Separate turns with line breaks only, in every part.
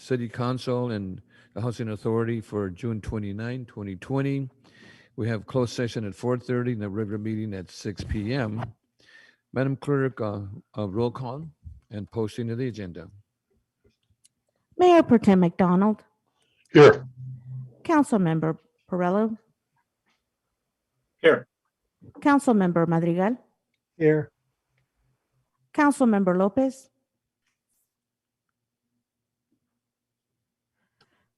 City Council and the Housing Authority for June 29, 2020. We have closed session at 4:30 and the regular meeting at 6 p.m. Madam Clerk, roll call and posting of the agenda.
Mayor Pro Tem McDonald,
Here.
Councilmember Perello,
Here.
Councilmember Madrigal,
Here.
Councilmember Lopez,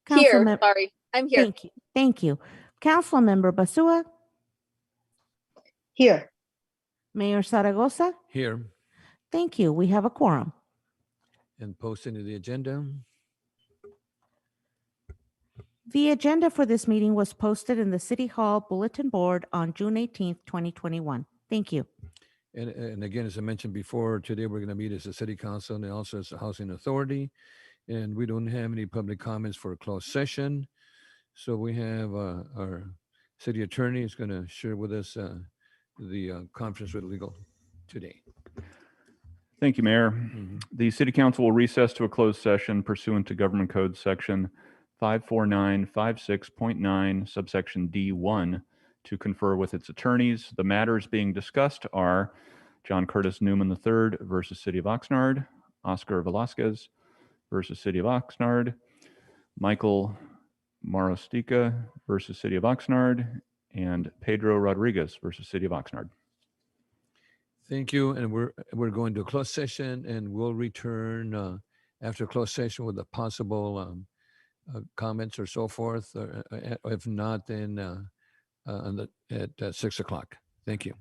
Here, sorry, I'm here.
Thank you. Councilmember Basua,
Here.
Mayor Zaragoza.
Here.
Thank you. We have a quorum.
And posting of the agenda.
The agenda for this meeting was posted in the City Hall Bulletin Board on June 18th, 2021. Thank you.
And again, as I mentioned before, today we're going to meet as a city council and also as a housing authority. And we don't have any public comments for a closed session. So we have our city attorney is going to share with us the conference with legal today.
Thank you, Mayor. The City Council will recess to a closed session pursuant to Government Code Section 54956.9, subsection D1, to confer with its attorneys. The matters being discussed are John Curtis Newman III versus City of Oxnard, Oscar Velasquez versus City of Oxnard, Michael Marostica versus City of Oxnard, and Pedro Rodriguez versus City of Oxnard.
Thank you. And we're going to a closed session, and we'll return after closed session with the possible comments or so forth. Or, if not, then at 6 o'clock. Thank you.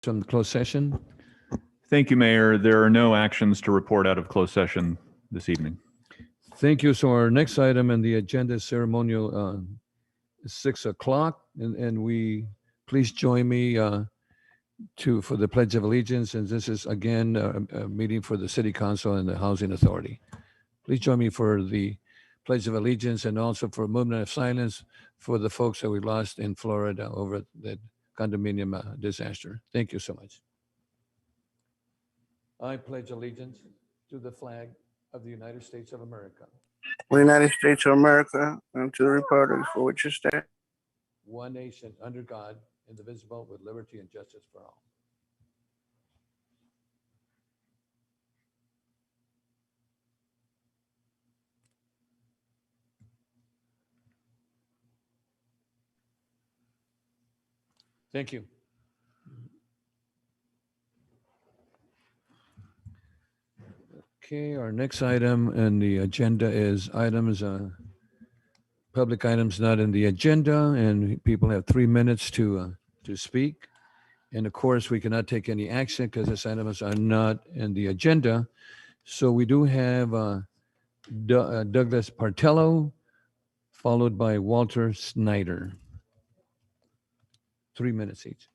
from the closed session?
Thank you, Mayor. There are no actions to report out of closed session this evening.
Thank you. So our next item on the agenda is ceremonial 6 o'clock, and we please join me for the Pledge of Allegiance. And this is again a meeting for the City Council and the Housing Authority. Please join me for the Pledge of Allegiance and also for a moment of silence for the folks that we lost in Florida over that condominium disaster. Thank you so much. I pledge allegiance to the flag of the United States of America,
the United States of America, and to the republic for which it stands,
one nation under God, indivisible, with liberty and justice for all. Thank you. Okay, our next item on the agenda is items, public items not in the agenda, and people have 3 minutes to speak. And of course, we cannot take any action because these items are not in the agenda. So we do have Douglas Partello, followed by Walter Snyder. 3 minutes each.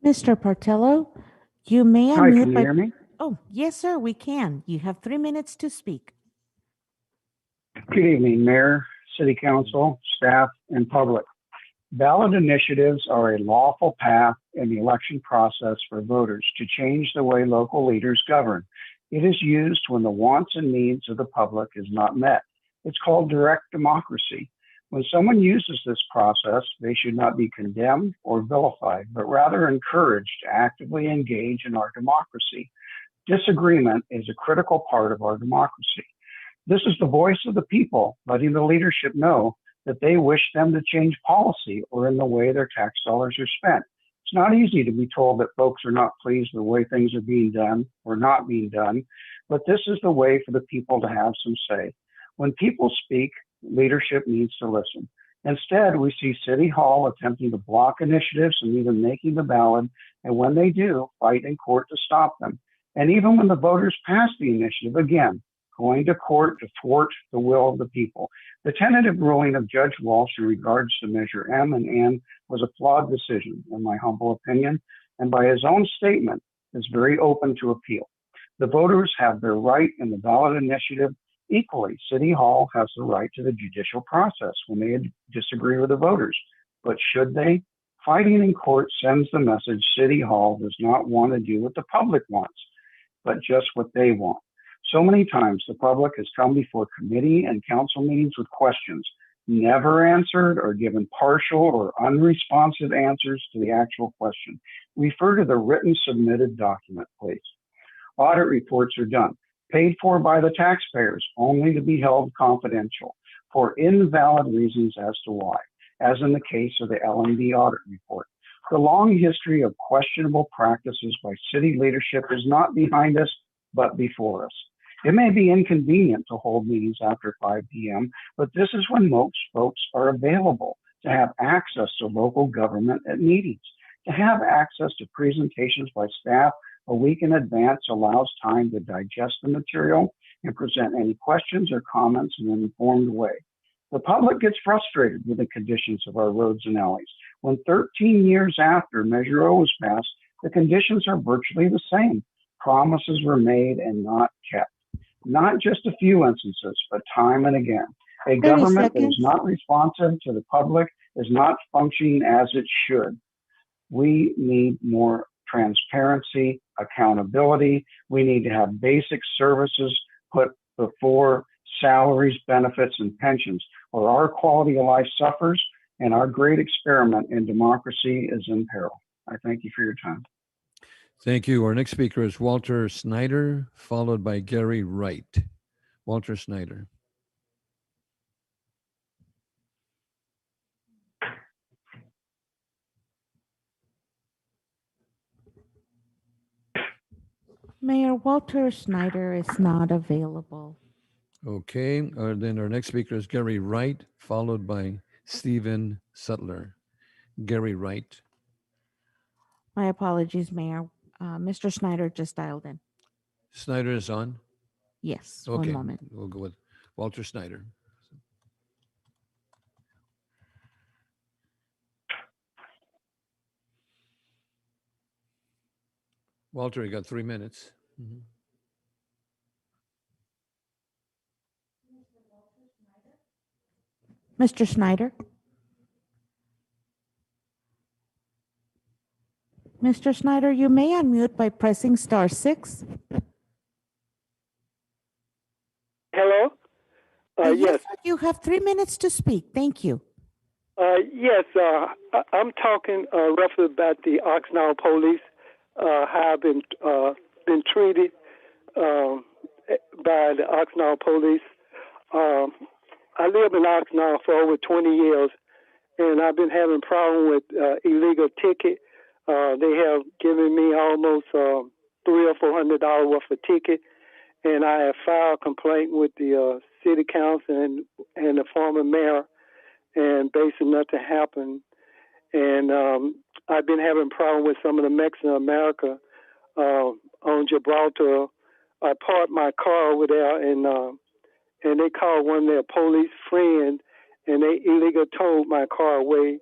Mr. Partello, you may
Hi,
unmute.
can you hear me?
Oh, yes, sir, we can. You have 3 minutes to speak.
Good evening, Mayor, City Council, staff, and public. Ballot initiatives are a lawful path in the election process for voters to change the way local leaders govern. It is used when the wants and needs of the public is not met. It's called direct democracy. When someone uses this process, they should not be condemned or vilified, but rather encouraged to actively engage in our democracy. Disagreement is a critical part of our democracy. This is the voice of the people, letting the leadership know that they wish them to change policy or in the way their tax dollars are spent. It's not easy to be told that folks are not pleased with the way things are being done or not being done, but this is the way for the people to have some say. When people speak, leadership needs to listen. Instead, we see City Hall attempting to block initiatives and even making the ballot, and when they do, fight in court to stop them. And even when the voters pass the initiative, again, going to court to thwart the will of the people. The tentative ruling of Judge Walsh in regards to Measure M and N was a flawed decision, in my humble opinion, and by his own statement, is very open to appeal. The voters have their right in the ballot initiative. Equally, City Hall has the right to the judicial process when they disagree with the voters. But should they? Fighting in court sends the message City Hall does not want to do what the public wants, but just what they want. So many times the public has come before committee and council meetings with questions, never answered or given partial or unresponsive answers to the actual question. Refer to the written submitted document, please. Audit reports are done, paid for by the taxpayers, only to be held confidential for invalid reasons as to why, as in the case of the L&D audit report. The long history of questionable practices by city leadership is not behind us, but before us. It may be inconvenient to hold meetings after 5 p.m., but this is when most folks are available to have access to local government at meetings. To have access to presentations by staff a week in advance allows time to digest the material and present any questions or comments in an informed way. The public gets frustrated with the conditions of our roads and alleys. When 13 years after Measure O was passed, the conditions are virtually the same. Promises were made and not kept. Not just a few instances, but time and again. A government that is not responsive to the public is not functioning as it should. We need more transparency, accountability. We need to have basic services put before salaries, benefits, and pensions, or our quality of life suffers and our great experiment in democracy is in peril. I thank you for your time.
Thank you. Our next speaker is Walter Snyder, followed by Gary Wright. Walter Snyder.
Mayor, Walter Snyder is not available.
Okay, then our next speaker is Gary Wright, followed by Stephen Sutler. Gary Wright.
My apologies, Mayor. Mr. Snyder just dialed in.
Snyder is on.
Yes,
Okay,
one moment.
we'll go with Walter Snyder. Walter, you got 3 minutes. Mhm.
Mr. Snyder? Mr. Snyder, you may unmute by pressing *6.
Hello? Yes.
Sir, you have 3 minutes to speak. Thank you.
Yes, I'm talking roughly about the Oxnard police, how I've been treated by the Oxnard police. I lived in Oxnard for over 20 years, and I've been having problems with illegal ticket. They have given me almost $300 or $400 worth of ticket, and I have filed a complaint with the city council and the former mayor, and basically nothing happened. And I've been having problems with some of the Mexican America on Gibraltar. I parked my car over there, and they called one of their police friends, and they illegally towed my car away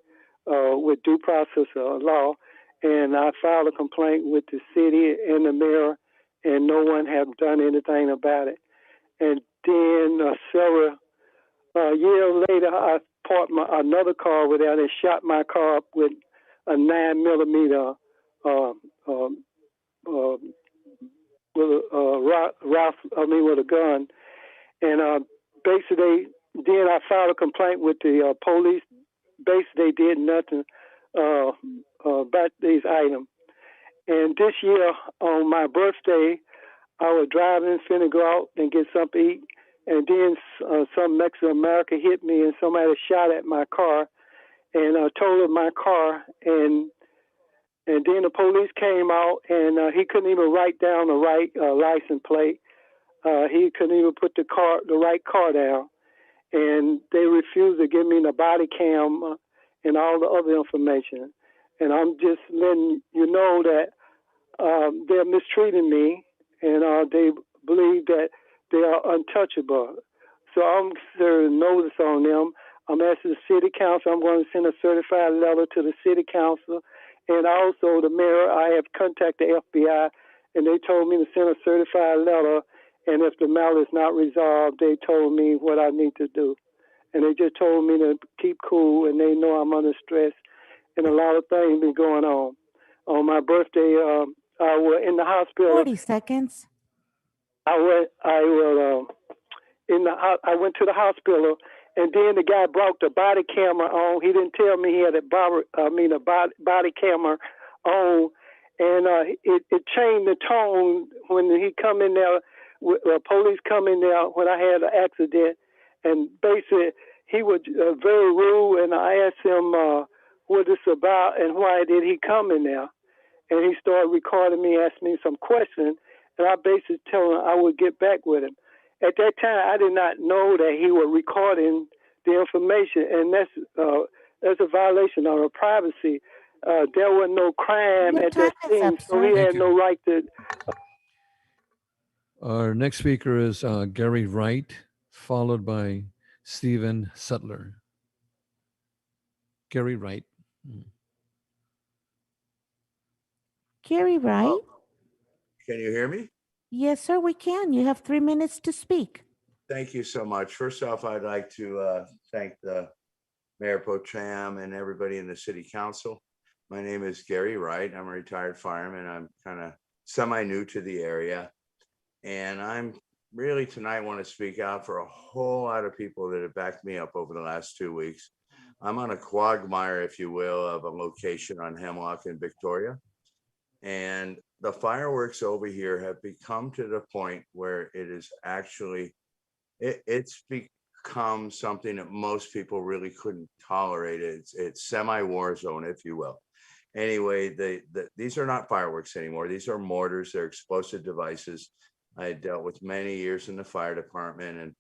with due process of law. And I filed a complaint with the city and the mayor, and no one has done anything about it. And then several years later, I parked another car over there. They shot my car up with a 9mm with a gun. And basically, then I filed a complaint with the police. Basically, they did nothing about these items. And this year, on my birthday, I was driving, finna go out and get something to eat. And then some Mexican American hit me, and somebody shot at my car and totaled my car. And then the police came out, and he couldn't even write down the right license plate. He couldn't even put the right car down. And they refused to give me the body cam and all the other information. And I'm just letting you know that they're mistreating me, and they believe that they are untouchable. So I'm serving notice on them. I'm asking the city council. I'm going to send a certified letter to the city council, and also the mayor. I have contacted the FBI, and they told me to send a certified letter. And if the matter is not resolved, they told me what I need to do. And they just told me to keep cool, and they know I'm under stress, and a lot of things been going on. On my birthday, I was in the hospital.
40 seconds.
I went to the hospital, and then the guy brought the body camera on. He didn't tell me he had a body camera on, and it changed the tone when he come in there. Police come in there when I had an accident, and basically he was very rude. And I asked him what it's about and why did he come in there, and he started recording me, asked me some questions, and I basically told him I would get back with him. At that time, I did not know that he was recording the information, and that's a violation of our privacy. There was no crime at that scene, so he had no right to.
Our next speaker is Gary Wright, followed by Stephen Sutler. Gary Wright.
Gary Wright?
Can you hear me?
Yes, sir, we can. You have 3 minutes to speak.
Thank you so much. First off, I'd like to thank the Mayor Pro Tem and everybody in the City Council. My name is Gary Wright. I'm a retired fireman. I'm kind of semi-new to the area. And I'm really tonight want to speak out for a whole lot of people that have backed me up over the last 2 weeks. I'm on a quagmire, if you will, of a location on Hemlock in Victoria. And the fireworks over here have become to the point where it is actually, it's become something that most people really couldn't tolerate. It's semi-war zone, if you will. Anyway, these are not fireworks anymore. These are mortars. They're explosive devices. I dealt with many years in the fire department, and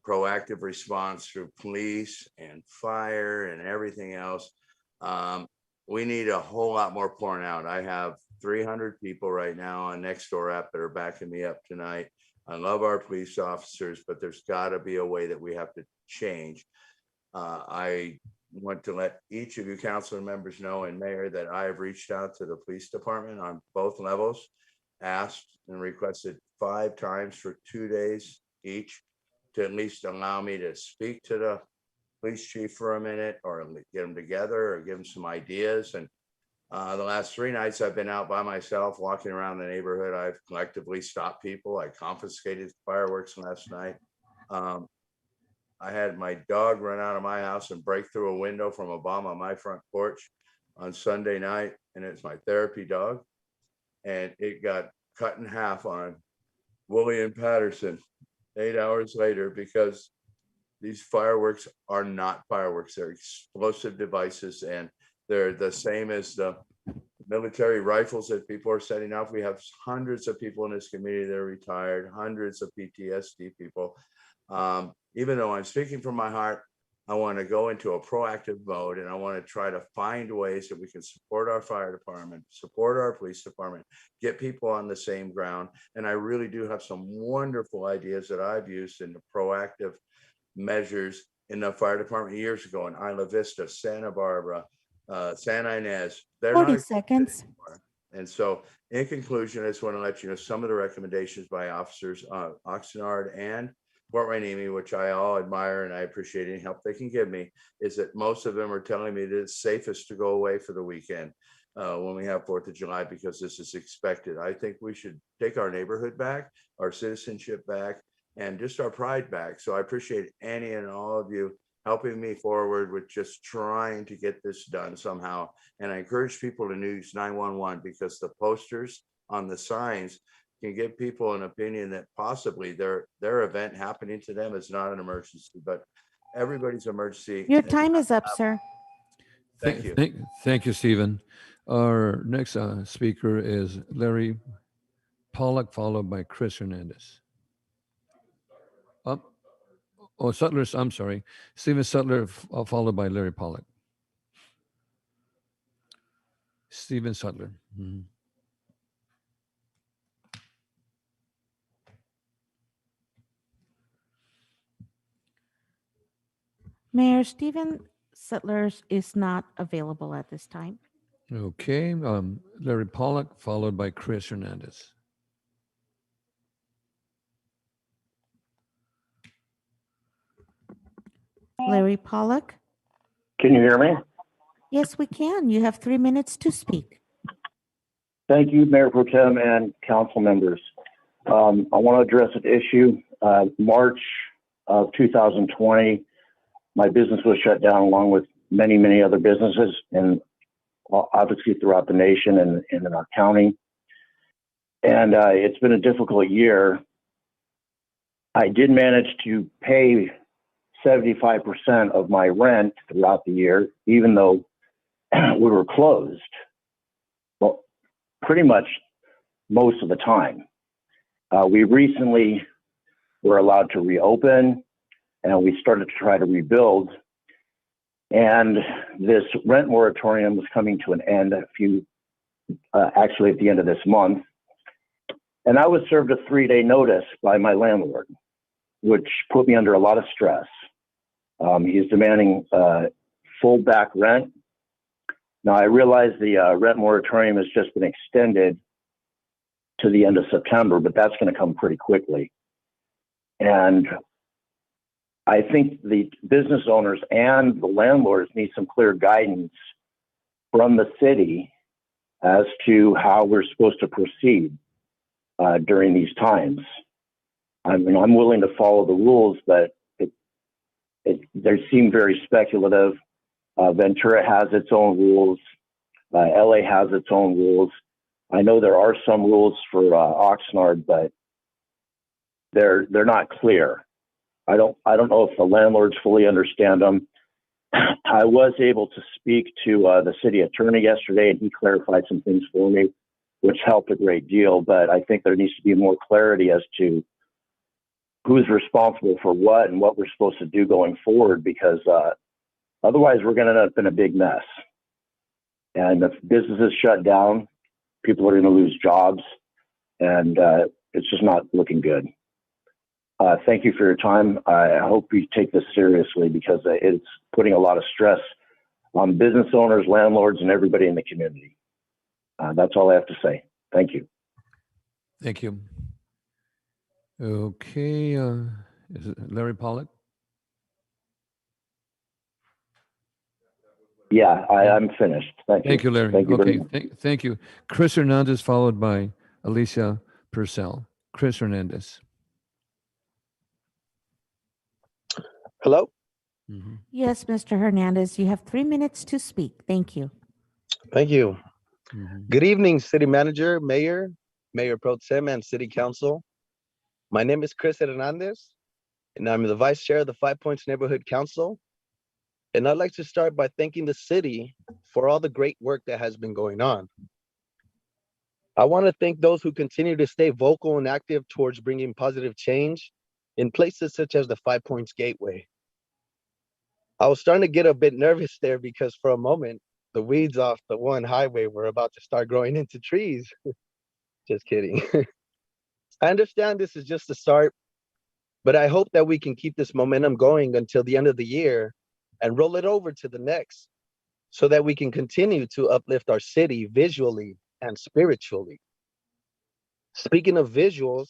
proactive response through police and fire and everything else. We need a whole lot more pouring out. I have 300 people right now on Nextdoor app that are backing me up tonight. I love our police officers, but there's got to be a way that we have to change. I want to let each of you council members know, and mayor, that I have reached out to the police department on both levels, asked and requested 5 times for 2 days each to at least allow me to speak to the police chief for a minute, or get them together, or give them some ideas. And the last 3 nights I've been out by myself walking around the neighborhood. I've collectively stopped people. I confiscated fireworks last night. I had my dog run out of my house and break through a window from a bomb on my front porch on Sunday night. And it's my therapy dog. And it got cut in half on William Patterson 8 hours later, because these fireworks are not fireworks. They're explosive devices, and they're the same as the military rifles that people are setting off. We have hundreds of people in this community that are retired, hundreds of PTSD people. Even though I'm speaking from my heart, I want to go into a proactive mode, and I want to try to find ways that we can support our fire department, support our police department, get people on the same ground. And I really do have some wonderful ideas that I've used in the proactive measures in the fire department years ago in Isla Vista, Santa Barbara, Santa Ynez. They're
40
not
seconds.
anymore. And so in conclusion, I just want to let you know some of the recommendations by officers, Oxnard and Fort Rainimi, which I all admire and I appreciate any help they can give me, is that most of them are telling me that it's safest to go away for the weekend when we have 4th of July, because this is expected. I think we should take our neighborhood back, our citizenship back, and just our pride back. So I appreciate any and all of you helping me forward with just trying to get this done somehow. And I encourage people to use 911, because the posters on the signs can give people an opinion that possibly their event happening to them is not an emergency, but everybody's emergency.
Your time is up, sir.
Thank you.
Thank you, Stephen. Our next speaker is Larry Pollock, followed by Chris Hernandez. Sutler's, I'm sorry. Stephen Sutler, followed by Larry Pollock. Stephen Sutler. Mm-hmm.
Mayor, Stephen Sutler's is not available at this time.
Okay. Larry Pollock, followed by Chris Hernandez.
Larry Pollock?
Can you hear me?
Yes, we can. You have 3 minutes to speak.
Thank you, Mayor Pro Tem and council members. I want to address an issue. March of 2020, my business was shut down along with many, many other businesses, and obviously throughout the nation and in our county. And it's been a difficult year. I did manage to pay 75% of my rent throughout the year, even though we were closed. Well, pretty much most of the time. We recently were allowed to reopen, and we started to try to rebuild. And this rent moratorium was coming to an end actually at the end of this month. And I was served a 3-day notice by my landlord, which put me under a lot of stress. He's demanding full back rent. Now, I realize the rent moratorium has just been extended to the end of September, but that's going to come pretty quickly. And I think the business owners and the landlords need some clear guidance from the city as to how we're supposed to proceed during these times. I mean, I'm willing to follow the rules, but they seem very speculative. Ventura has its own rules. LA has its own rules. I know there are some rules for Oxnard, but they're not clear. I don't know if the landlords fully understand them. I was able to speak to the city attorney yesterday, and he clarified some things for me, which helped a great deal. But I think there needs to be more clarity as to who's responsible for what and what we're supposed to do going forward, because otherwise we're going to end up in a big mess. And if businesses shut down, people are going to lose jobs, and it's just not looking good. Thank you for your time. I hope you take this seriously, because it's putting a lot of stress on business owners, landlords, and everybody in the community. That's all I have to say. Thank you.
Thank you. Okay, is it Larry Pollock?
Yeah, I'm finished. Thank you.
Thank you, Larry.
Thank you very
Okay,
much.
thank you. Chris Hernandez, followed by Alicia Purcell. Chris Hernandez.
Hello?
Mhm.
Yes, Mr. Hernandez, you have 3 minutes to speak. Thank you.
Thank you.
Mhm.
Good evening, City Manager, Mayor, Mayor Pro Tem, and City Council. My name is Chris Hernandez, and I'm the Vice Chair of the Five Points Neighborhood Council. And I'd like to start by thanking the city for all the great work that has been going on. I want to thank those who continue to stay vocal and active towards bringing positive change in places such as the Five Points Gateway. I was starting to get a bit nervous there, because for a moment, the weeds off the one highway were about to start growing into trees. Just kidding. I understand this is just the start, but I hope that we can keep this momentum going until the end of the year and roll it over to the next, so that we can continue to uplift our city visually and spiritually. Speaking of visuals,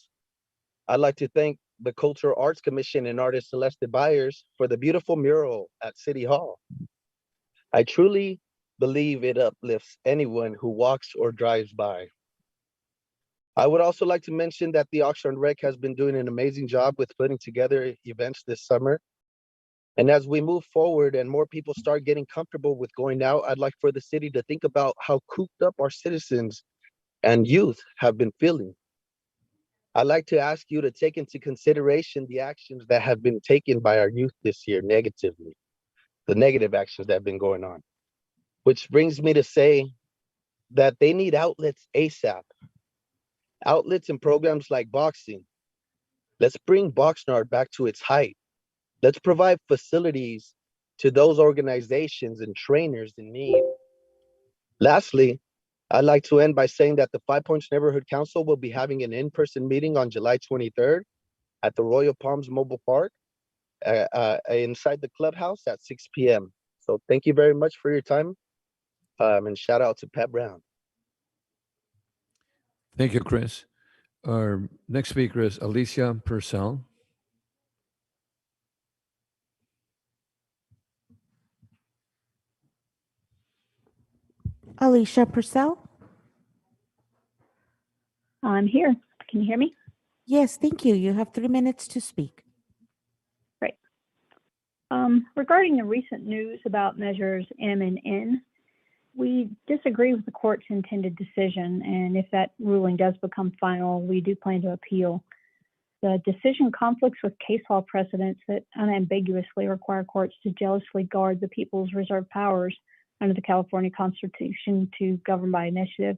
I'd like to thank the Cultural Arts Commission and artist Celeste Byers for the beautiful mural at City Hall. I truly believe it uplifts anyone who walks or drives by. I would also like to mention that the Oxnard Rec has been doing an amazing job with putting together events this summer. And as we move forward and more people start getting comfortable with going out, I'd like for the city to think about how cooped up our citizens and youth have been feeling. I'd like to ask you to take into consideration the actions that have been taken by our youth this year negatively, the negative actions that have been going on, which brings me to say that they need outlets ASAP. Outlets and programs like boxing. Let's bring Oxnard back to its height. Let's provide facilities to those organizations and trainers in need. Lastly, I'd like to end by saying that the Five Points Neighborhood Council will be having an in-person meeting on July 23rd at the Royal Palms Mobile Park inside the clubhouse at 6 p.m. So thank you very much for your time, and shout out to Pat Brown.
Thank you, Chris. Our next speaker is Alicia Purcell.
Alicia Purcell?
I'm here. Can you hear me?
Yes, thank you. You have 3 minutes to speak.
Great. Regarding the recent news about measures M and N, we disagree with the court's intended decision, and if that ruling does become final, we do plan to appeal. The decision conflicts with case law precedents that unambiguously require courts to jealously guard the people's reserved powers under the California Constitution to govern by initiative.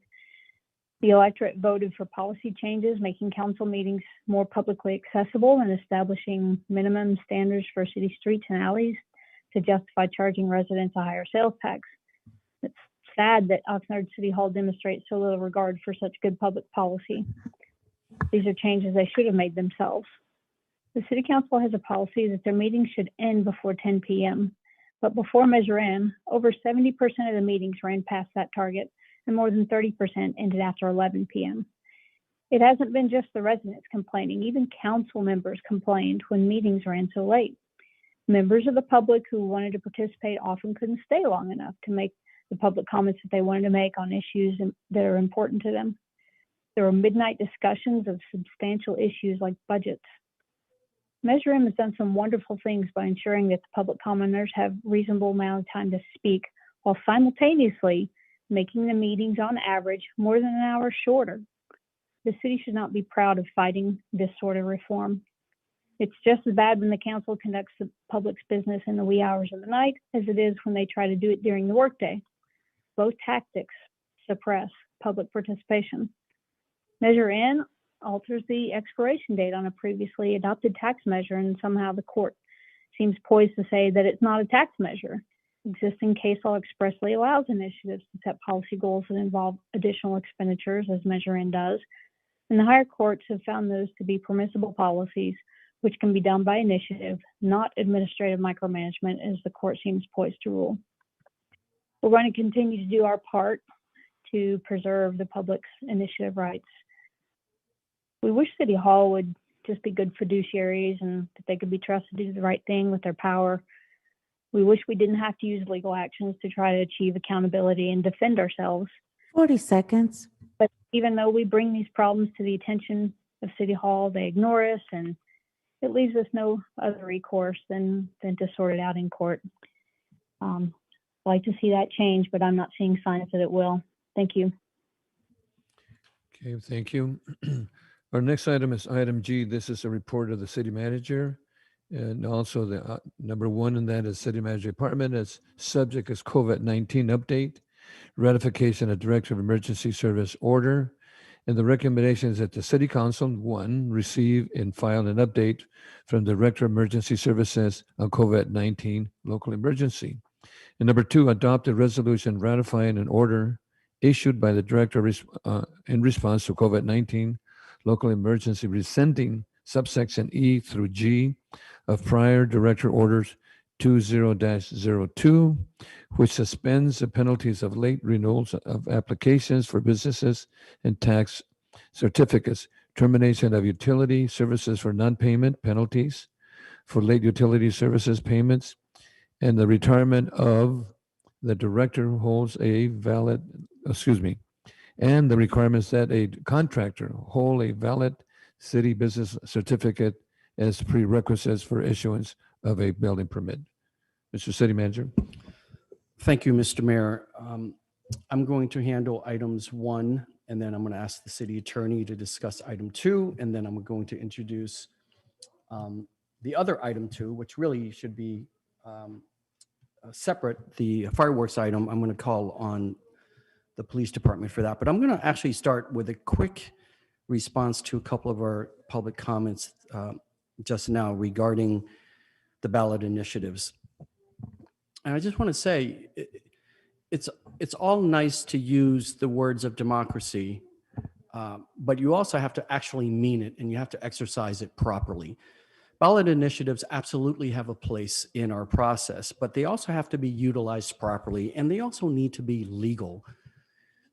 The electorate voted for policy changes, making council meetings more publicly accessible and establishing minimum standards for city streets and alleys to justify charging residents a higher sales tax. It's sad that Oxnard City Hall demonstrates so little regard for such good public policy. These are changes they should have made themselves. The City Council has a policy that their meetings should end before 10 p.m. But before Measure M, over 70% of the meetings ran past that target, and more than 30% ended after 11 p.m. It hasn't been just the residents complaining. Even council members complained when meetings ran so late. Members of the public who wanted to participate often couldn't stay long enough to make the public comments that they wanted to make on issues that are important to them. There were midnight discussions of substantial issues like budgets. Measure M has done some wonderful things by ensuring that the public commenters have reasonable amount of time to speak, while simultaneously making the meetings on average more than an hour shorter. The city should not be proud of fighting this sort of reform. It's just as bad when the council conducts the public's business in the wee hours of the night as it is when they try to do it during the workday. Both tactics suppress public participation. Measure N alters the expiration date on a previously adopted tax measure, and somehow the court seems poised to say that it's not a tax measure. Existing case law expressly allows initiatives to set policy goals that involve additional expenditures, as Measure N does, and the higher courts have found those to be permissible policies, which can be done by initiative, not administrative micromanagement, as the court seems poised to rule. We're going to continue to do our part to preserve the public's initiative rights. We wish City Hall would just be good fiduciaries and that they could be trusted to do the right thing with their power. We wish we didn't have to use legal actions to try to achieve accountability and defend ourselves.
40 seconds.
But even though we bring these problems to the attention of City Hall, they ignore us, and it leaves us no other recourse than to sort it out in court. I'd like to see that change, but I'm not seeing signs that it will. Thank you.
Okay, thank you. Our next item is item G. This is a report of the city manager. And also the number one in that is city manager department. Its subject is COVID-19 update, ratification of Director of Emergency Service order. And the recommendation is that the city council, one, receive and file an update from the Director of Emergency Services on COVID-19 local emergency. And number two, adopt a resolution ratifying an order issued by the Director in response to COVID-19 local emergency, rescinding subsection E through G of prior Director Orders 20-02, which suspends the penalties of late renewals of applications for businesses and tax certificates, termination of utility services for non-payment penalties for late utility services payments, and the retirement of the director who holds a valid, and the requirements that a contractor hold a valid city business certificate as prerequisites for issuance of a building permit. Mr. City Manager.
Thank you, Mr. Mayor. I'm going to handle items 1, and then I'm going to ask the city attorney to discuss item 2, and then I'm going to introduce the other item 2, which really should be separate. The fireworks item, I'm going to call on the police department for that. But I'm going to actually start with a quick response to a couple of our public comments just now regarding the ballot initiatives. And I just want to say, it's all nice to use the words of democracy, but you also have to actually mean it, and you have to exercise it properly. Ballot initiatives absolutely have a place in our process, but they also have to be utilized properly, and they also need to be legal.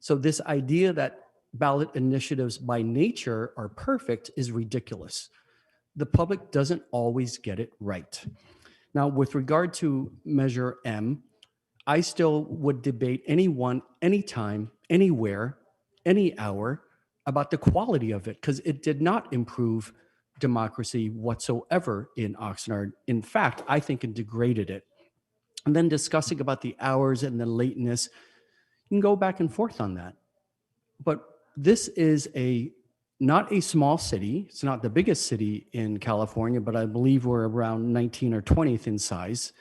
So this idea that ballot initiatives by nature are perfect is ridiculous. The public doesn't always get it right. Now, with regard to Measure M, I still would debate anyone, anytime, anywhere, any hour about the quality of it, because it did not improve democracy whatsoever in Oxnard. In fact, I think it degraded it. And then discussing about the hours and the lateness, you can go back and forth on that. But this is not a small city. It's not the biggest city in California, but I believe we're around 19th or 20th in size.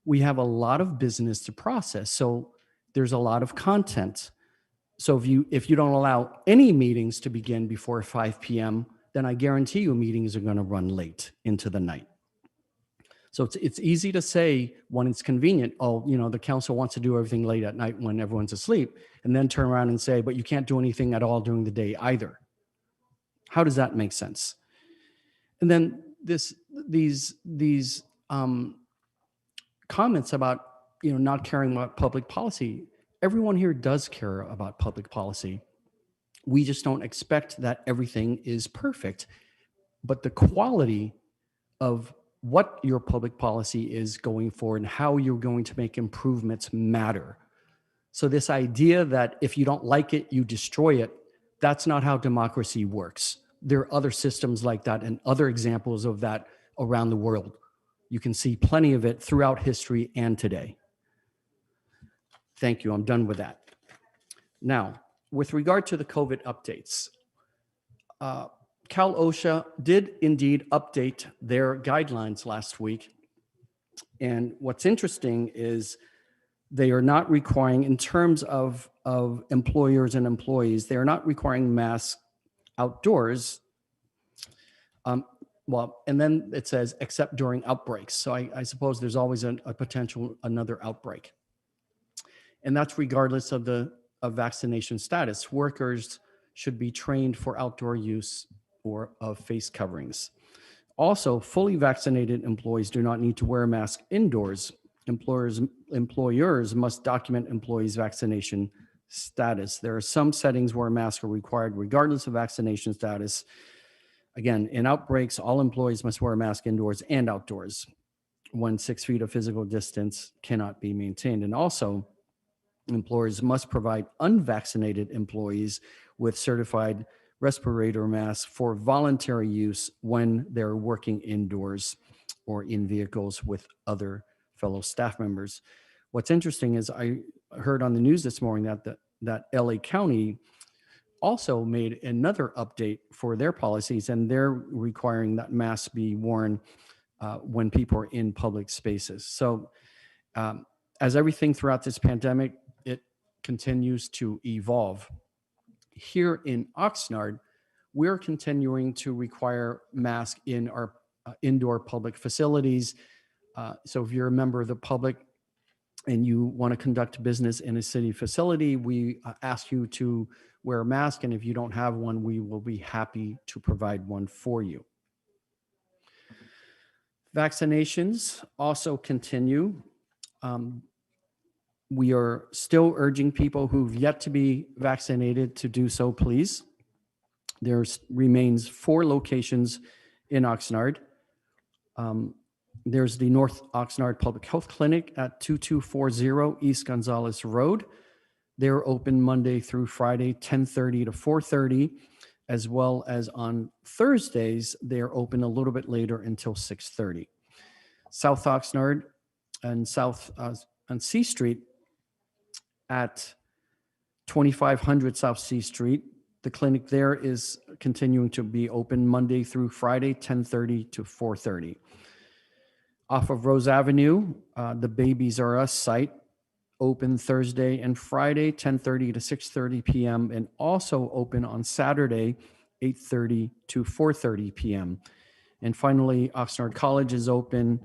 We have a lot of business to process, so there's a lot of content. So if you don't allow any meetings to begin before 5 p.m., then I guarantee you meetings are going to run late into the night. So it's easy to say when it's convenient, oh, the council wants to do everything late at night when everyone's asleep, and then turn around and say, but you can't do anything at all during the day either. How does that make sense? And then these comments about not caring about public policy. Everyone here does care about public policy. We just don't expect that everything is perfect, but the quality of what your public policy is going for and how you're going to make improvements matter. So this idea that if you don't like it, you destroy it, that's not how democracy works. There are other systems like that and other examples of that around the world. You can see plenty of it throughout history and today. Thank you. I'm done with that. Now, with regard to the COVID updates, Cal OSHA did indeed update their guidelines last week. And what's interesting is they are not requiring, in terms of employers and employees, they are not requiring masks outdoors. Well, and then it says except during outbreaks. So I suppose there's always a potential another outbreak. And that's regardless of vaccination status. Workers should be trained for outdoor use or of face coverings. Also, fully vaccinated employees do not need to wear a mask indoors. Employers must document employees' vaccination status. There are some settings where masks are required regardless of vaccination status. Again, in outbreaks, all employees must wear a mask indoors and outdoors when 6 feet of physical distance cannot be maintained. And also, employers must provide unvaccinated employees with certified respirator masks for voluntary use when they're working indoors or in vehicles with other fellow staff members. What's interesting is I heard on the news this morning that LA County also made another update for their policies, and they're requiring that masks be worn when people are in public spaces. So as everything throughout this pandemic, it continues to evolve. Here in Oxnard, we're continuing to require masks in our indoor public facilities. So if you're a member of the public and you want to conduct business in a city facility, we ask you to wear a mask. And if you don't have one, we will be happy to provide one for you. Vaccinations also continue. We are still urging people who've yet to be vaccinated to do so, please. There remains 4 locations in Oxnard. There's the North Oxnard Public Health Clinic at 2240 East Gonzales Road. They're open Monday through Friday, 10:30 to 4:30, as well as on Thursdays, they're open a little bit later until 6:30. South Oxnard and South on C Street at 2500 South C Street. The clinic there is continuing to be open Monday through Friday, 10:30 to 4:30. Off of Rose Avenue, the Babies R Us site, open Thursday and Friday, 10:30 to 6:30 p.m. and also open on Saturday, 8:30 to 4:30 p.m. And finally, Oxnard College is open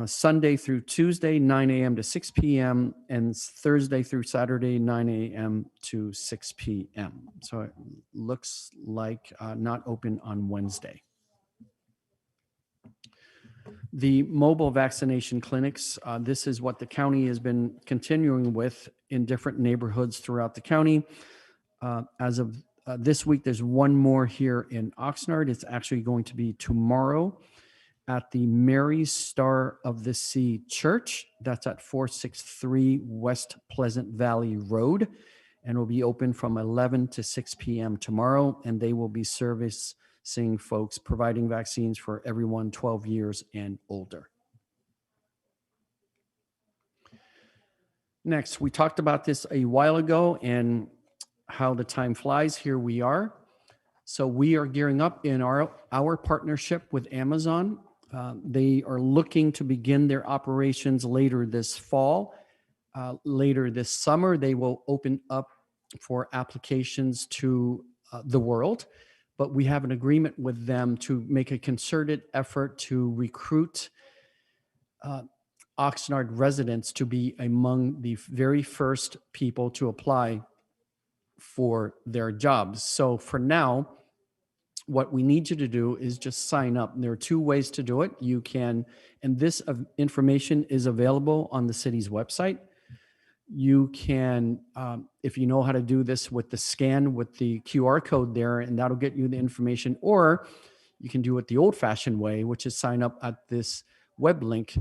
Sunday through Tuesday, 9 a.m. to 6 p.m. and Thursday through Saturday, 9 a.m. to 6 p.m. So it looks like not open on Wednesday. The mobile vaccination clinics, this is what the county has been continuing with in different neighborhoods throughout the county. As of this week, there's one more here in Oxnard. It's actually going to be tomorrow at the Mary Star of the Sea Church. That's at 463 West Pleasant Valley Road, and will be open from 11 to 6 p.m. tomorrow. And they will be servicing folks, providing vaccines for everyone 12 years and older. Next, we talked about this a while ago and how the time flies. Here we are. So we are gearing up in our partnership with Amazon. They are looking to begin their operations later this fall. Later this summer, they will open up for applications to the world. But we have an agreement with them to make a concerted effort to recruit Oxnard residents to be among the very first people to apply for their jobs. So for now, what we need you to do is just sign up. There are 2 ways to do it. You can, and this information is available on the city's website. You can, if you know how to do this with the scan with the QR code there, and that'll get you the information, or you can do it the old-fashioned way, which is sign up at this web link.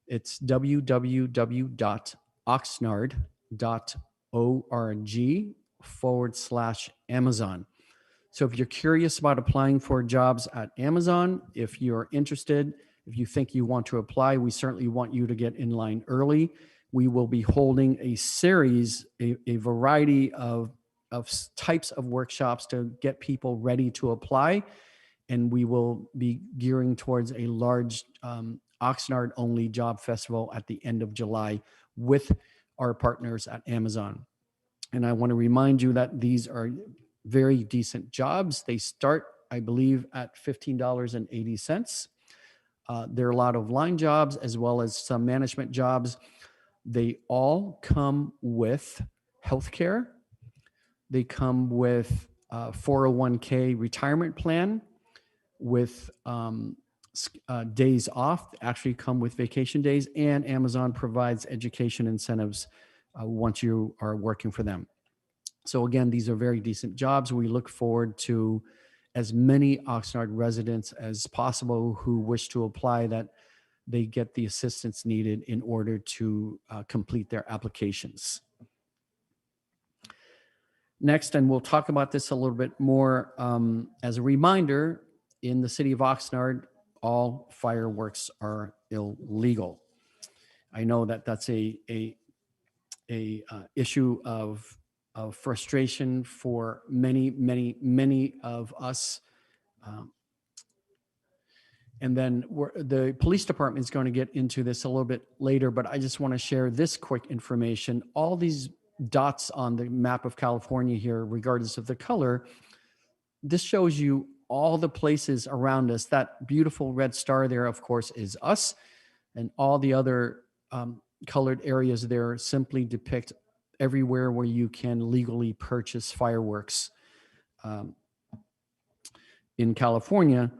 It's www.oxnard.org/Amazon. So if you're curious about applying for jobs at Amazon, if you're interested, if you think you want to apply, we certainly want you to get in line early. We will be holding a series, a variety of types of workshops to get people ready to apply. And we will be gearing towards a large Oxnard-only job festival at the end of July with our partners at Amazon. And I want to remind you that these are very decent jobs. They start, I believe, at $15.80. There are a lot of line jobs as well as some management jobs. They all come with healthcare. They come with 401k retirement plan with days off, actually come with vacation days, and Amazon provides education incentives once you are working for them. So again, these are very decent jobs. We look forward to as many Oxnard residents as possible who wish to apply, that they get the assistance needed in order to complete their applications. Next, and we'll talk about this a little bit more, as a reminder, in the city of Oxnard, all fireworks are illegal. I know that that's a issue of frustration for many of us. And then the police department is going to get into this a little bit later, but I just want to share this quick information. All these dots on the map of California here, regardless of the color, this shows you all the places around us. That beautiful red star there, of course, is us, and all the other colored areas there simply depict everywhere where you can legally purchase fireworks in California.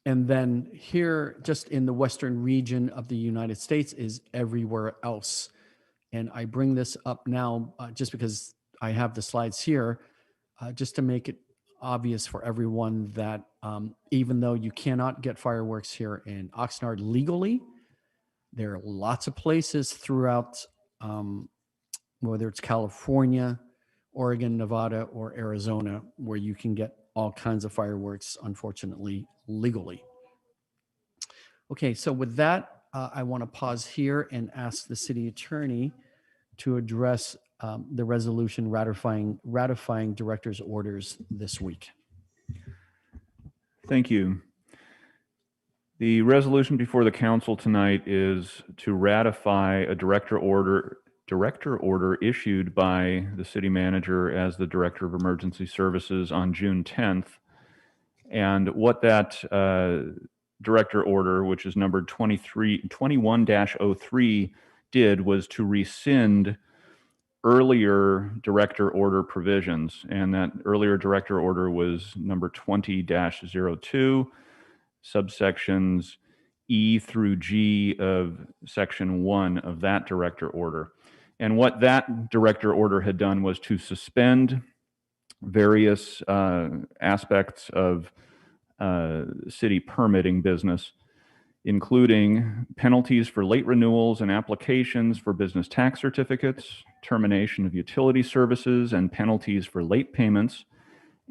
And then here, just in the western region of the United States, is everywhere else. And I bring this up now just because I have the slides here, just to make it obvious for everyone that even though you cannot get fireworks here in Oxnard legally, there are lots of places throughout, whether it's California, Oregon, Nevada, or Arizona, where you can get all kinds of fireworks, unfortunately, legally. Okay, so with that, I want to pause here and ask the city attorney to address the resolution ratifying director's orders this week.
Thank you. The resolution before the council tonight is to ratify a director order issued by the city manager as the director of emergency services on June 10th. And what that director order, which is numbered 21-03, did was to rescind earlier director order provisions. And that earlier director order was number 20-02, subsections E through G of section 1 of that director order. And what that director order had done was to suspend various aspects of city permitting business, including penalties for late renewals and applications for business tax certificates, termination of utility services, and penalties for late payments,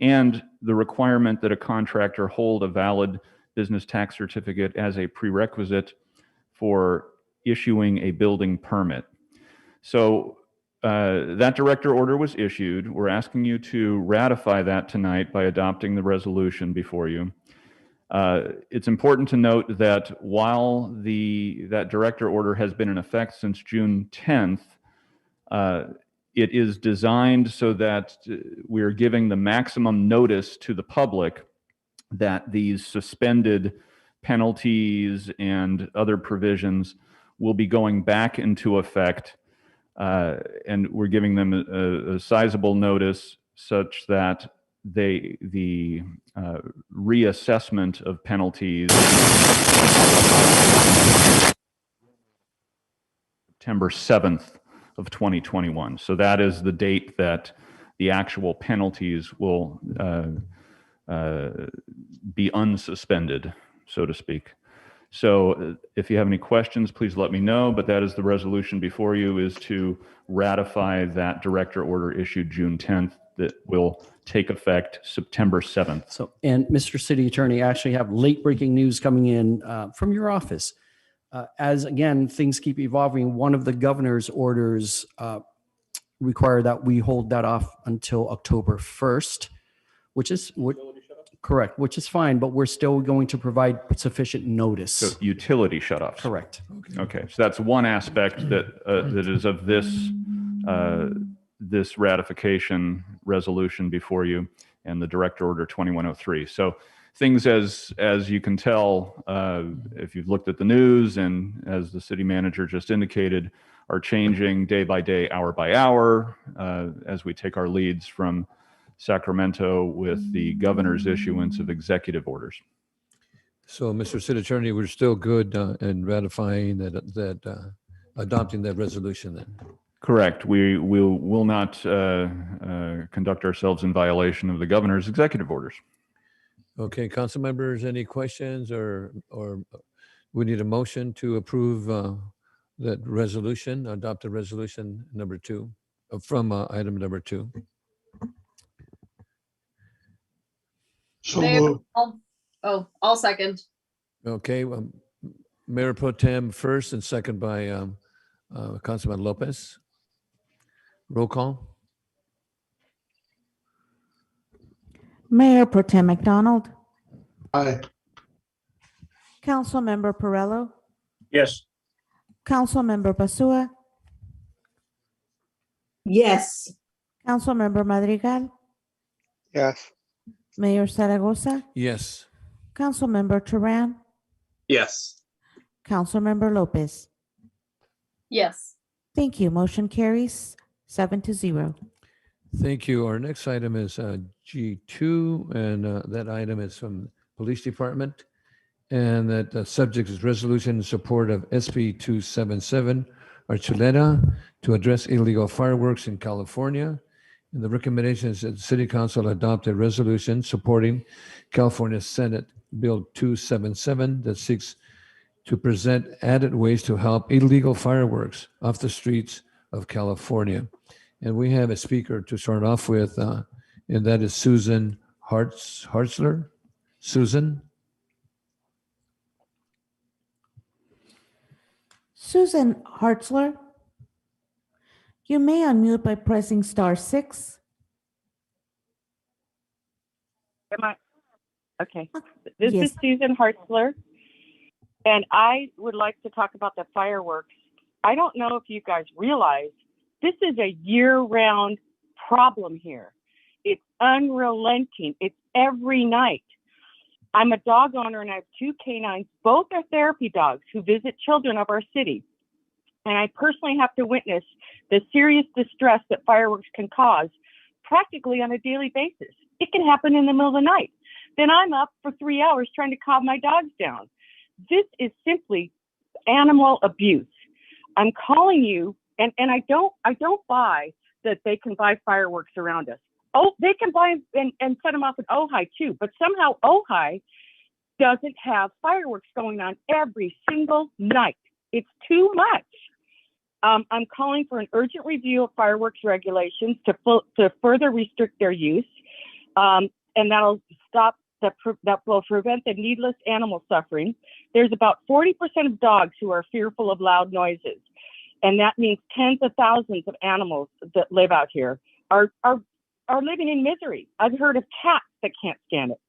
and the requirement that a contractor hold a valid business tax certificate as a prerequisite for issuing a building permit. So that director order was issued. We're asking you to ratify that tonight by adopting the resolution before you. It's important to note that while that director order has been in effect since June 10th, it is designed so that we're giving the maximum notice to the public that these suspended penalties and other provisions will be going back into effect, and we're giving them a sizable notice such that the reassessment of penalties September 7th of 2021. So that is the date that the actual penalties will be unsuspended, so to speak. So if you have any questions, please let me know, but that is the resolution before you, is to ratify that director order issued June 10th that will take effect September 7th.
So, and Mr. City Attorney, I actually have late breaking news coming in from your office. As again, things keep evolving, one of the governor's orders require that we hold that off until October 1st, which is correct, which is fine, but we're still going to provide sufficient notice.
So utility shutoffs.
Correct.
Okay, so that's one aspect that that is of this this ratification resolution before you and the Director Order 2103. So things, as you can tell, if you've looked at the news and as the city manager just indicated, are changing day by day, hour by hour, as we take our leads from Sacramento with the governor's issuance of executive orders.
So, Mr. City Attorney, we're still good in ratifying adopting that resolution then?
Correct. We will not conduct ourselves in violation of the governor's executive orders.
Okay, council members, any questions or we need a motion to approve that resolution, adopt a resolution number 2 from item number 2.
So
Mayor,
moved.
I'll second.
Okay, Mayor Pro Tem first and second by Councilman Lopez. Roll call.
Mayor Pro Tem McDonald,
Aye.
Councilmember Perrello,
Yes.
Councilmember Basua,
Yes.
Councilmember Madrigal,
Yes.
Mayor Zaragoza,
Yes.
Councilmember Turan,
Yes.
Councilmember Lopez.
Yes.
Thank you. Motion carries 7-0.
Thank you. Our next item is G2, and that item is from Police Department. And that subject is resolution in support of SB 277, Archuleta, to address illegal fireworks in California. And the recommendation is that the City Council adopt a resolution supporting California Senate Bill 277 that seeks to present added ways to help illegal fireworks off the streets of California. And we have a speaker to start off with, and that is Susan Hartzler. Susan?
Susan Hartzler, you may unmute by pressing *6.
Am I? Okay. This
Yes.
is Susan Hartzler, and I would like to talk about the fireworks. I don't know if you guys realize this is a year-round problem here. It's unrelenting. It's every night. I'm a dog owner and I have 2 canines. Both are therapy dogs who visit children of our city. And I personally have to witness the serious distress that fireworks can cause practically on a daily basis. It can happen in the middle of the night. Then I'm up for 3 hours trying to calm my dogs down. This is simply animal abuse. I'm calling you, and I don't buy that they can buy fireworks around us. Oh, they can buy and set them off in Ojai too, but somehow Ojai doesn't have fireworks going on every single night. It's too much. I'm calling for an urgent review of fireworks regulations to further restrict their use, and that'll stop. That will prevent the needless animal suffering. There's about 40% of dogs who are fearful of loud noises, and that means tens of thousands of animals that live out here are living in misery. I've heard of cats that can't stand it.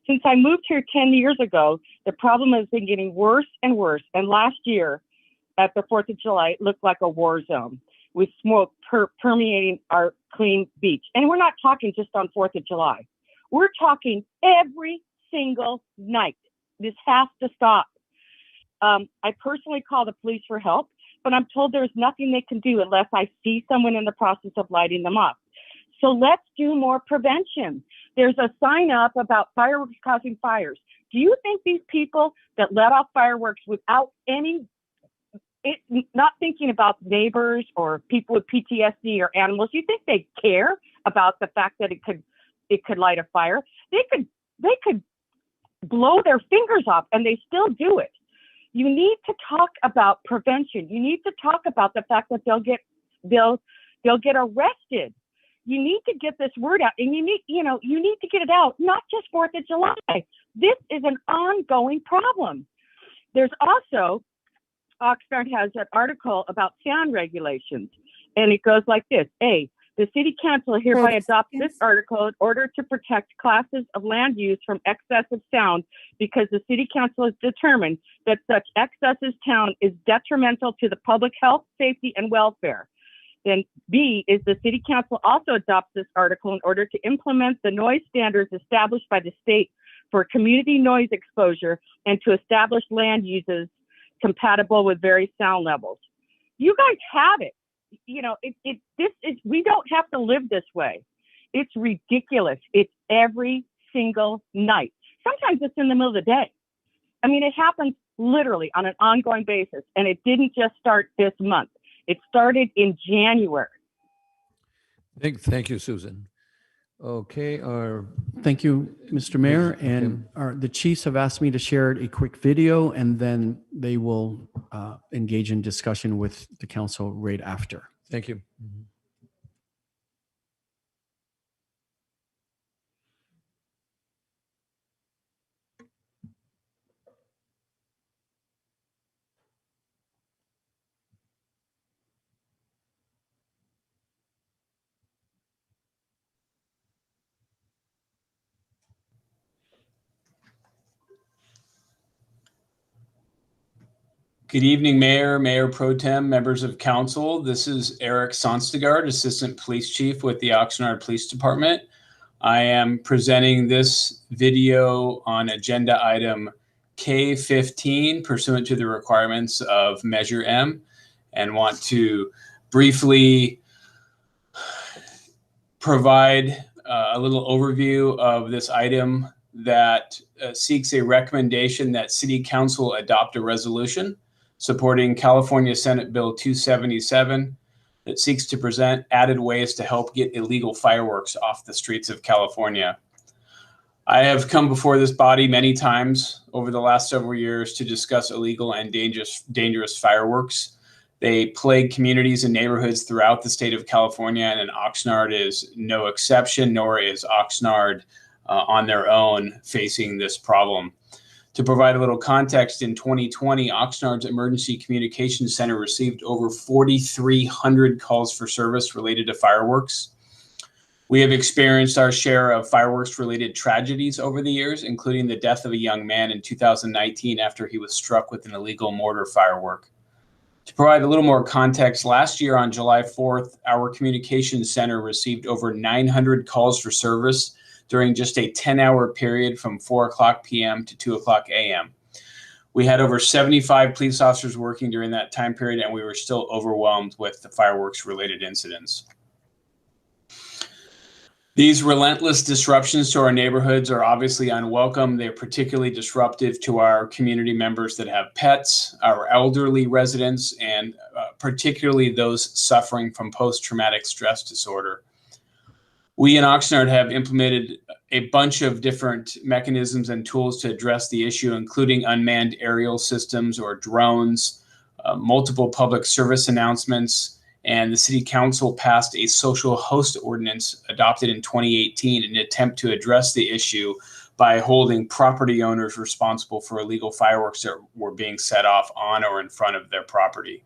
Since I moved here 10 years ago, the problem has been getting worse and worse. And last year, at the 4th of July, it looked like a war zone with smoke permeating our clean beach. And we're not talking just on 4th of July. We're talking every single night. This has to stop. I personally call the police for help, but I'm told there's nothing they can do unless I see someone in the process of lighting them up. So let's do more prevention. There's a sign up about fireworks causing fires. Do you think these people that let off fireworks without not thinking about neighbors or people with PTSD or animals, you think they care about the fact that it could light a fire? They could blow their fingers off and they still do it. You need to talk about prevention. You need to talk about the fact that they'll get arrested. You need to get this word out, and you need to get it out, not just 4th of July. This is an ongoing problem. There's also, Oxnard has an article about sound regulations, and it goes like this. A, the City Council hereby adopts this article in order to protect classes of land use from excessive sound because the City Council has determined that such excessive sound is detrimental to the public health, safety, and welfare. And B is the city council also adopts this article in order to implement the noise standards established by the state for community noise exposure and to establish land uses compatible with various sound levels. You guys have it. You know, we don't have to live this way. It's ridiculous. It's every single night. Sometimes it's in the middle of the day. I mean, it happens literally on an ongoing basis, and it didn't just start this month. It started in January.
Thank you, Susan. Okay,
Thank you, Mr. Mayor.
Okay.
And the chiefs have asked me to share a quick video, and then they will engage in discussion with the council right after.
thank you.
Good evening, Mayor, Mayor Pro Tem, members of council. This is Eric Sonstegard, Assistant Police Chief with the Oxnard Police Department. I am presenting this video on agenda item K15 pursuant to the requirements of Measure M, and want to briefly provide a little overview of this item that seeks a recommendation that City Council adopt a resolution supporting California Senate Bill 277 that seeks to present added ways to help get illegal fireworks off the streets of California. I have come before this body many times over the last several years to discuss illegal and dangerous fireworks. They plague communities and neighborhoods throughout the state of California, and Oxnard is no exception, nor is Oxnard on their own facing this problem. To provide a little context, in 2020, Oxnard's Emergency Communications Center received over 4,300 calls for service related to fireworks. We have experienced our share of fireworks-related tragedies over the years, including the death of a young man in 2019 after he was struck with an illegal mortar firework. To provide a little more context, last year on July 4th, our communications center received over 900 calls for service during just a 10-hour period from 4:00 p.m. to 2:00 a.m. We had over 75 police officers working during that time period, and we were still overwhelmed with the fireworks-related incidents. These relentless disruptions to our neighborhoods are obviously unwelcome. They're particularly disruptive to our community members that have pets, our elderly residents, and particularly those suffering from post-traumatic stress disorder. We in Oxnard have implemented a bunch of different mechanisms and tools to address the issue, including unmanned aerial systems or drones, multiple public service announcements, and the City Council passed a social host ordinance adopted in 2018 in an attempt to address the issue by holding property owners responsible for illegal fireworks that were being set off on or in front of their property.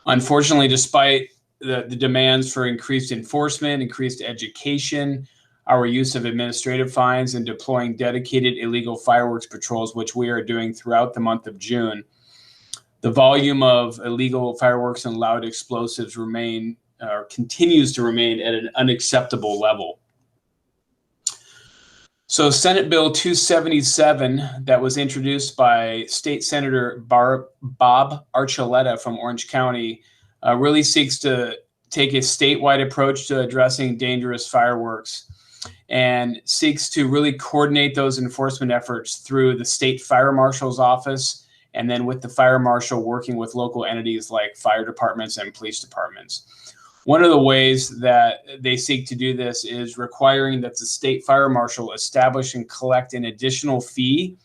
Unfortunately, despite the demands for increased enforcement, increased education, our use of administrative fines, and deploying dedicated illegal fireworks patrols, which we are doing throughout the month of June, the volume of illegal fireworks and loud explosives continues to remain at an unacceptable level. So Senate Bill 277 that was introduced by State Senator Bob Archuleta from Orange County really seeks to take a statewide approach to addressing dangerous fireworks and seeks to really coordinate those enforcement efforts through the state fire marshal's office, and then with the fire marshal working with local entities like fire departments and police departments. One of the ways that they seek to do this is requiring that the state fire marshal establish and collect an additional fee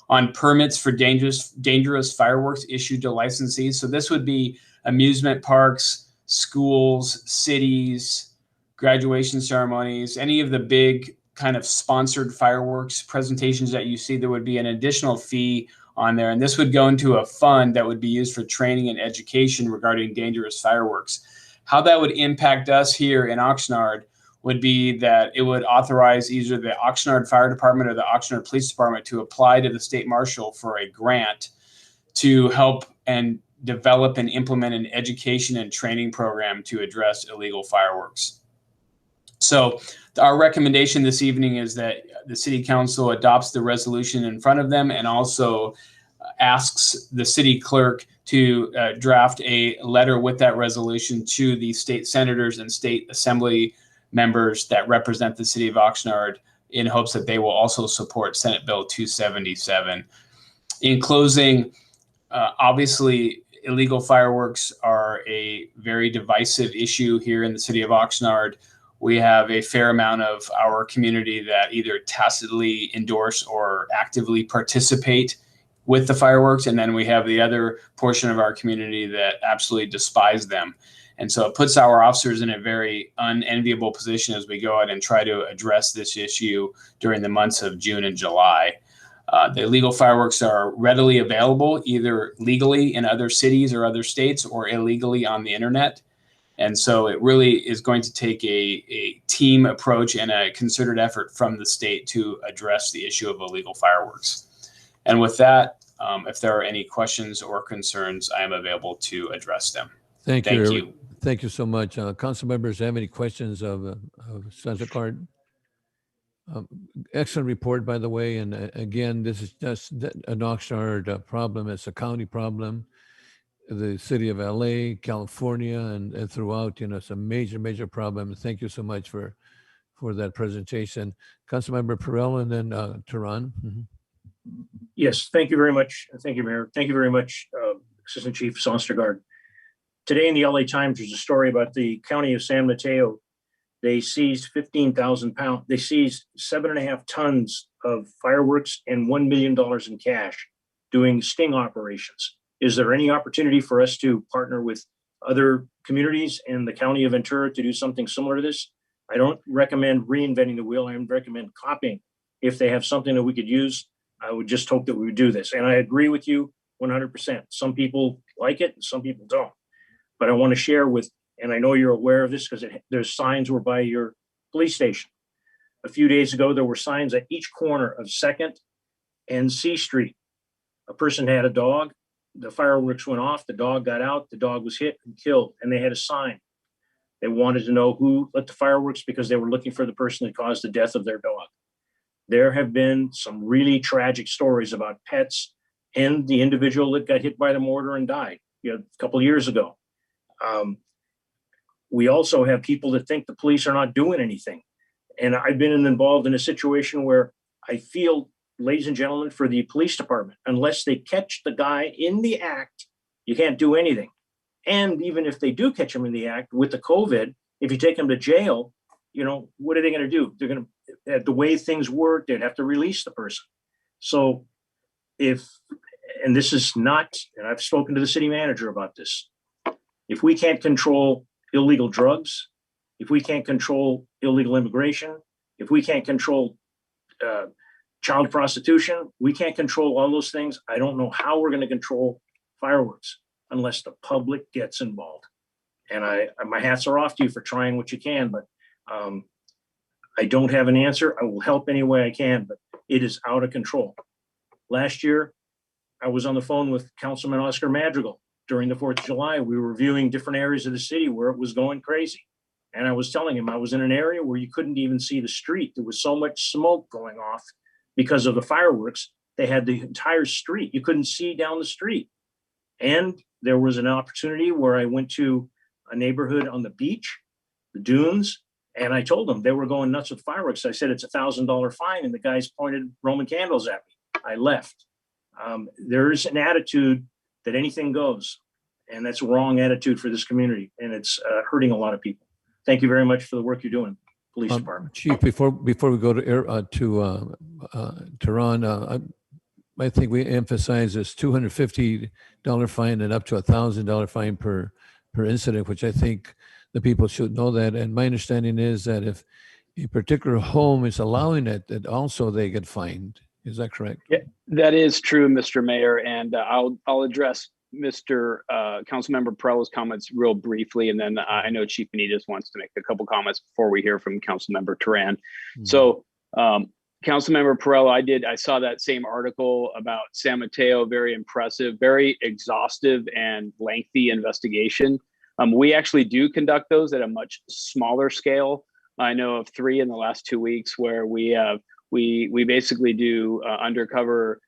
on permits for dangerous fireworks issued to licensees. So this would be amusement parks, schools, cities, graduation ceremonies, any of the big kind of sponsored fireworks presentations that you see. There would be an additional fee on there, and this would go into a fund that would be used for training and education regarding dangerous fireworks. How that would impact us here in Oxnard would be that it would authorize either the Oxnard Fire Department or the Oxnard Police Department to apply to the state marshal for a grant to help and develop and implement an education and training program to address illegal fireworks. So our recommendation this evening is that the City Council adopts the resolution in front of them and also asks the city clerk to draft a letter with that resolution to the state senators and state assembly members that represent the city of Oxnard in hopes that they will also support Senate Bill 277. In closing, obviously, illegal fireworks are a very divisive issue here in the city of Oxnard. We have a fair amount of our community that either tacitly endorse or actively participate with the fireworks. And then we have the other portion of our community that absolutely despise them. And so it puts our officers in a very unenviable position as we go out and try to address this issue during the months of June and July. The illegal fireworks are readily available, either legally in other cities or other states or illegally on the internet. And so it really is going to take a team approach and a concerted effort from the state to address the issue of illegal fireworks. And with that, if there are any questions or concerns, I am available to address them.
Thank you. Thank you so much. Council members, have any questions of Senator Card? Excellent report, by the way. And again, this is just an Oxnard problem. It's a county problem. The city of LA, California, and throughout, it's a major, major problem. Thank you so much for that presentation. Councilmember Perrell and then Tehran. Mm-hmm.
Yes, thank you very much. Thank you, Mayor. Thank you very much, Assistant Chief Sonstergaard. Today in the LA Times, there's a story about the county of San Mateo. They seized 15,000 pounds. They seized 7.5 tons of fireworks and $1 million in cash doing sting operations. Is there any opportunity for us to partner with other communities in the county of Ventura to do something similar to this? I don't recommend reinventing the wheel. I recommend copying. If they have something that we could use, I would just hope that we would do this. And I agree with you 100%. Some people like it and some people don't. But I want to share with, and I know you're aware of this because there's signs were by your police station. A few days ago, there were signs at each corner of 2nd and C Street. A person had a dog. The fireworks went off. The dog got out. The dog was hit and killed. And they had a sign. They wanted to know who lit the fireworks because they were looking for the person that caused the death of their dog. There have been some really tragic stories about pets and the individual that got hit by the mortar and died a couple of years ago. We also have people that think the police are not doing anything. And I've been involved in a situation where I feel, ladies and gentlemen, for the police department, unless they catch the guy in the act, you can't do anything. And even if they do catch him in the act with the COVID, if you take him to jail, what are they going to do? They're going to, the way things work, they'd have to release the person. So and this is not, and I've spoken to the city manager about this, if we can't control illegal drugs, if we can't control illegal immigration, if we can't control child prostitution, we can't control all those things. I don't know how we're going to control fireworks unless the public gets involved. And my hats are off to you for trying what you can, but I don't have an answer. I will help any way I can, but it is out of control. Last year, I was on the phone with Councilman Oscar Madrigal during the 4th of July. We were reviewing different areas of the city where it was going crazy. And I was telling him I was in an area where you couldn't even see the street. There was so much smoke going off because of the fireworks. They had the entire street. You couldn't see down the street. And there was an opportunity where I went to a neighborhood on the beach, the dunes, and I told them they were going nuts with fireworks. I said, it's $1,000 fine. And the guys pointed Roman candles at me. I left. There's an attitude that anything goes. And that's a wrong attitude for this community. And it's hurting a lot of people. Thank you very much for the work you're doing, police department.
Chief, before we go to Tehran, I think we emphasize this $250 fine and up to $1,000 fine per incident, which I think the people should know that. And my understanding is that if a particular home is allowing it, that also they get fined. Is that correct?
Yeah, that is true, Mr. Mayor. And I'll address Mr. Councilmember Perrell's comments real briefly, and then I know Chief Benitez wants to make a couple comments before we hear from Councilmember Tehran. Mm-hmm. So Councilmember Perrella, I saw that same article about San Mateo, very impressive, very exhaustive and lengthy investigation. We actually do conduct those at a much smaller scale. I know of 3 in the last 2 weeks where we basically do undercover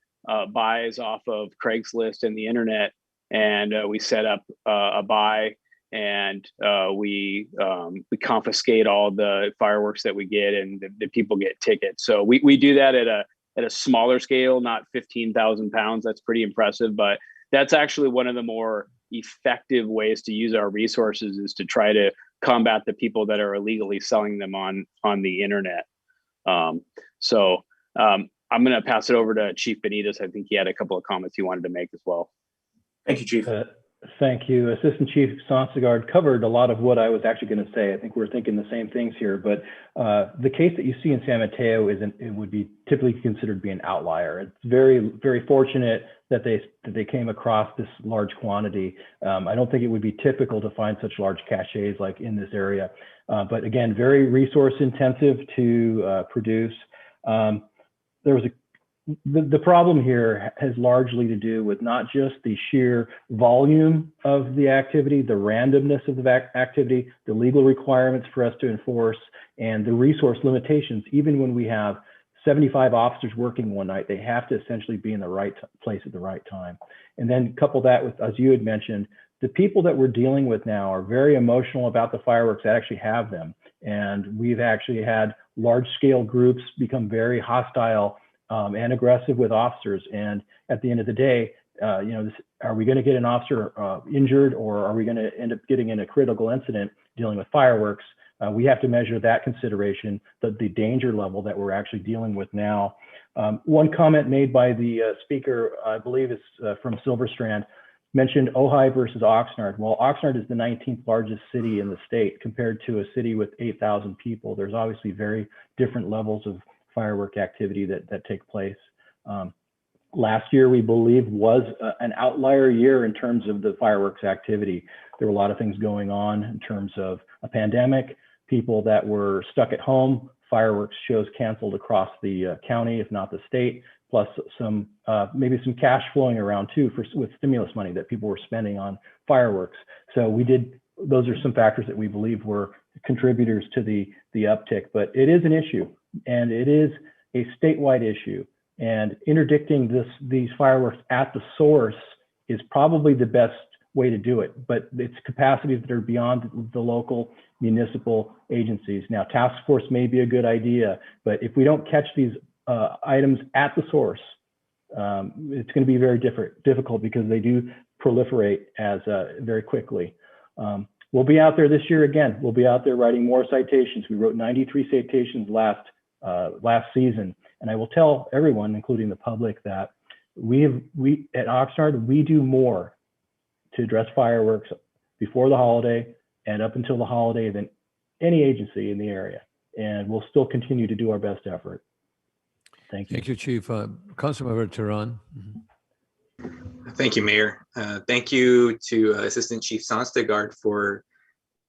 buys off of Craigslist and the internet, and we set up a buy, and we confiscate all the fireworks that we get, and the people get tickets. So we do that at a smaller scale, not 15,000 pounds. That's pretty impressive, but that's actually one of the more effective ways to use our resources, is to try to combat the people that are illegally selling them on the internet. I'm going to pass it over to Chief Benitez. I think he had a couple of comments he wanted to make as well.
Thank you, Chief.
Thank you. Assistant Chief Sonstagard covered a lot of what I was actually going to say. I think we're thinking the same things here, but the case that you see in San Mateo it would be typically considered to be an outlier. It's very, very fortunate that they came across this large quantity. I don't think it would be typical to find such large caches like in this area, but again, very resource intensive to produce. There was the problem here has largely to do with not just the sheer volume of the activity, the randomness of the activity, the legal requirements for us to enforce, and the resource limitations. Even when we have 75 officers working one night, they have to essentially be in the right place at the right time. And then couple that with, as you had mentioned, the people that we're dealing with now are very emotional about the fireworks that actually have them. And we've actually had large scale groups become very hostile and aggressive with officers. And at the end of the day, are we going to get an officer injured, or are we going to end up getting in a critical incident dealing with fireworks? We have to measure that consideration, the danger level that we're actually dealing with now. One comment made by the speaker, I believe is from Silver Strand, mentioned Ojai versus Oxnard. Well, Oxnard is the 19th largest city in the state compared to a city with 8,000 people. There's obviously very different levels of firework activity that take place. Last year, we believe, was an outlier year in terms of the fireworks activity. There were a lot of things going on in terms of a pandemic, people that were stuck at home, fireworks shows canceled across the county, if not the state, plus some maybe some cash flowing around too with stimulus money that people were spending on fireworks. So those are some factors that we believe were contributors to the uptick, but it is an issue, and it is a statewide issue, and interdicting these fireworks at the source is probably the best way to do it, but it's capacities that are beyond the local municipal agencies. Now, task force may be a good idea, but if we don't catch these items at the source, it's going to be very difficult because they do proliferate as very quickly. We'll be out there this year again. We'll be out there writing more citations. We wrote 93 citations last season, and I will tell everyone, including the public, that we at Oxnard, we do more to address fireworks before the holiday and up until the holiday than any agency in the area, and we'll still continue to do our best effort. Thank you.
Thank you, Chief. Councilmember Tehran.
Thank you, Mayor. Thank you to Assistant Chief Sonstagard for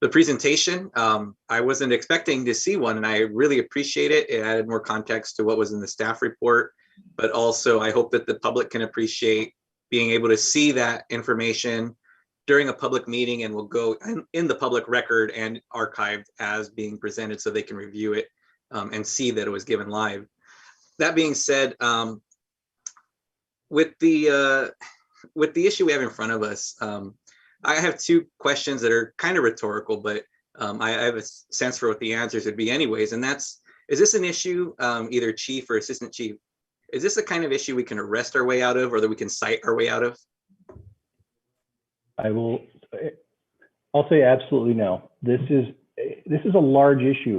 the presentation. I wasn't expecting to see one, and I really appreciate it. It added more context to what was in the staff report, but also I hope that the public can appreciate being able to see that information during a public meeting, and will go in the public record and archived as being presented so they can review it and see that it was given live. That being said, with the issue we have in front of us, I have 2 questions that are kind of rhetorical, but I have a sense for what the answers would be anyways. And that's, is this an issue, either Chief or Assistant Chief, is this the kind of issue we can arrest our way out of, or that we can cite our way out of?
I'll say absolutely no. This is a large issue.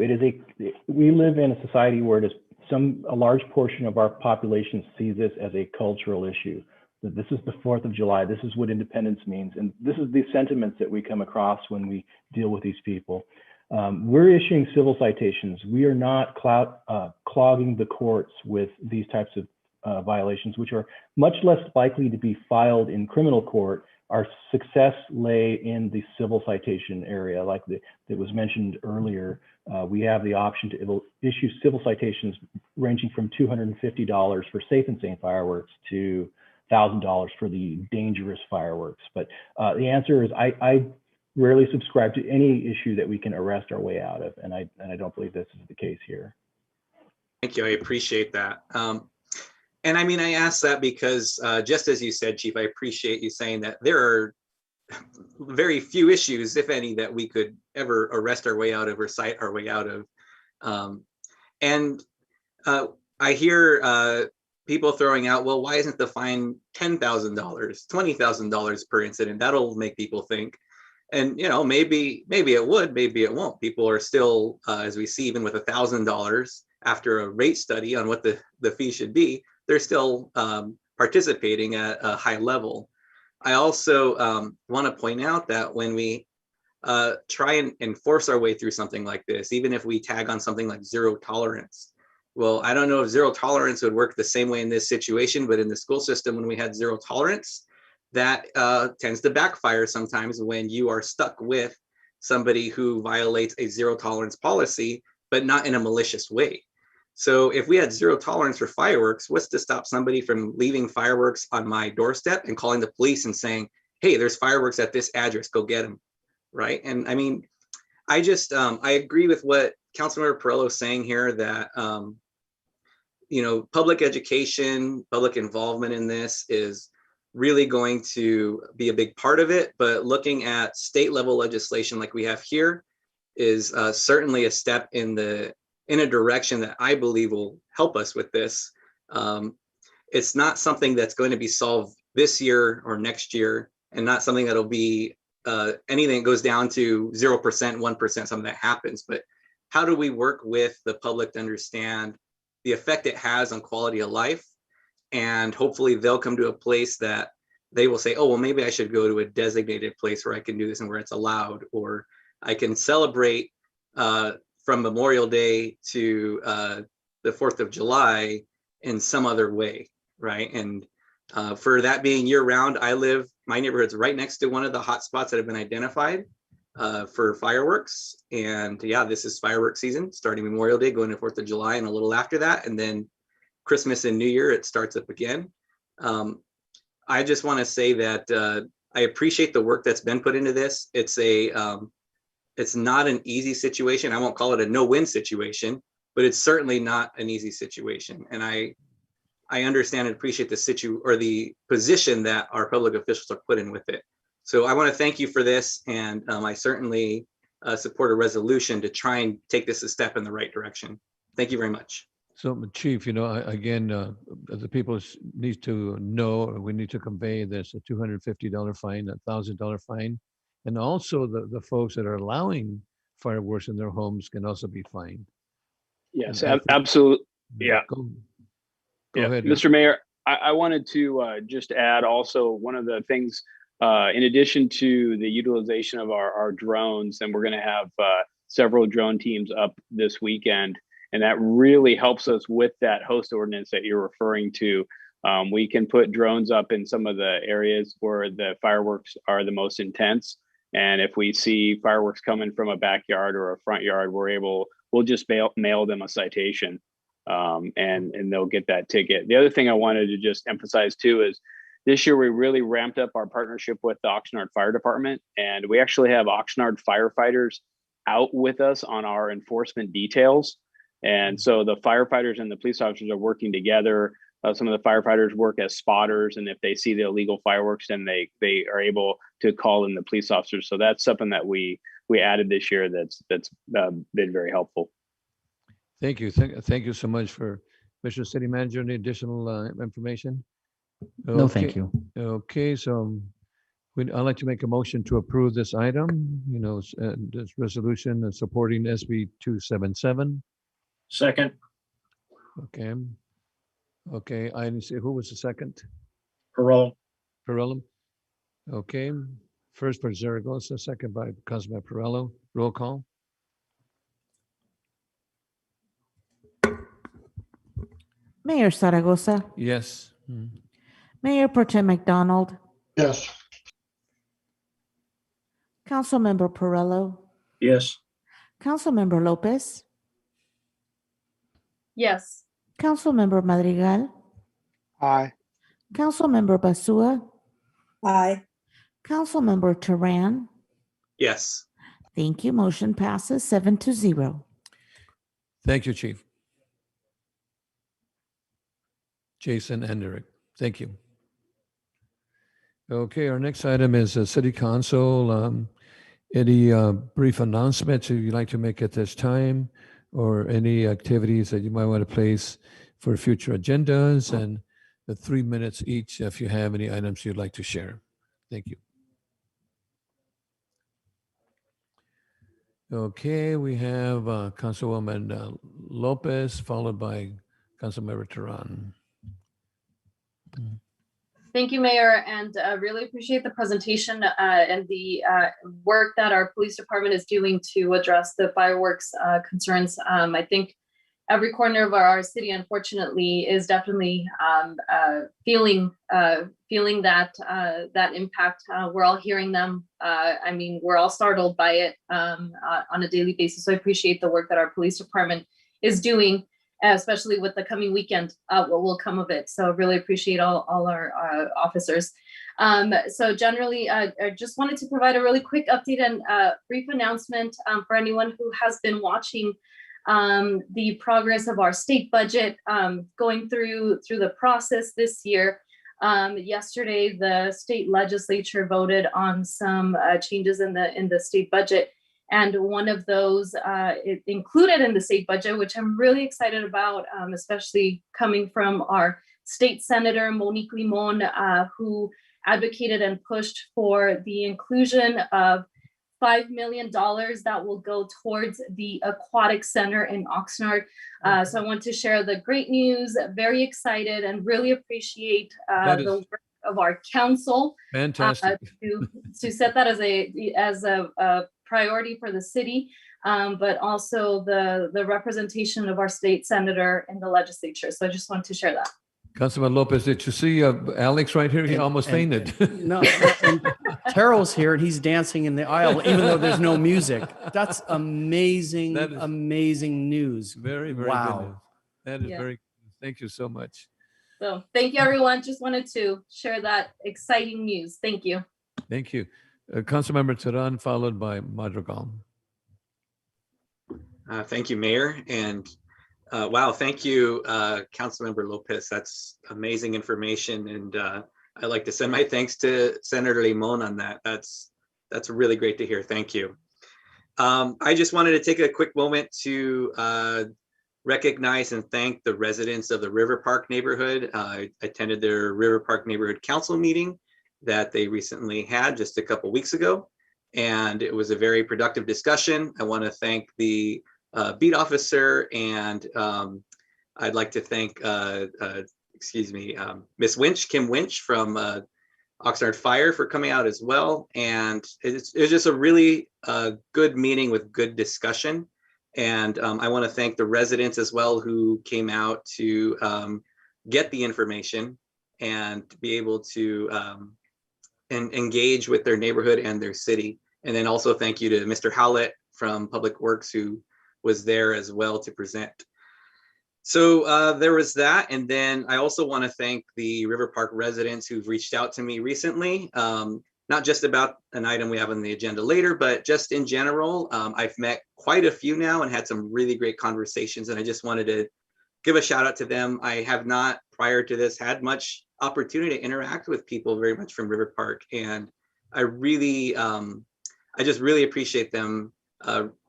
We live in a society where a large portion of our population sees this as a cultural issue. That this is the 4th of July. This is what independence means, and this is the sentiments that we come across when we deal with these people. We're issuing civil citations. We are not clogging the courts with these types of violations, which are much less likely to be filed in criminal court. Our success lay in the civil citation area, like that was mentioned earlier. we have the option to issue civil citations ranging from $250 for safe and sane fireworks to $1,000 for the dangerous fireworks. But the answer is I rarely subscribe to any issue that we can arrest our way out of, and I don't believe this is the case here.
Thank you. I appreciate that. And I mean, I asked that because just as you said, Chief, I appreciate you saying that there are very few issues, if any, that we could ever arrest our way out of or cite our way out of. And I hear people throwing out, well, why isn't the fine $10,000, $20,000 per incident? That'll make people think. And, you know, maybe it would, maybe it won't. People are still, as we see, even with $1,000 after a rate study on what the fee should be, they're still participating at a high level. I also want to point out that when we try and enforce our way through something like this, even if we tag on something like zero tolerance, well, I don't know if zero tolerance would work the same way in this situation, but in the school system, when we had zero tolerance, that tends to backfire sometimes when you are stuck with somebody who violates a zero tolerance policy, but not in a malicious way. So if we had zero tolerance for fireworks, what's to stop somebody from leaving fireworks on my doorstep and calling the police and saying, hey, there's fireworks at this address, go get them, right? And I mean, I just, I agree with what Councilmember Perello is saying here that, you know, public education, public involvement in this is really going to be a big part of it, but looking at state level legislation like we have here is certainly a step in a direction that I believe will help us with this. It's not something that's going to be solved this year or next year, and not something that'll be anything that goes down to 0%, 1%, something that happens. But how do we work with the public to understand the effect it has on quality of life? And hopefully they'll come to a place that they will say, oh, well, maybe I should go to a designated place where I can do this and where it's allowed, or I can celebrate from Memorial Day to the 4th of July in some other way, right? And for that being year round, my neighborhood's right next to one of the hot spots that have been identified for fireworks. And yeah, this is fireworks season, starting Memorial Day, going to 4th of July and a little after that. And then Christmas and New Year, it starts up again. I just want to say that I appreciate the work that's been put into this. It's not an easy situation. I won't call it a no-win situation, but it's certainly not an easy situation. And I understand and appreciate the position that our public officials are put in with it. So I want to thank you for this, and I certainly support a resolution to try and take this a step in the right direction. Thank you very much.
So, Chief, you know, again, the people need to know, or we need to convey this, a $250 fine, a $1,000 fine. And also the folks that are allowing fireworks in their homes can also be fined.
Yes, absolutely. Yeah.
Go
Yeah,
ahead.
Mr. Mayor, I wanted to just add also one of the things, in addition to the utilization of our drones, and we're going to have several drone teams up this weekend, and that really helps us with that host ordinance that you're referring to. We can put drones up in some of the areas where the fireworks are the most intense. And if we see fireworks coming from a backyard or a front yard, we'll just mail them a citation, and they'll get that ticket. The other thing I wanted to just emphasize too is this year we really ramped up our partnership with the Oxnard Fire Department, and we actually have Oxnard firefighters out with us on our enforcement details. And so the firefighters and the police officers are working together. Some of the firefighters work as spotters, and if they see the illegal fireworks, then they are able to call in the police officers. So that's something that we added this year that's been very helpful.
Thank you. Thank you so much for Mr. City Manager. Any additional information?
No, thank you.
Okay, so I'd like to make a motion to approve this item, you know, this resolution supporting SB 277.
Second.
Okay. Okay, I didn't see, who was the second?
Perello.
Perello. Okay, first by Zaragoza, second by Councilman Perello. Roll call.
Mayor Zaragoza,
Yes.
Mayor Pro Tem McDonald,
Yes.
Councilmember Perello,
Yes.
Councilmember Lopez,
Yes.
Councilmember Madrigal,
Aye.
Councilmember Basua,
Aye.
Councilmember Turan.
Yes.
Thank you. Motion passes 7-0.
Thank you, Chief. Jason and Eric, thank you. Okay, our next item is City Council. Any brief announcements you'd like to make at this time, or any activities that you might want to place for future agendas, and the 3 minutes each if you have any items you'd like to share. Thank you. Okay, we have Councilwoman Lopez, followed by Councilmember Turan.
Thank you, Mayor, and really appreciate the presentation and the work that our police department is doing to address the fireworks concerns. I think every corner of our city, unfortunately, is definitely feeling that that impact. We're all hearing them. I mean, we're all startled by it on a daily basis. So I appreciate the work that our police department is doing, especially with the coming weekend, what will come of it. So really appreciate all our officers. So generally, I just wanted to provide a really quick update and brief announcement for anyone who has been watching the progress of our state budget going through the process this year. Yesterday, the state legislature voted on some changes in the state budget. And one of those included in the state budget, which I'm really excited about, especially coming from our state senator, Monique Limon, who advocated and pushed for the inclusion of $5 million that will go towards the aquatic center in Oxnard. So I want to share the great news, very excited, and really appreciate the work of our council.
Fantastic.
To set that as a priority for the city, but also the representation of our state senator in the legislature. So I just wanted to share that.
Councilman Lopez, did you see Alex right here? He almost fainted.
No, and Terrell's here and he's dancing in the aisle, even though there's no music. That's amazing, amazing news.
Very, very
wow.
good news. That is very good. Thank you so much.
So thank you, everyone. Just wanted to share that exciting news. Thank you.
Thank you. Councilmember Turan, followed by Madrigal.
Thank you, Mayor. And wow, thank you, Councilmember Lopez. That's amazing information. And I'd like to send my thanks to Senator Limon on that. That's really great to hear. Thank you. I just wanted to take a quick moment to recognize and thank the residents of the River Park neighborhood. I attended their River Park Neighborhood Council meeting that they recently had just a couple weeks ago. And it was a very productive discussion. I want to thank the beat officer, and I'd like to thank, Miss Winch, Kim Winch from Oxnard Fire for coming out as well. And it was just a really good meeting with good discussion. And I want to thank the residents as well who came out to get the information and be able to engage with their neighborhood and their city. And then also thank you to Mr. Howlett from Public Works, who was there as well to present. So there was that. And then I also want to thank the River Park residents who've reached out to me recently, not just about an item we have on the agenda later, but just in general. I've met quite a few now and had some really great conversations. And I just wanted to give a shout out to them. I have not, prior to this, had much opportunity to interact with people very much from River Park. And I really, I just really appreciate them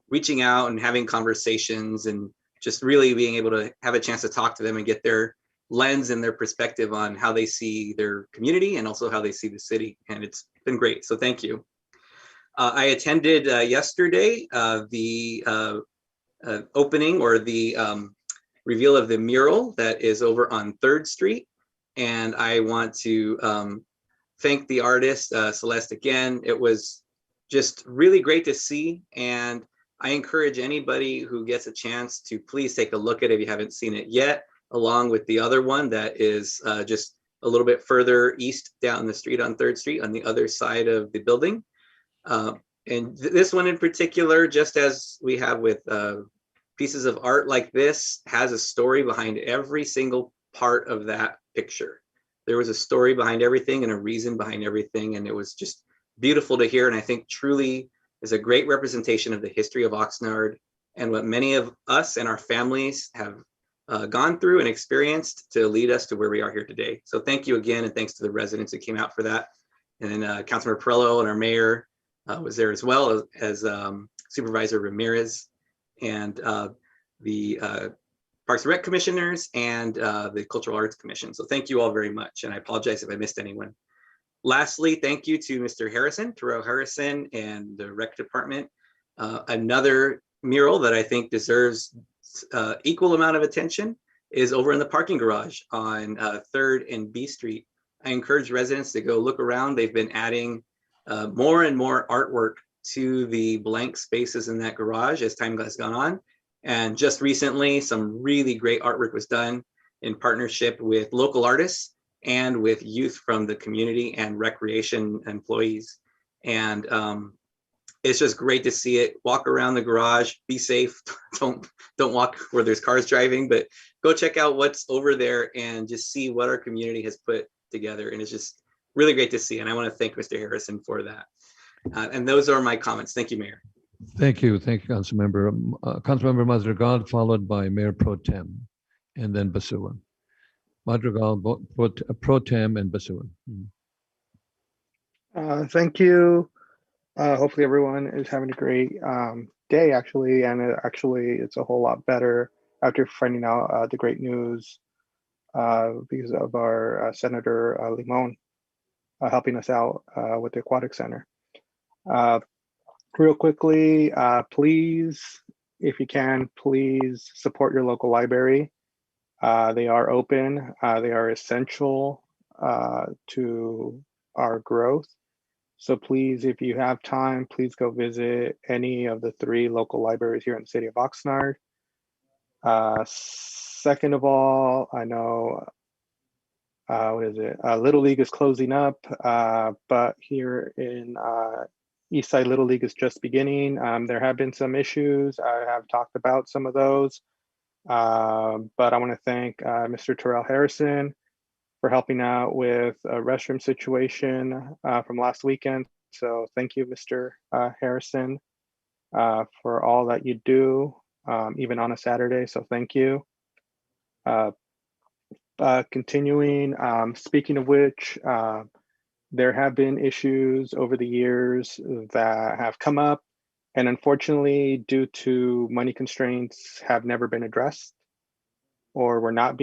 reaching out and having conversations and just really being able to have a chance to talk to them and get their lens and their perspective on how they see their community and also how they see the city. And it's been great. So thank you. I attended yesterday the opening or the reveal of the mural that is over on 3rd Street. And I want to thank the artist, Celeste, again. It was just really great to see. And I encourage anybody who gets a chance to please take a look at it if you haven't seen it yet, along with the other one that is just a little bit further east down the street on 3rd Street on the other side of the building. And this one in particular, just as we have with pieces of art like this, has a story behind every single part of that picture. There was a story behind everything and a reason behind everything. And it was just beautiful to hear. And I think truly is a great representation of the history of Oxnard and what many of us and our families have gone through and experienced to lead us to where we are here today. So thank you again, and thanks to the residents that came out for that. And then Councilmember Perello and our mayor was there as well as Supervisor Ramirez and the Parks and Rec commissioners and the Cultural Arts Commission. So thank you all very much. And I apologize if I missed anyone. Lastly, thank you to Mr. Harrison, Terrell Harrison, and the Rec Department. Another mural that I think deserves equal amount of attention is over in the parking garage on 3rd and B Street. I encourage residents to go look around. They've been adding more and more artwork to the blank spaces in that garage as time has gone on. And just recently, some really great artwork was done in partnership with local artists and with youth from the community and recreation employees. And it's just great to see it. Walk around the garage, be safe. Don't walk where there's cars driving, but go check out what's over there and just see what our community has put together. And it's just really great to see. And I want to thank Mr. Harrison for that. And those are my comments. Thank you, Mayor.
Thank you, Councilmember. Councilmember Madrigal, followed by Mayor Pro Tem, and then Basua. Madrigal, Pro Tem, and Basua.
Thank you. Hopefully everyone is having a great day, actually, and it's a whole lot better after finding out the great news because of our Senator Limon helping us out with the Aquatic Center. Real quickly, please, if you can, please support your local library. They are open. They are essential to our growth. So please, if you have time, please go visit any of the 3 local libraries here in the city of Oxnard. Second of all, I know, Little League is closing up, but here in Eastside, Little League is just beginning. There have been some issues. I have talked about some of those, but I want to thank Mr. Terrell Harrison for helping out with a restroom situation from last weekend. So thank you, Mr. Harrison, for all that you do, even on a Saturday. So thank you. Continuing, speaking of which, there have been issues over the years that have come up, and unfortunately, due to money constraints, have never been addressed, or were not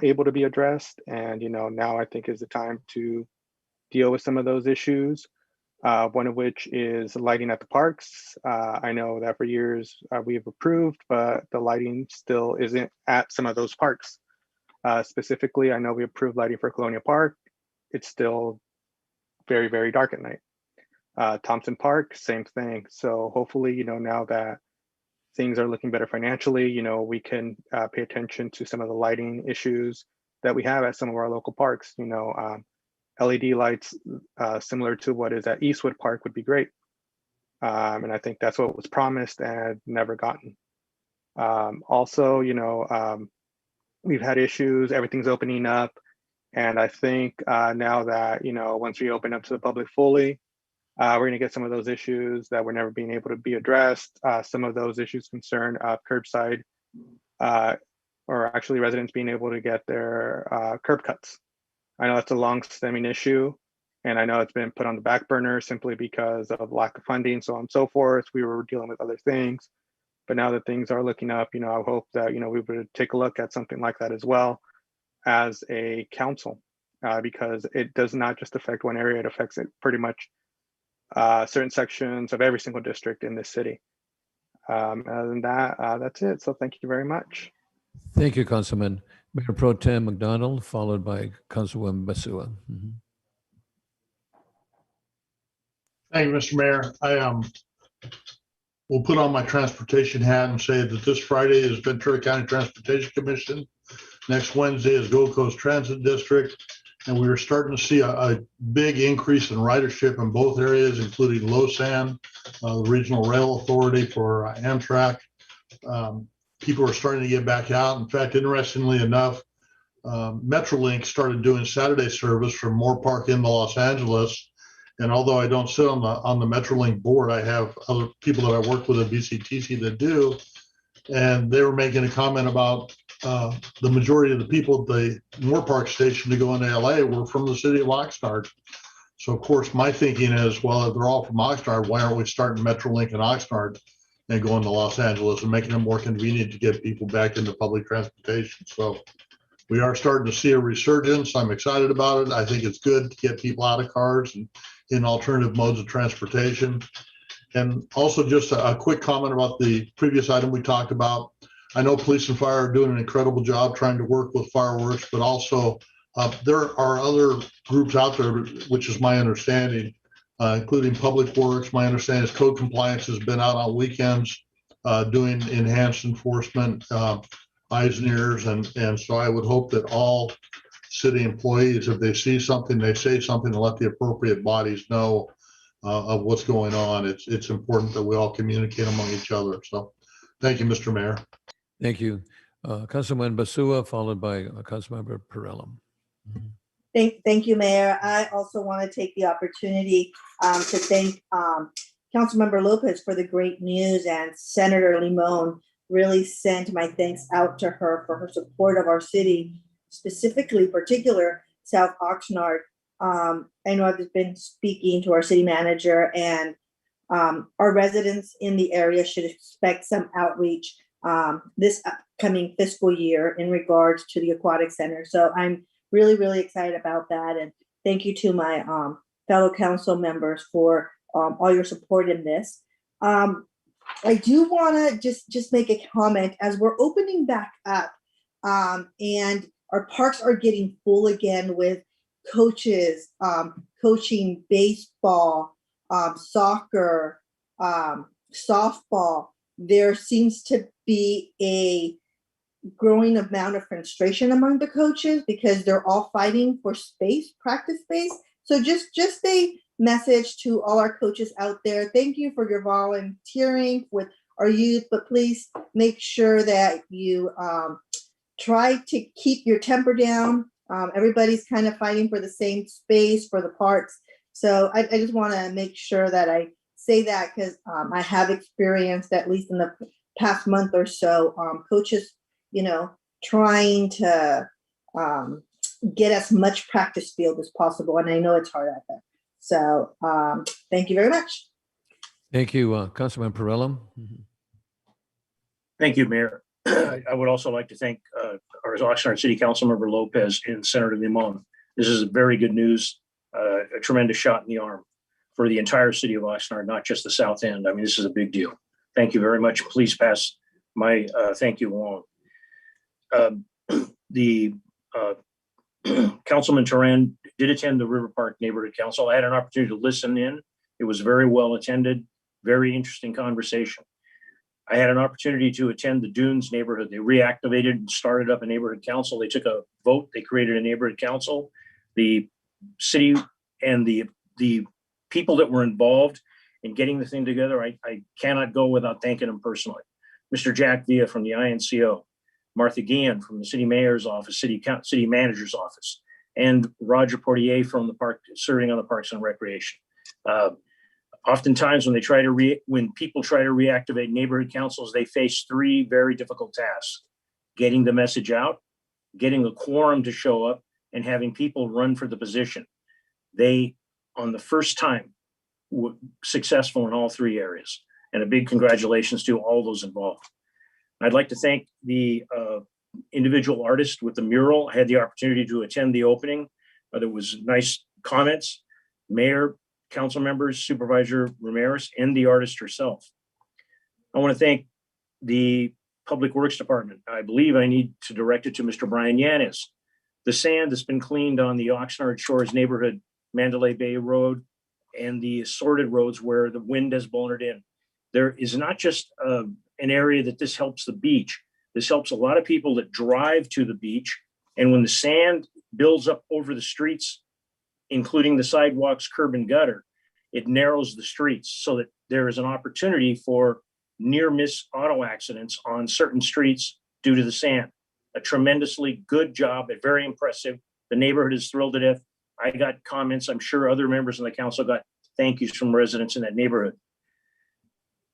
able to be addressed. And now I think is the time to deal with some of those issues. One of which is lighting at the parks. I know that for years we've approved, but the lighting still isn't at some of those parks. Specifically, I know we approved lighting for Colonial Park. It's still very, very dark at night. Thompson Park, same thing. So hopefully, now that things are looking better financially, we can pay attention to some of the lighting issues that we have at some of our local parks. LED lights similar to what is at Eastwood Park would be great. And I think that's what was promised and never gotten. Also, we've had issues, everything's opening up. And I think now that, once we open up to the public fully, we're going to get some of those issues that were never being able to be addressed. Some of those issues concern curbside, or actually residents being able to get their curb cuts. I know that's a long-stemming issue, and I know it's been put on the back burner simply because of lack of funding, so on and so forth. We were dealing with other things, but now that things are looking up, I hope that, we would take a look at something like that as well as a council, because it does not just affect one area, it affects it pretty much certain sections of every single district in this city. Other than that, that's it. So thank you very much.
Thank you, Councilman. Mayor Pro Tem McDonald, followed by Councilwoman Basua.
Thank you, Mr. Mayor. I will put on my transportation hat and say that this Friday is Ventura County Transportation Commission. Next Wednesday is Gold Coast Transit District. and we were starting to see a big increase in ridership in both areas, including LoSan, the Regional Rail Authority for Amtrak. People are starting to get back out. In fact, interestingly enough, Metrolink started doing Saturday service from Moore Park into Los Angeles. And although I don't sit on the Metrolink board, I have other people that I work with at BCTC that do. And they were making a comment about the majority of the people at the Moore Park station to go into LA were from the city of Oxnard. So of course, my thinking is, well, if they're all from Oxnard, why aren't we starting Metrolink in Oxnard and going to Los Angeles and making it more convenient to get people back into public transportation? So we are starting to see a resurgence. I'm excited about it. I think it's good to get people out of cars and in alternative modes of transportation. And also just a quick comment about the previous item we talked about. I know police and fire are doing an incredible job trying to work with fireworks, but also there are other groups out there, which is my understanding, including Public Works. My understanding is code compliance has been out on weekends doing enhanced enforcement, eyes and ears. And so I would hope that all city employees, if they see something, they say something and let the appropriate bodies know of what's going on. It's important that we all communicate among each other. So thank you, Mr. Mayor.
Thank you. Councilman Basua, followed by Councilmember Perrella.
Thank you, Mayor. I also want to take the opportunity to thank Councilmember Lopez for the great news, and Senator Limon really sent my thanks out to her for her support of our city, specifically, particular South Oxnard. I know I've been speaking to our city manager, and our residents in the area should expect some outreach this upcoming fiscal year in regards to the Aquatic Center. So I'm really, really excited about that. And thank you to my fellow council members for all your support in this. I do want to just make a comment as we're opening back up and our parks are getting full again with coaches coaching baseball, soccer, softball. There seems to be a growing amount of frustration among the coaches because they're all fighting for space, practice space. So just a message to all our coaches out there. Thank you for your volunteering with our youth, but please make sure that you try to keep your temper down. Everybody's kind of fighting for the same space for the parks. So I just want to make sure that I say that because I have experienced, at least in the past month or so, coaches, trying to get as much practice field as possible. And I know it's hard out there. So thank you very much.
Thank you, Councilman Perrella.
Thank you, Mayor. I would also like to thank our Oxnard City Council member Lopez and Senator Limon. This is very good news, a tremendous shot in the arm for the entire city of Oxnard, not just the south end. I mean, this is a big deal. Thank you very much. Please pass my thank you along. The Councilman Turan did attend the River Park Neighborhood Council. I had an opportunity to listen in. It was very well attended, very interesting conversation. I had an opportunity to attend the Dunes neighborhood. They reactivated and started up a neighborhood council. They took a vote. They created a neighborhood council. The city and the people that were involved in getting the thing together, I cannot go without thanking them personally. Mr. Jack Villa from the INCO, Martha Guillen from the city mayor's office, city manager's office, and Roger Portier from the park, serving on the Parks and Recreation. Oftentimes when people try to reactivate neighborhood councils, they face three very difficult tasks: getting the message out, getting a quorum to show up, and having people run for the position. They, on the first time, were successful in all three areas. And a big congratulations to all those involved. I'd like to thank the individual artist with the mural. I had the opportunity to attend the opening. There was nice comments. Mayor, council members, Supervisor Ramirez, and the artist herself. I want to thank the Public Works Department. I believe I need to direct it to Mr. Brian Yanis. The sand that's been cleaned on the Oxnard Shores neighborhood, Mandalay Bay Road, and the assorted roads where the wind has blown it in. There is not just an area that this helps the beach. This helps a lot of people that drive to the beach. And when the sand builds up over the streets, including the sidewalks, curb and gutter, it narrows the streets so that there is an opportunity for near miss auto accidents on certain streets due to the sand. A tremendously good job, very impressive. The neighborhood is thrilled to death. I got comments. I'm sure other members of the council got thank yous from residents in that neighborhood.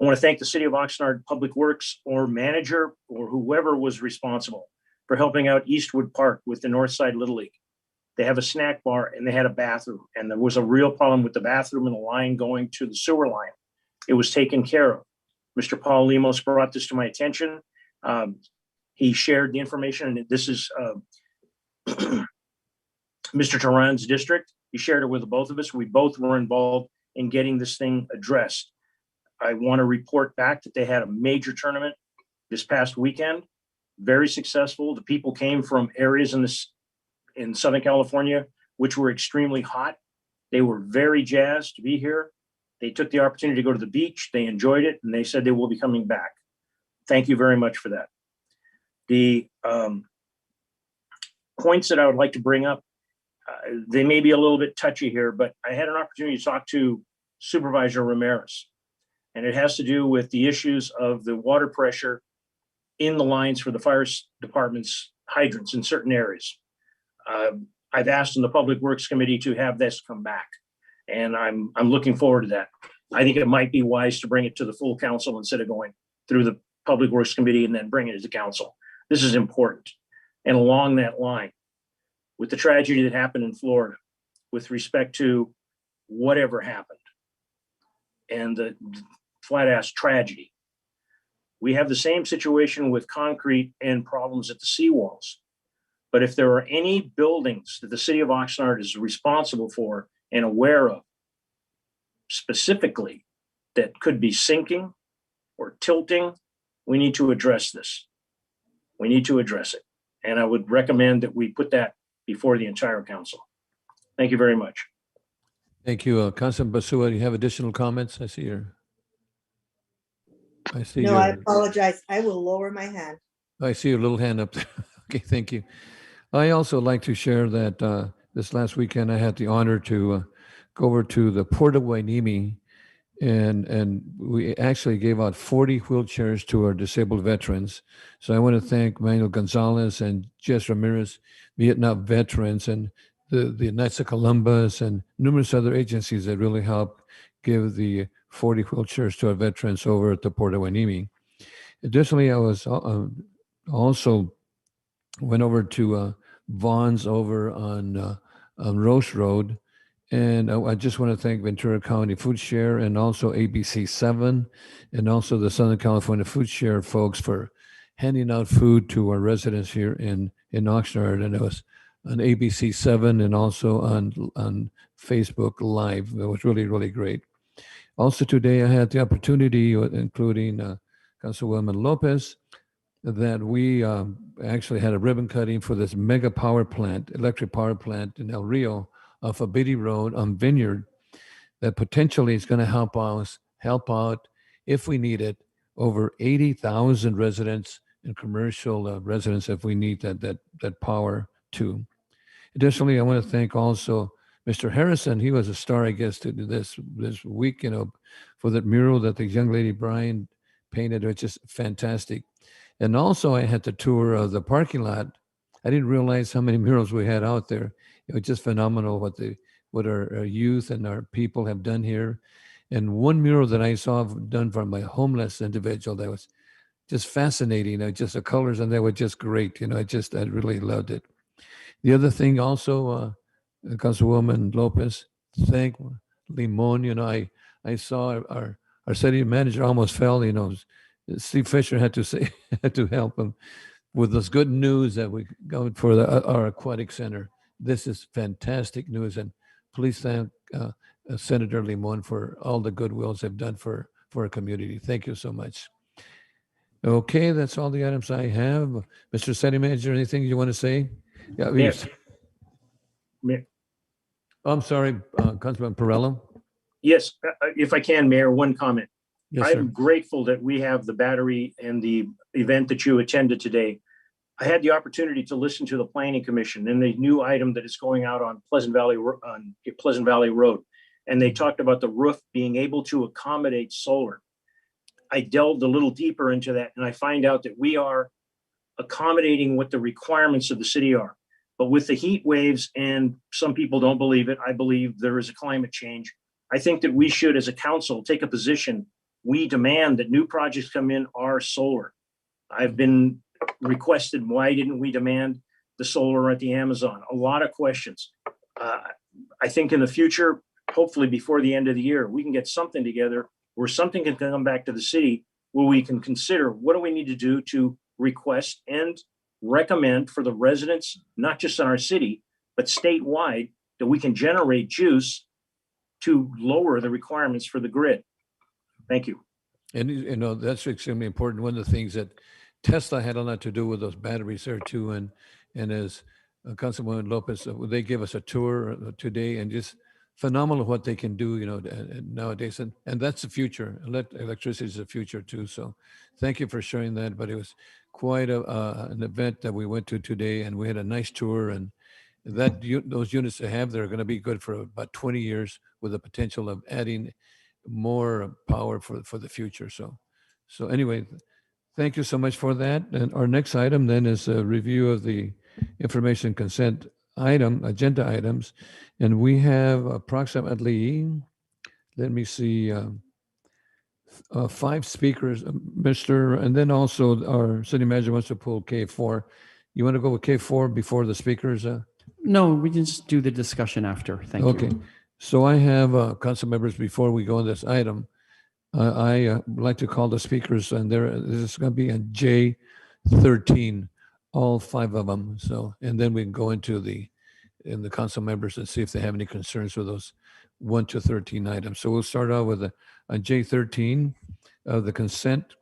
I want to thank the City of Oxnard Public Works or manager or whoever was responsible for helping out Eastwood Park with the Northside Little League. They have a snack bar and they had a bathroom, and there was a real problem with the bathroom and the line going to the sewer line. It was taken care of. Mr. Paul Lemos brought this to my attention. He shared the information, and this is Mr. Turan's district. He shared it with the both of us. We both were involved in getting this thing addressed. I want to report back that they had a major tournament this past weekend, very successful. The people came from areas in Southern California, which were extremely hot. They were very jazzed to be here. They took the opportunity to go to the beach. They enjoyed it, and they said they will be coming back. Thank you very much for that. The points that I would like to bring up, they may be a little bit touchy here, but I had an opportunity to talk to Supervisor Ramirez, and it has to do with the issues of the water pressure in the lines for the fire department's hydrants in certain areas. I've asked in the Public Works Committee to have this come back, and I'm looking forward to that. I think it might be wise to bring it to the full council instead of going through the Public Works Committee and then bring it to council. This is important. And along that line, with the tragedy that happened in Florida, with respect to whatever happened and the flat ass tragedy, we have the same situation with concrete and problems at the seawalls. But if there are any buildings that the city of Oxnard is responsible for and aware of specifically that could be sinking or tilting, we need to address this. We need to address it. And I would recommend that we put that before the entire council. Thank you very much.
Thank you. Councilman Basua, do you have additional comments? I see
No, I apologize. I will lower my hand.
I see your little hand up there. Okay, thank you. I also like to share that this last weekend I had the honor to go over to the Port of Wainimi, and we actually gave out 40 wheelchairs to our disabled veterans. So I want to thank Manuel Gonzalez and Jess Ramirez, Vietnam veterans, and the Knights of Columbus and numerous other agencies that really helped give the 40 wheelchairs to our veterans over at the Port of Wainimi. Additionally, I was also went over to Vaughn's over on Roche Road. And I just want to thank Ventura County Food Share and also ABC 7 and also the Southern California Food Share folks for handing out food to our residents here in Oxnard. And it was on ABC 7 and also on Facebook Live. It was really, really great. Also today I had the opportunity, including Councilwoman Lopez, that we actually had a ribbon cutting for this mega power plant, electric power plant in El Rio off of Beatty Road on Vineyard, that potentially is going to help out, if we need it, over 80,000 residents and commercial residents if we need that power too. Additionally, I want to thank also Mr. Harrison. He was a star, I guess, this week, for that mural that the young lady Brian painted. It was just fantastic. And also I had the tour of the parking lot. I didn't realize how many murals we had out there. It was just phenomenal what our youth and our people have done here. And one mural that I saw done from a homeless individual that was just fascinating. Just the colors and they were just great. I really loved it. The other thing also, Councilwoman Lopez, thank Limon. I saw our city manager almost fell. Steve Fisher had to help him with this good news that we go for our aquatic center. This is fantastic news, and please thank Senator Limon for all the good wills they've done for our community. Thank you so much. Okay, that's all the items I have. Mr. City Manager, anything you want to say? Yeah.
Yes.
I'm sorry, Councilman Perello.
Yes, if I can, Mayor, one comment.
Yes, sir.
I'm grateful that we have the battery and the event that you attended today I had the opportunity to listen to the Planning Commission and the new item that is going out on Pleasant Valley Road. And they talked about the roof being able to accommodate solar. I delved a little deeper into that and I find out that we are accommodating what the requirements of the city are. But with the heat waves, and some people don't believe it, I believe there is a climate change. I think that we should, as a council, take a position. We demand that new projects come in are solar. I've been requested, why didn't we demand the solar at the Amazon? A lot of questions. I think in the future, hopefully before the end of the year, we can get something together where something can come back to the city where we can consider what do we need to do to request and recommend for the residents, not just in our city, but statewide, that we can generate juice to lower the requirements for the grid. Thank you.
And you know, that's extremely important. One of the things that Tesla had a lot to do with those batteries there too. And as Councilwoman Lopez, they give us a tour today, and just phenomenal what they can do, you know, nowadays. And that's the future. Electricity is the future too. So thank you for sharing that. But it was quite an event that we went to today, and we had a nice tour. And those units they have, they're going to be good for about 20 years with the potential of adding more power for the future. So anyway, thank you so much for that. And our next item then is a review of the information consent agenda items. And we have approximately, let me see, 5 speakers, and then also our city manager wants to pull K4. You want to go with K4 before the speakers?
No, we can just do the discussion after. Thank you.
Okay. So I have council members, before we go on this item, I would like to call the speakers, and this is going to be on J13, all 5 of them. So, and then we can go into the council members and see if they have any concerns with those 1 to 13 items. So we'll start out with on J13. The consent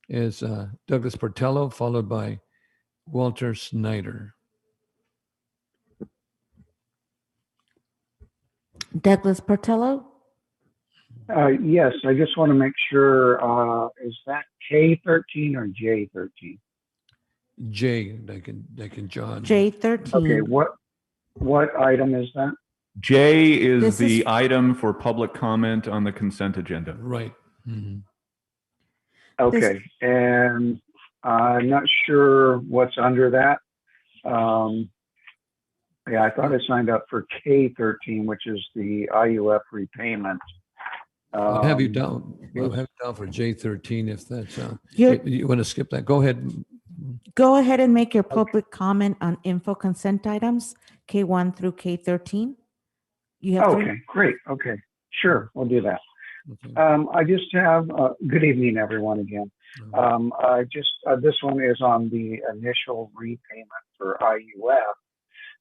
is Douglas Portello, followed by Walter Snyder.
Douglas Portello?
Yes, I just want to make sure, is that K13 or J13?
J, like in John.
J13.
Okay, what item is that?
J is the item for public comment on the consent agenda.
Right. Mm-hmm.
Okay, and I'm not sure what's under that. Yeah, I thought I signed up for K13, which is the IUF repayment.
I'll have you down. I'll have you down for J13 if that's. You want to skip that? Go ahead.
Go ahead and make your public comment on info consent items, K1 through K13. You have
okay, great. Okay, sure, we'll do that. Okay. I just have, good evening, everyone, again. This one is on the initial repayment for IUF,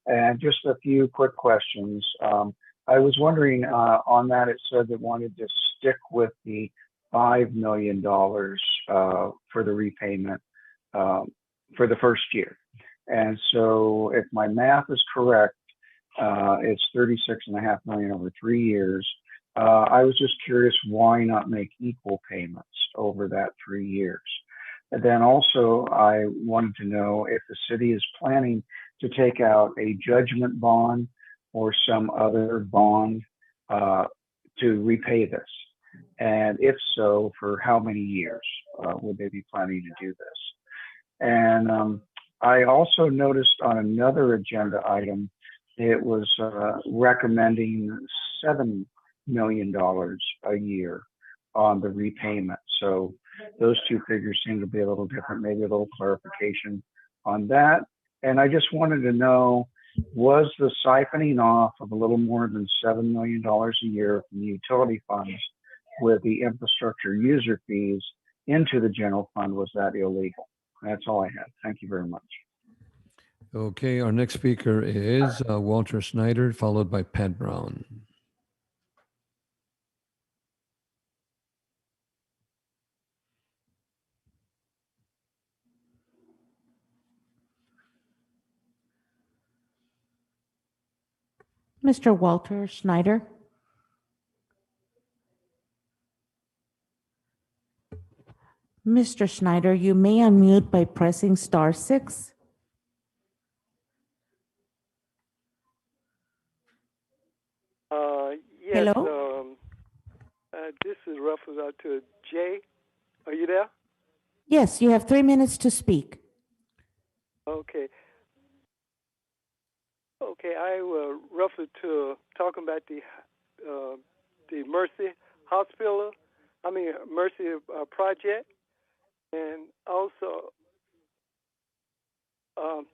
and just a few quick questions. I was wondering on that, it said it wanted to stick with the $5 million for the repayment for the first year. And so if my math is correct, it's $36.5 million over 3 years. I was just curious, why not make equal payments over that 3 years? And then also I wanted to know if the city is planning to take out a judgment bond or some other bond to repay this. And if so, for how many years would they be planning to do this? And I also noticed on another agenda item, it was recommending $7 million a year on the repayment. So those two figures seem to be a little different, maybe a little clarification on that. And I just wanted to know, was the siphoning off of a little more than $7 million a year from the utility funds with the infrastructure user fees into the general fund, was that illegal? That's all I had. Thank you very much.
Okay, our next speaker is Walter Snyder, followed by Pat Brown.
Mr. Walter Snyder. Mr. Snyder, you may unmute by pressing *6.
Yes.
Hello?
This is reference out to Jay. Are you there?
Yes, you have 3 minutes to speak.
Okay. Okay, I will refer to talking about the Mercy Hospital. Mercy project, and also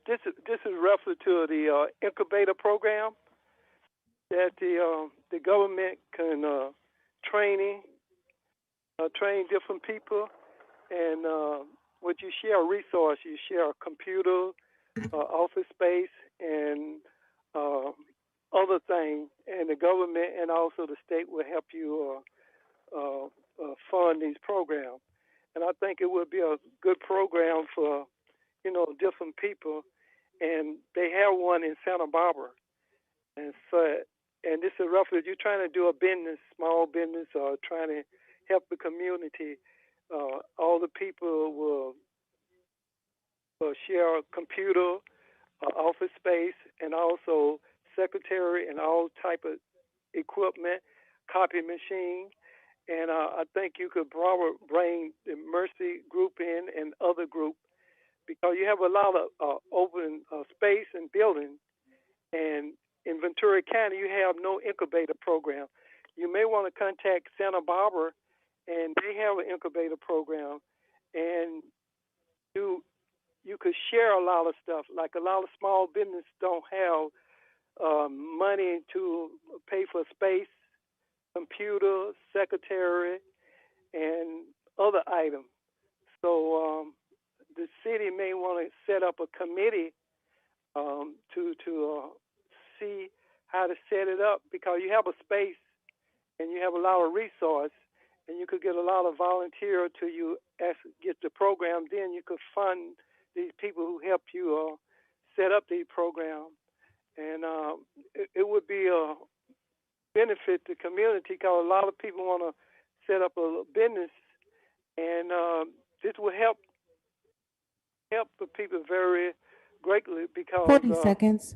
this is referred to the incubator program that the government can train different people, and what you share a resource, you share a computer, office space, and other things, and the government and also the state will help you fund these programs. And I think it would be a good program for different people, and they have one in Santa Barbara, and this is roughly you're trying to do a business, small business, or trying to help the community. All the people will share a computer, office space, and also secretary and all type of equipment, copy machine. And I think you could probably bring the Mercy group in and other group, because you have a lot of open space and building. And in Ventura County, you have no incubator program. You may want to contact Santa Barbara, and they have an incubator program. And you could share a lot of stuff. Like a lot of small business don't have money to pay for space, computer, secretary, and other items. So the city may want to set up a committee to see how to set it up, because you have a space and you have a lot of resource, and you could get a lot of volunteer to you get the program. Then you could fund these people who help you set up the program, and it would be a benefit to the community, because a lot of people want to set up a business, and this will help the people very greatly, because
40 seconds.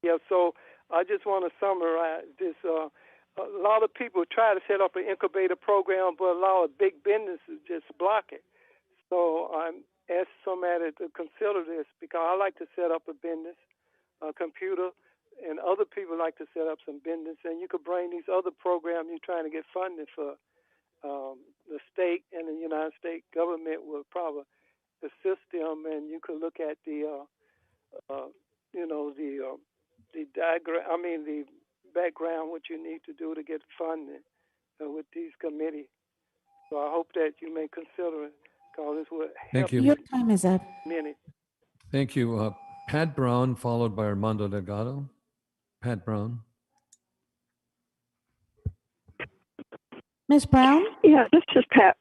yeah. So I just want to summarize this. A lot of people try to set up an incubator program, but a lot of big businesses just block it. So I'm asking somebody to consider this, because I like to set up a business, a computer, and other people like to set up some business. And you could bring these other programs you're trying to get funded for. The state and the United States government will probably assist them, and you could look at the diagram. The background, what you need to do to get funding with these committees. So I hope that you may consider it, because this will help.
Thank you.
Your time is up.
Many.
Thank you. Pat Brown, followed by Armando Delgado. Pat Brown.
Ms. Brown?
Yeah, this is Pat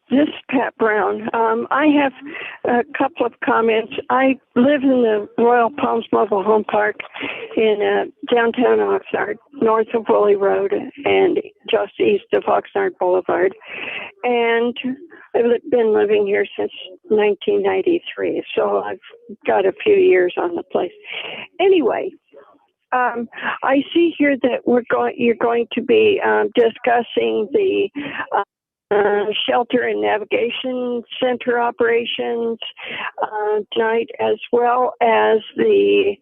Brown. I have a couple of comments. I live in the Royal Palms Mobile Home Park in downtown Oxnard, north of Woolley Road and just east of Oxnard Boulevard. And I've been living here since 1993, so I've got a few years on the place. Anyway, I see here that you're going to be discussing the shelter and navigation center operations tonight, as well as the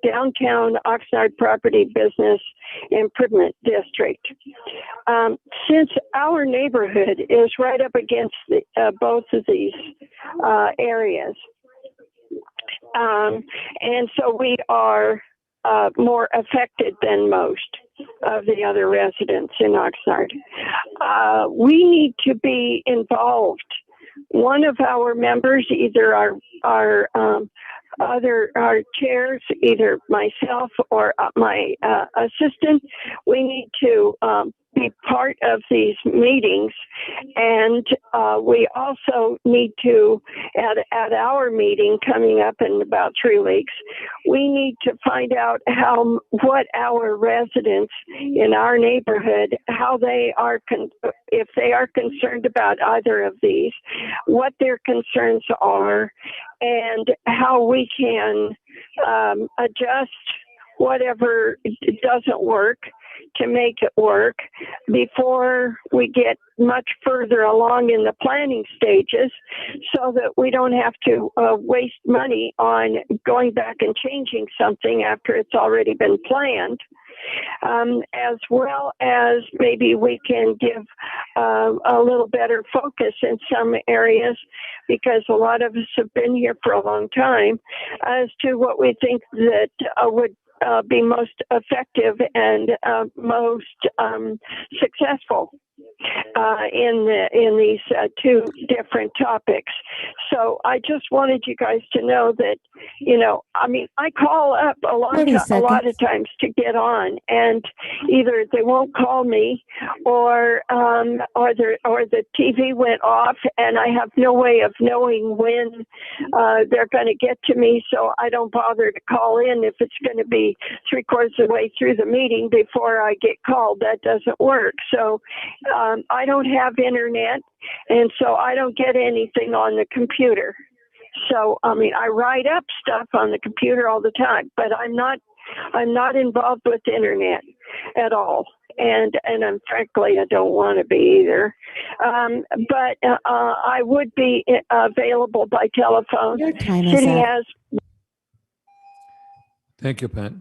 downtown Oxnard Property Business Improvement District. Since our neighborhood is right up against both of these areas, and so we are more affected than most of the other residents in Oxnard. We need to be involved. One of our members, either our chairs, either myself or my assistant, we need to be part of these meetings, and we also need to, at our meeting coming up in about 3 weeks, we need to find out what our residents in our neighborhood, how they are, if they are concerned about either of these, what their concerns are, and how we can adjust whatever doesn't work to make it work before we get much further along in the planning stages, so that we don't have to waste money on going back and changing something after it's already been planned. As well as maybe we can give a little better focus in some areas, because a lot of us have been here for a long time, as to what we think that would be most effective and most successful in these two different topics. So I just wanted you guys to know that, I mean, I call up a lot of times to get on, and either they won't call me, or the TV went off, and I have no way of knowing when they're going to get to me. So I don't bother to call in if it's going to be 3/4 of the way through the meeting before I get called. That doesn't work. So I don't have internet, and so I don't get anything on the computer. So, I mean, I write up stuff on the computer all the time, but I'm not involved with the internet at all. And frankly, I don't want to be either. But I would be available by telephone.
Your time is
City
up.
has.
Thank you, Pat.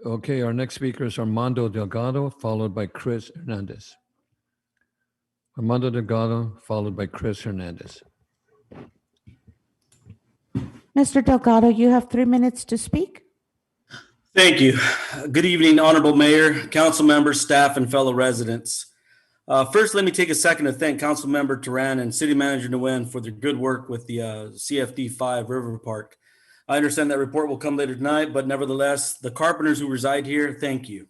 Okay, our next speaker is Armando Delgado, followed by Chris Hernandez. Armando Delgado, followed by Chris Hernandez.
Mr. Delgado, you have 3 minutes to speak.
Thank you. Good evening, Honorable Mayor, council members, staff, and fellow residents. First, let me take a second to thank Council Member Turan and City Manager Nguyen for their good work with the CFD 5 River Park. I understand that report will come later tonight, but nevertheless, the carpenters who reside here, thank you.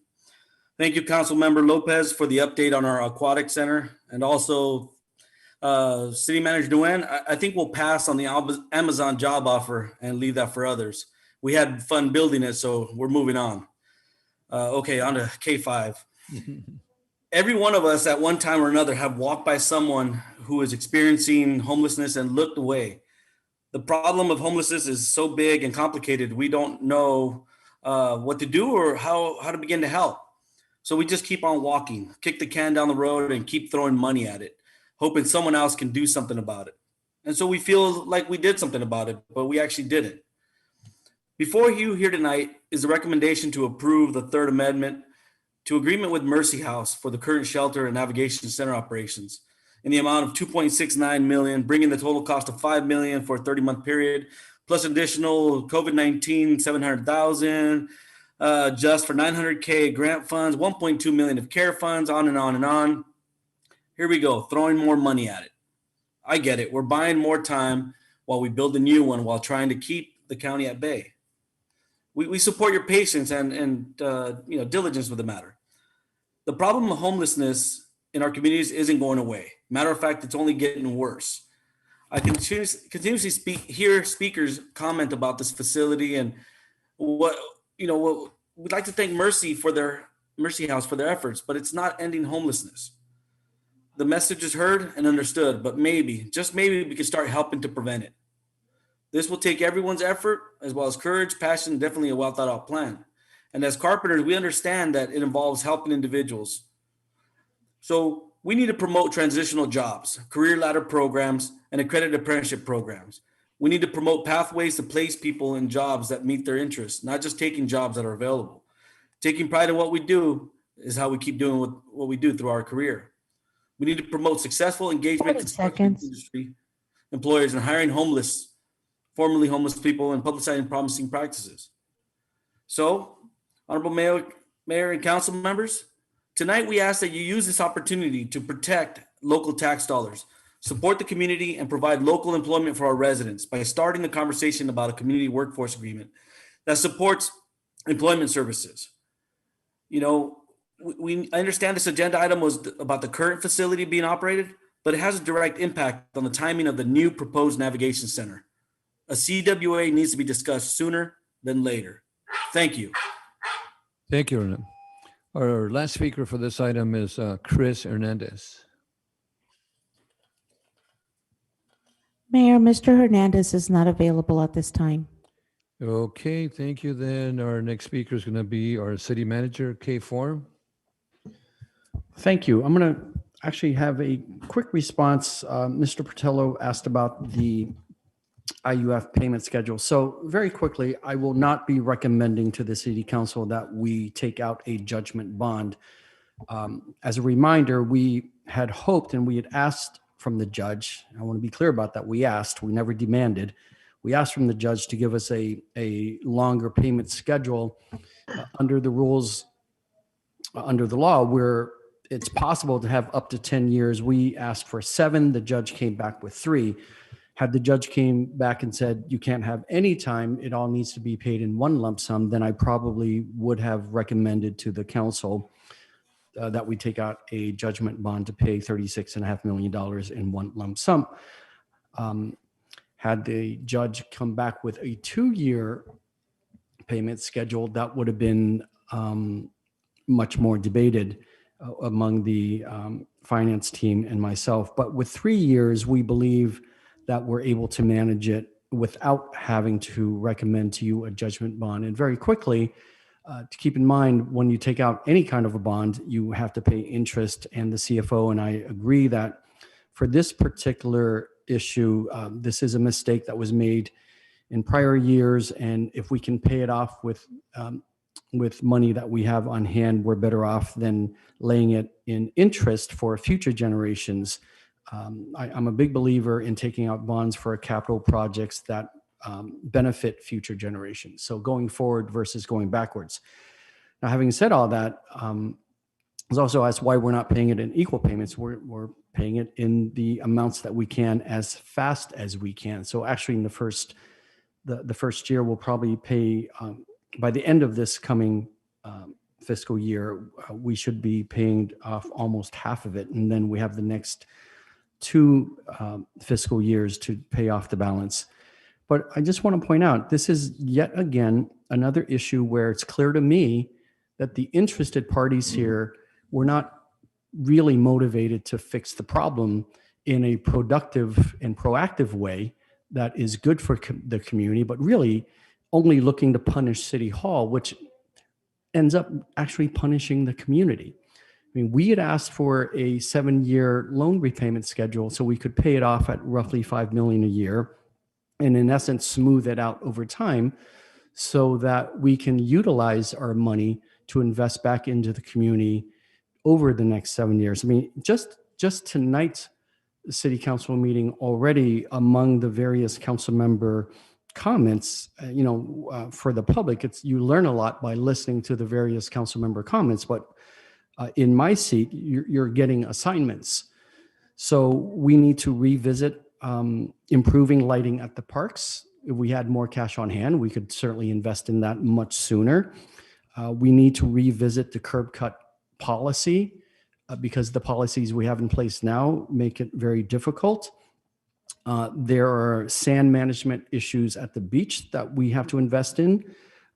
Thank you, Council Member Lopez, for the update on our aquatic center, and also City Manager Nguyen. I think we'll pass on the Amazon job offer and leave that for others. We had fun building it, so we're moving on. Okay, on to K5. Every one of us at one time or another have walked by someone who is experiencing homelessness and looked away. The problem of homelessness is so big and complicated, we don't know what to do or how to begin to help. So we just keep on walking, kick the can down the road, and keep throwing money at it, hoping someone else can do something about it. And so we feel like we did something about it, but we actually didn't. Before you here tonight is a recommendation to approve the Third Amendment to agreement with Mercy House for the current shelter and navigation center operations in the amount of $2.69 million, bringing the total cost to $5 million for a 30-month period, plus additional COVID-19 $700,000, just for $900K grant funds, $1.2 million of care funds, on and on and on. Here we go, throwing more money at it. I get it. We're buying more time while we build a new one while trying to keep the county at bay. We support your patience and diligence with the matter. The problem of homelessness in our communities isn't going away. Matter of fact, it's only getting worse. I continuously hear speakers comment about this facility, and we'd like to thank Mercy House for their efforts, but it's not ending homelessness. The message is heard and understood, but maybe, just maybe, we can start helping to prevent it. This will take everyone's effort, as well as courage, passion, and definitely a well thought out plan. And as carpenters, we understand that it involves helping individuals. So we need to promote transitional jobs, career ladder programs, and accredited apprenticeship programs. We need to promote pathways to place people in jobs that meet their interests, not just taking jobs that are available. Taking pride in what we do is how we keep doing what we do through our career. We need to promote successful engagement in construction industry, employers, and hiring formerly homeless people, and publicizing promising practices. So, Honorable Mayor and council members, tonight we ask that you use this opportunity to protect local tax dollars, support the community, and provide local employment for our residents by starting the conversation about a community workforce agreement that supports employment services. I understand this agenda item was about the current facility being operated, but it has a direct impact on the timing of the new proposed navigation center. A CWA needs to be discussed sooner than later. Thank you.
Thank you, Renan. Our last speaker for this item is Chris Hernandez.
Mayor, Mr. Hernandez is not available at this time.
Okay, thank you. Then our next speaker is going to be our city manager, K4.
Thank you. I'm going to actually have a quick response. Mr. Portillo asked about the IUF payment schedule. So very quickly, I will not be recommending to the city council that we take out a judgment bond. As a reminder, we had hoped and we had asked from the judge, I want to be clear about that, we never demanded. We asked from the judge to give us a longer payment schedule under the rules, under the law, where it's possible to have up to 10 years. We asked for 7, the judge came back with 3. Had the judge came back and said, you can't have any time, it all needs to be paid in one lump sum, then I probably would have recommended to the council that we take out a judgment bond to pay $36.5 million in one lump sum. Had the judge come back with a 2-year payment schedule, that would have been much more debated among the finance team and myself. But with 3 years, we believe that we're able to manage it without having to recommend to you a judgment bond. And very quickly, to keep in mind, when you take out any kind of a bond, you have to pay interest. And the CFO and I agree that for this particular issue, this is a mistake that was made in prior years. And if we can pay it off with money that we have on hand, we're better off than laying it in interest for future generations. I'm a big believer in taking out bonds for capital projects that benefit future generations. So going forward versus going backwards. Now, having said all that, I was also asked why we're not paying it in equal payments. We're paying it in the amounts that we can as fast as we can. So actually in the first year, we'll probably pay, by the end of this coming fiscal year, we should be paying off almost half of it. And then we have the next 2 fiscal years to pay off the balance. But I just want to point out, this is yet again another issue where it's clear to me that the interested parties here were not really motivated to fix the problem in a productive and proactive way that is good for the community, but really only looking to punish City Hall, which ends up actually punishing the community. I mean, we had asked for a 7-year loan repayment schedule so we could pay it off at roughly $5 million a year, and in essence, smooth it out over time so that we can utilize our money to invest back into the community over the next 7 years. I mean, just tonight's city council meeting already, among the various council member comments, for the public, you learn a lot by listening to the various council member comments, but in my seat, you're getting assignments. So we need to revisit improving lighting at the parks. If we had more cash on hand, we could certainly invest in that much sooner. We need to revisit the curb cut policy because the policies we have in place now make it very difficult. There are sand management issues at the beach that we have to invest in.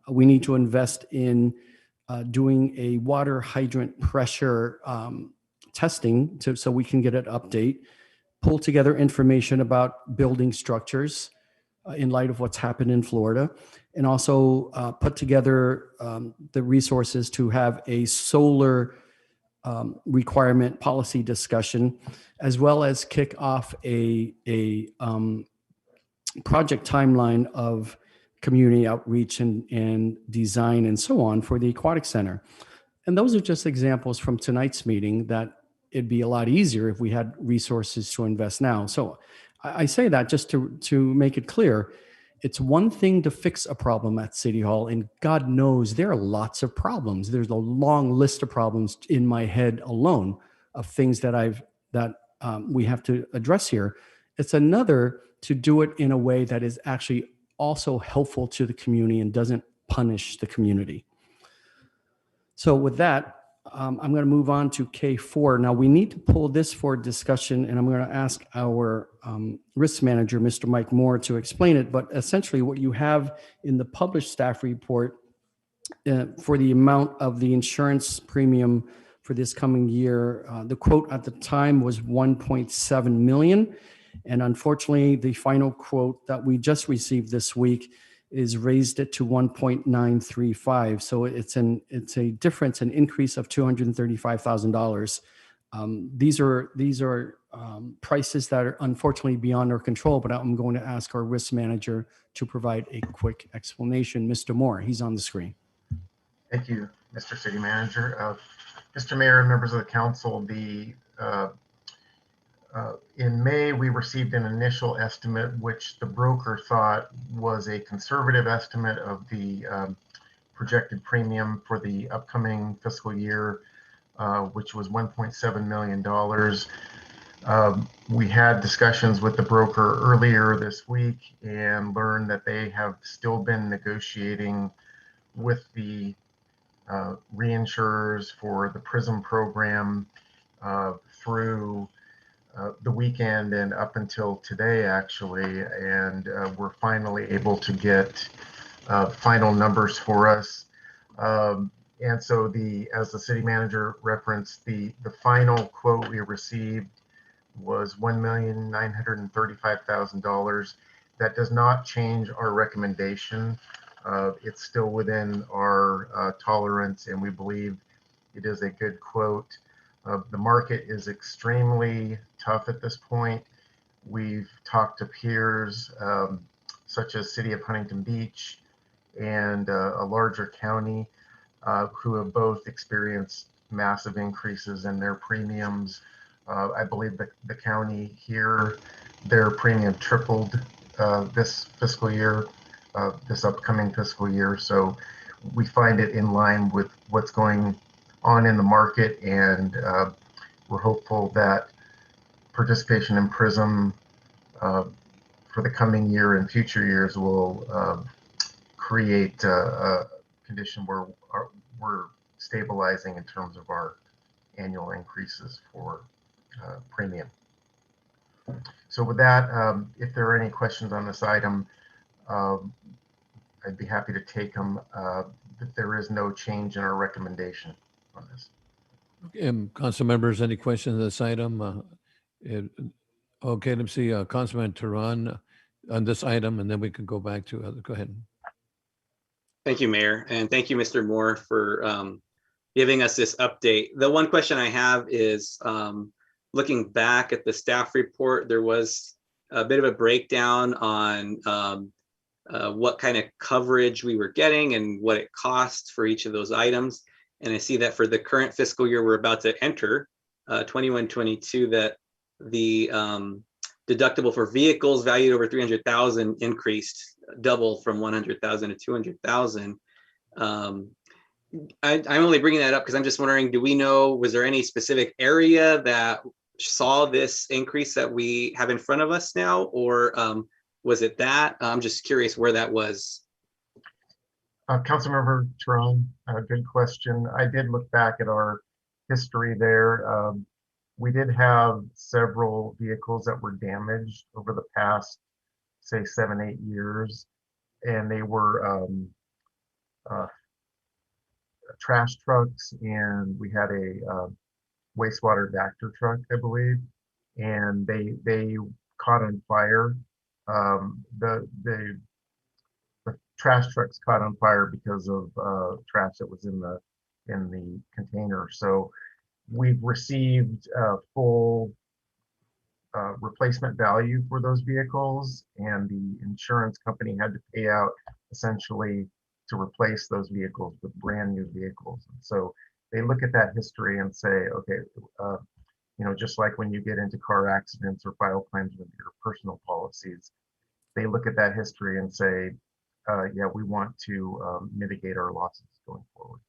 We need to invest in doing a water hydrant pressure testing so we can get an update, pull together information about building structures in light of what's happened in Florida, and also put together the resources to have a solar requirement policy discussion, as well as kick off a project timeline of community outreach and design and so on for the aquatic center. And those are just examples from tonight's meeting that it'd be a lot easier if we had resources to invest now. So I say that just to make it clear. It's one thing to fix a problem at City Hall, and God knows there are lots of problems. There's a long list of problems in my head alone of things that we have to address here. It's another to do it in a way that is actually also helpful to the community and doesn't punish the community. So with that, I'm going to move on to K4. Now we need to pull this for discussion, and I'm going to ask our risk manager, Mr. Mike Moore, to explain it. But essentially what you have in the published staff report for the amount of the insurance premium for this coming year, the quote at the time was 1.7 million. And unfortunately, the final quote that we just received this week is raised it to 1.935. So it's a difference, an increase of $235,000. These are prices that are unfortunately beyond our control, but I'm going to ask our risk manager to provide a quick explanation. Mr. Moore, he's on the screen.
Thank you, Mr. City Manager. Mr. Mayor and members of the council, in May, we received an initial estimate, which the broker thought was a conservative estimate of the projected premium for the upcoming fiscal year, which was $1.7 million. We had discussions with the broker earlier this week and learned that they have still been negotiating with the reinsurers for the PRISM program through the weekend and up until today, actually. And we're finally able to get final numbers for us. And so as the city manager referenced, the final quote we received was $1,935,000. That does not change our recommendation. It's still within our tolerance, and we believe it is a good quote. The market is extremely tough at this point. We've talked to peers such as City of Huntington Beach and a larger county who have both experienced massive increases in their premiums. I believe the county here, their premium tripled this fiscal year, this upcoming fiscal year. So we find it in line with what's going on in the market, and we're hopeful that participation in PRISM for the coming year and future years will create a condition where we're stabilizing in terms of our annual increases for premium. So with that, if there are any questions on this item, I'd be happy to take them. But there is no change in our recommendation on this.
Council members, any questions on this item? Okay, let's see, Councilman Tehran on this item, and then we can go back to other. Go ahead.
Thank you, Mayor, and thank you, Mr. Moore, for giving us this update. The one question I have is, looking back at the staff report, there was a bit of a breakdown on what kind of coverage we were getting and what it costs for each of those items. And I see that for the current fiscal year we're about to enter, 21-22, that the deductible for vehicles valued over 300,000 increased, double from 100,000 to 200,000. I'm only bringing that up because I'm just wondering, do we know, was there any specific area that saw this increase that we have in front of us now, or was it that? I'm just curious where that was.
Councilmember Tehran, good question. I did look back at our history there. We did have several vehicles that were damaged over the past, say, 7-8 years, and they were trash trucks, and we had a wastewater Vector truck, I believe, and they caught on fire. The trash trucks caught on fire because of trash that was in the container. So we've received full replacement value for those vehicles, and the insurance company had to pay out essentially to replace those vehicles with brand new vehicles. And so they look at that history and say, okay, just like when you get into car accidents or file claims with your personal policies, they look at that history and say, yeah, we want to mitigate our losses going forward.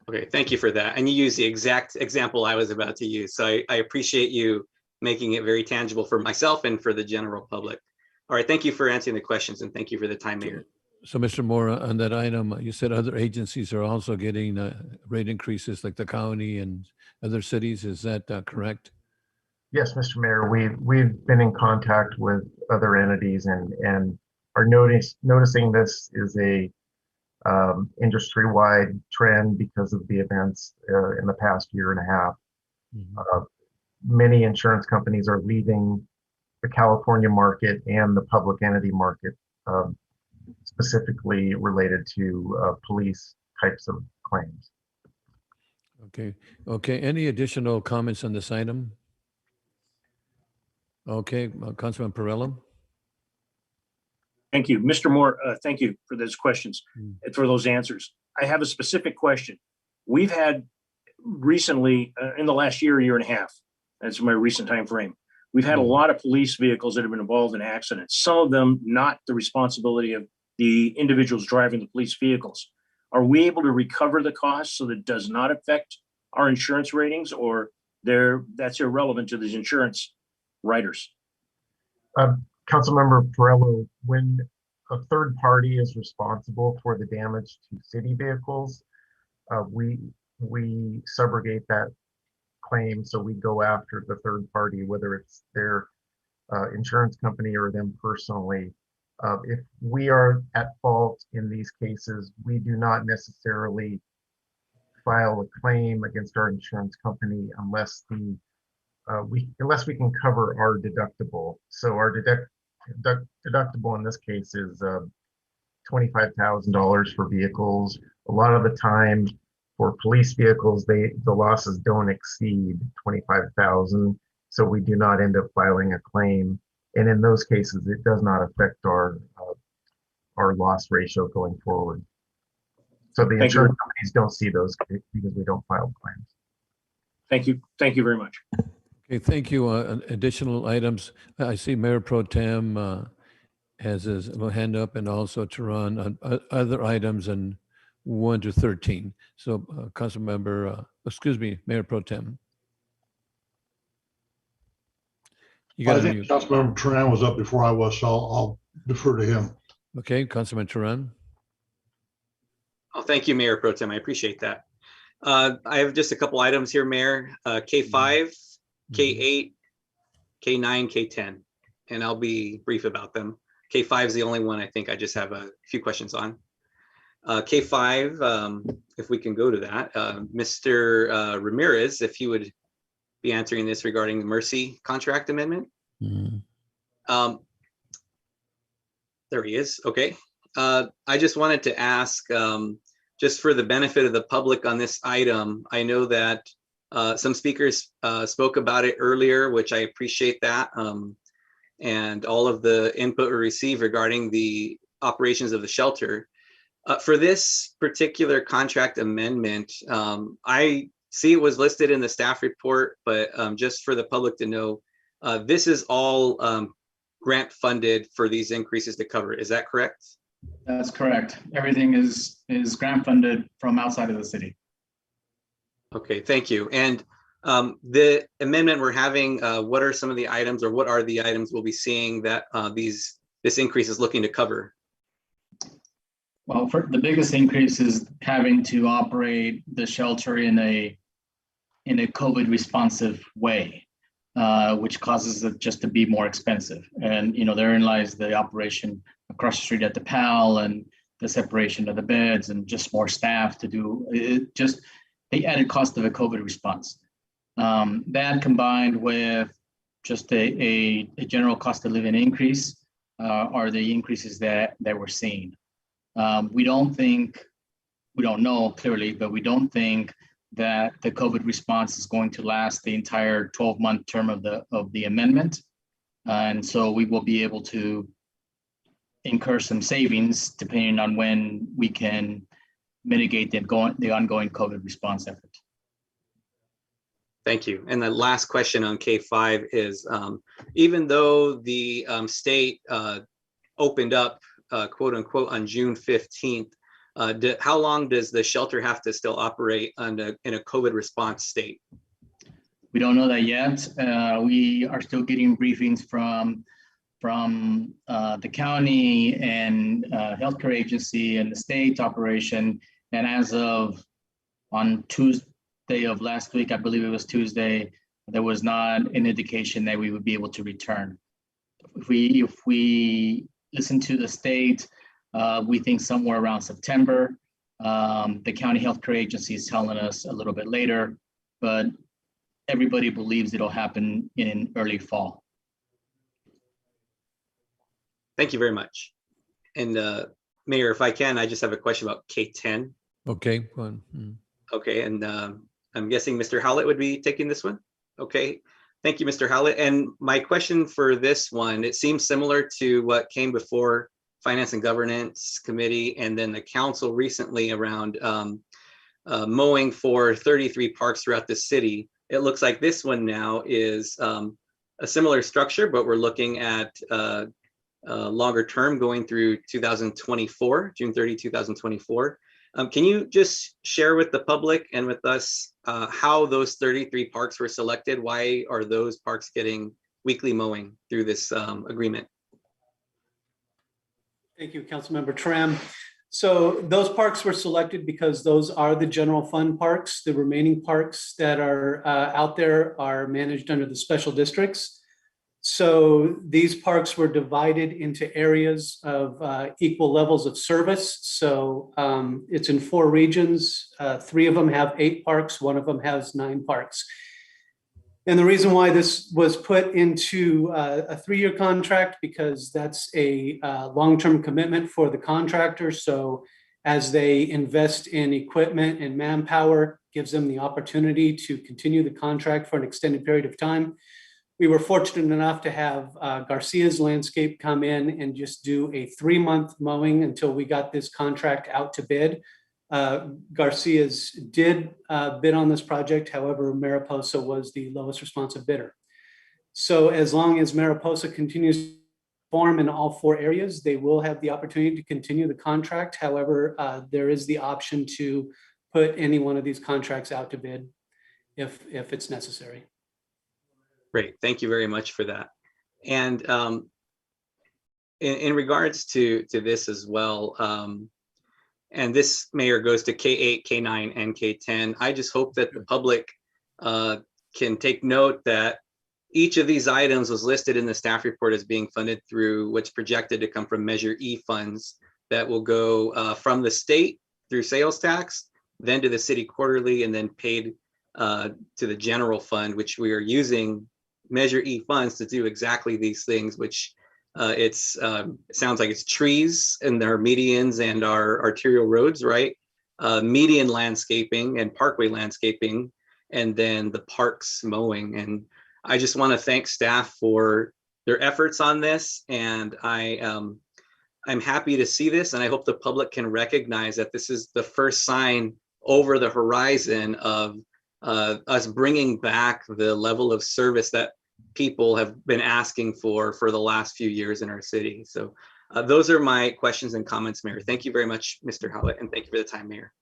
Okay, thank you for that. And you used the exact example I was about to use. So I appreciate you making it very tangible for myself and for the general public. All right, thank you for answering the questions, and thank you for the time, Mayor.
So, Mr. Moore, on that item, you said other agencies are also getting rate increases, like the county and other cities. Is that correct?
Yes, Mr. Mayor, we've been in contact with other entities and are noticing this is a industry-wide trend because of the events in the past year and a half. Mm-hmm. Many insurance companies are leaving the California market and the public entity market. specifically related to police types of claims.
Okay. Okay. Any additional comments on this item? Okay, Councilman Perrello.
Thank you. Mr. Moore, thank you for those questions and for those answers. I have a specific question. We've had recently, in the last year and a half, that's my recent time frame, we've had a lot of police vehicles that have been involved in accidents, some of them not the responsibility of the individuals driving the police vehicles. Are we able to recover the costs so that it does not affect our insurance ratings, or that's irrelevant to these insurance writers?
Councilmember Perrello, when a third party is responsible for the damage to city vehicles, we subrogate that claim. So we go after the third party, whether it's their insurance company or them personally. If we are at fault in these cases, we do not necessarily file a claim against our insurance company unless we can cover our deductible. So our deductible in this case is $25,000 for vehicles. A lot of the time for police vehicles, the losses don't exceed $25,000. So we do not end up filing a claim. And in those cases, it does not affect our loss ratio going forward. So the insurance companies don't see those because we don't file claims.
Thank you. Thank you very much.
Okay, thank you. Additional items. I see Mayor Pro Tem has his little hand up, and also to run on other items in 1 to 13. So Mayor Pro Tem.
I think Councilmember Turan was up before I was, so I'll defer to him.
Okay, Councilman Turan.
Oh, thank you, Mayor Pro Tem. I appreciate that. I have just a couple items here, Mayor. K5, K8, K9, K10, and I'll be brief about them. K5 is the only one I think I just have a few questions on. K5, if we can go to that, Mr. Ramirez, if you would be answering this regarding the Mercy contract amendment. There he is. Okay. I just wanted to ask, just for the benefit of the public on this item, I know that some speakers spoke about it earlier, which I appreciate that, and all of the input we received regarding the operations of the shelter. For this particular contract amendment, I see it was listed in the staff report, but just for the public to know, this is all grant funded for these increases to cover. Is that correct?
That's correct. Everything is grant funded from outside of the city.
Okay, thank you. And the amendment we're having, what are some of the items, or what are the items we'll be seeing that this increase is looking to cover?
Well, for the biggest increase is having to operate the shelter in a COVID responsive way, which causes it just to be more expensive. And therein lies the operation across the street at the PAL, and the separation of the beds, and just more staff to do it, just the added cost of a COVID response. That combined with just a general cost of living increase are the increases that we're seeing. We don't know clearly, but we don't think that the COVID response is going to last the entire 12-month term of the amendment. And so we will be able to incur some savings depending on when we can mitigate the ongoing COVID response effort.
Thank you. And the last question on K5 is, even though the state opened up, quote unquote, on June 15th, how long does the shelter have to still operate in a COVID response state?
We don't know that yet. We are still getting briefings from the county and healthcare agency and the state operation. And as of on Tuesday of last week, I believe it was Tuesday, there was not an indication that we would be able to return. If we listen to the state, we think somewhere around September. The county healthcare agency is telling us a little bit later, but everybody believes it'll happen in early fall.
Thank you very much. And Mayor, if I can, I just have a question about K10.
Okay, go on.
Okay, and I'm guessing Mr. Howlett would be taking this one. Okay, thank you, Mr. Howlett. And my question for this one, it seems similar to what came before Finance and Governance Committee and then the council recently around mowing for 33 parks throughout the city. It looks like this one now is a similar structure, but we're looking at longer term going through 2024, June 30, 2024. Can you just share with the public and with us how those 33 parks were selected? Why are those parks getting weekly mowing through this agreement?
Thank you, Councilmember Tram. So those parks were selected because those are the general fund parks. The remaining parks that are out there are managed under the special districts. So these parks were divided into areas of equal levels of service. So it's in 4 regions. 3 of them have 8 parks. 1 of them has 9 parks. And the reason why this was put into a 3-year contract, because that's a long-term commitment for the contractor. So as they invest in equipment and manpower, gives them the opportunity to continue the contract for an extended period of time. We were fortunate enough to have Garcia's Landscape come in and just do a 3-month mowing until we got this contract out to bid. Garcia's did bid on this project. However, Mariposa was the lowest responsive bidder. So as long as Mariposa continues to perform in all 4 areas, they will have the opportunity to continue the contract. However, there is the option to put any one of these contracts out to bid if it's necessary.
Great, thank you very much for that. And in regards to this as well, and this, Mayor, goes to K8, K9, and K10. I just hope that the public can take note that each of these items was listed in the staff report as being funded through what's projected to come from Measure E funds that will go from the state through sales tax, then to the city quarterly, and then paid to the general fund, which we are using Measure E funds to do exactly these things, which it sounds like it's trees and our medians and our arterial roads, right? Median landscaping and parkway landscaping, and then the parks mowing. And I just want to thank staff for their efforts on this. And I'm happy to see this, and I hope the public can recognize that this is the first sign over the horizon of us bringing back the level of service that people have been asking for the last few years in our city. So those are my questions and comments, Mayor. Thank you very much, Mr. Howlett, and thank you for the time, Mayor.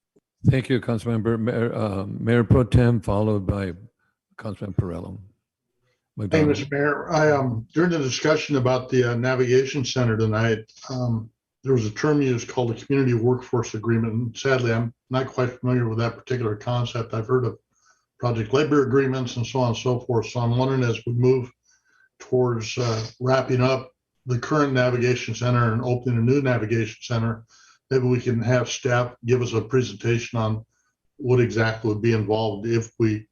Thank you, Councilmember. Mayor Pro Tem, followed by Councilman Perrello.
Hey, Mr. Mayor, during the discussion about the navigation center tonight, there was a term used called a community workforce agreement. And sadly, I'm not quite familiar with that particular concept. I've heard of project labor agreements and so on and so forth. So I'm wondering, as we move towards wrapping up the current navigation center and opening a new navigation center, maybe we can have staff give us a presentation on what exactly would be involved if we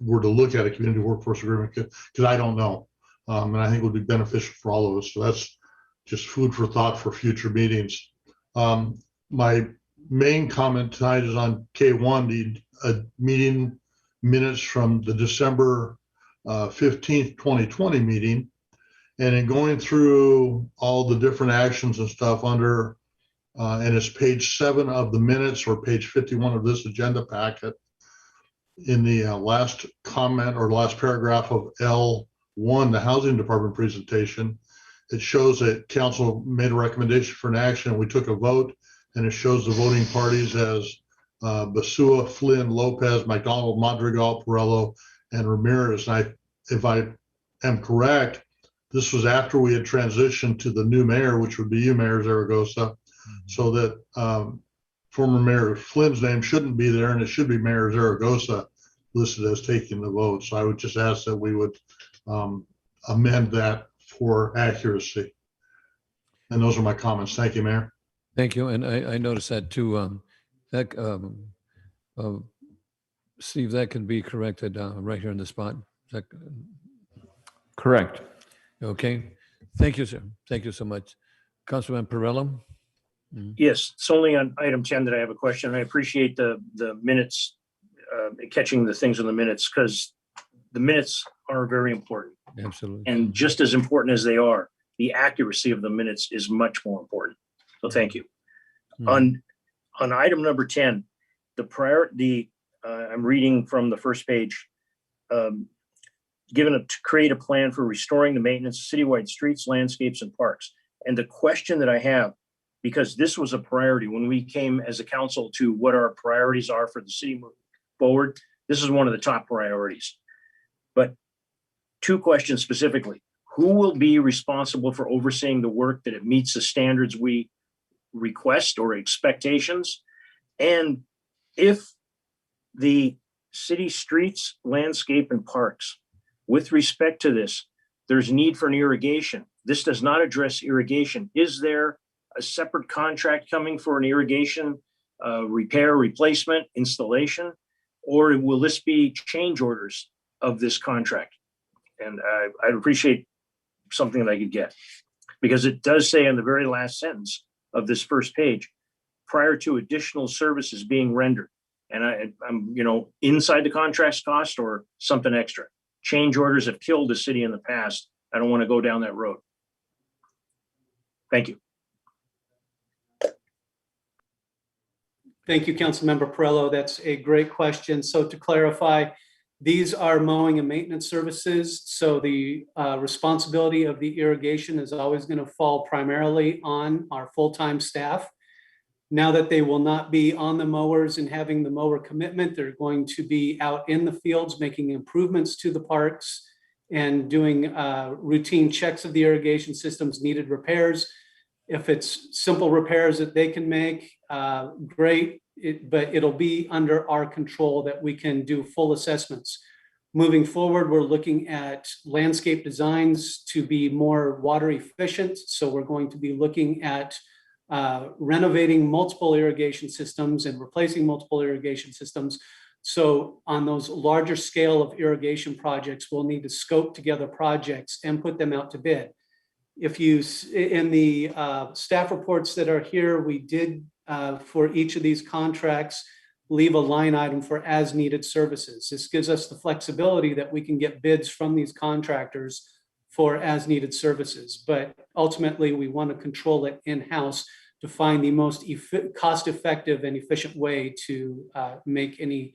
were to look at a community workforce agreement, because I don't know. And I think it would be beneficial for all of us. So that's just food for thought for future meetings. My main comment tonight is on K1, the meeting minutes from the December 15th, 2020 meeting. And in going through all the different actions and stuff under, and it's page 7 of the minutes or page 51 of this agenda packet, in the last comment or last paragraph of L1, the Housing Department presentation, it shows that council made a recommendation for an action and we took a vote, and it shows the voting parties as Basua, Flynn, Lopez, McDonald, Madrigal, Perrello, and Ramirez. And if I am correct, this was after we had transitioned to the new mayor, which would be you, Mayor Zaragoza, so that former Mayor Flynn's name shouldn't be there, and it should be Mayor Zaragoza listed as taking the vote. So I would just ask that we would amend that for accuracy. And those are my comments. Thank you, Mayor.
Thank you. And I noticed that too. Steve, that can be corrected right here on the spot. Is that
correct?
Okay. Thank you, sir. Thank you so much. Councilman Perrello.
Yes, it's only on item 10 that I have a question. I appreciate the minutes, catching the things in the minutes, because the minutes are very important.
Absolutely.
And just as important as they are, the accuracy of the minutes is much more important. So thank you. On item number 10, I'm reading from the first page, to create a plan for restoring the maintenance of citywide streets, landscapes, and parks. And the question that I have, because this was a priority when we came as a council to what our priorities are for the city moving forward, this is one of the top priorities. But two questions specifically. Who will be responsible for overseeing the work that it meets the standards we request or expectations? And if the city streets, landscape, and parks, with respect to this, there's need for an irrigation. This does not address irrigation. Is there a separate contract coming for an irrigation repair, replacement, installation, or will this be change orders of this contract? And I'd appreciate something that I could get, because it does say in the very last sentence of this first page, prior to additional services being rendered. And I'm, inside the contract's cost or something extra. Change orders have killed the city in the past. I don't want to go down that road. Thank you.
Thank you, Councilmember Perrello. That's a great question. So to clarify, these are mowing and maintenance services. So the responsibility of the irrigation is always going to fall primarily on our full-time staff. Now that they will not be on the mowers and having the mower commitment, they're going to be out in the fields making improvements to the parks and doing routine checks of the irrigation systems, needed repairs. If it's simple repairs that they can make, great, but it'll be under our control that we can do full assessments. Moving forward, we're looking at landscape designs to be more water efficient. So we're going to be looking at renovating multiple irrigation systems and replacing multiple irrigation systems. So on those larger scale of irrigation projects, we'll need to scope together projects and put them out to bid. If you, in the staff reports that are here, we did for each of these contracts, leave a line item for as needed services. This gives us the flexibility that we can get bids from these contractors for as needed services. But ultimately, we want to control it in-house to find the most cost-effective and efficient way to make any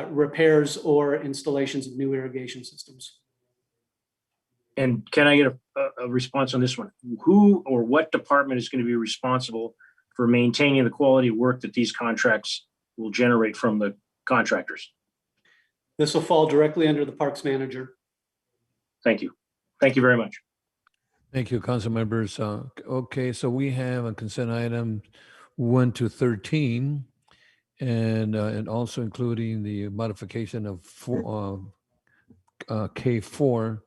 repairs or installations of new irrigation systems.
And can I get a response on this one? Who or what department is going to be responsible for maintaining the quality of work that these contracts will generate from the contractors?
This will fall directly under the parks manager.
Thank you. Thank you very much.
Thank you, council members. Okay, so we have a consent item 1 to 13, and also including the modification of K4,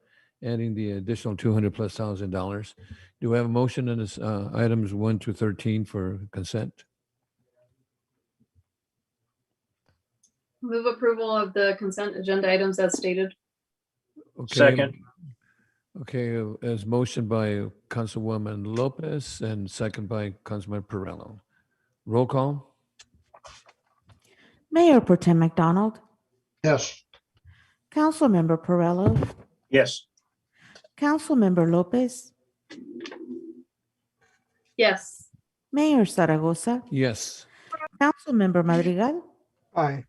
adding the additional $200,000+. Do we have a motion on this items 1 to 13 for consent?
Move approval of the consent agenda items as stated.
Okay.
Second.
Okay, as motion by Councilwoman Lopez and second by Councilman Perrello. Roll call.
Mayor Pro Tem McDonald,
Yes.
Councilmember Perrello,
Yes.
Councilmember Lopez,
Yes.
Mayor Zaragoza,
Yes.
Councilmember Madrigal,
Aye.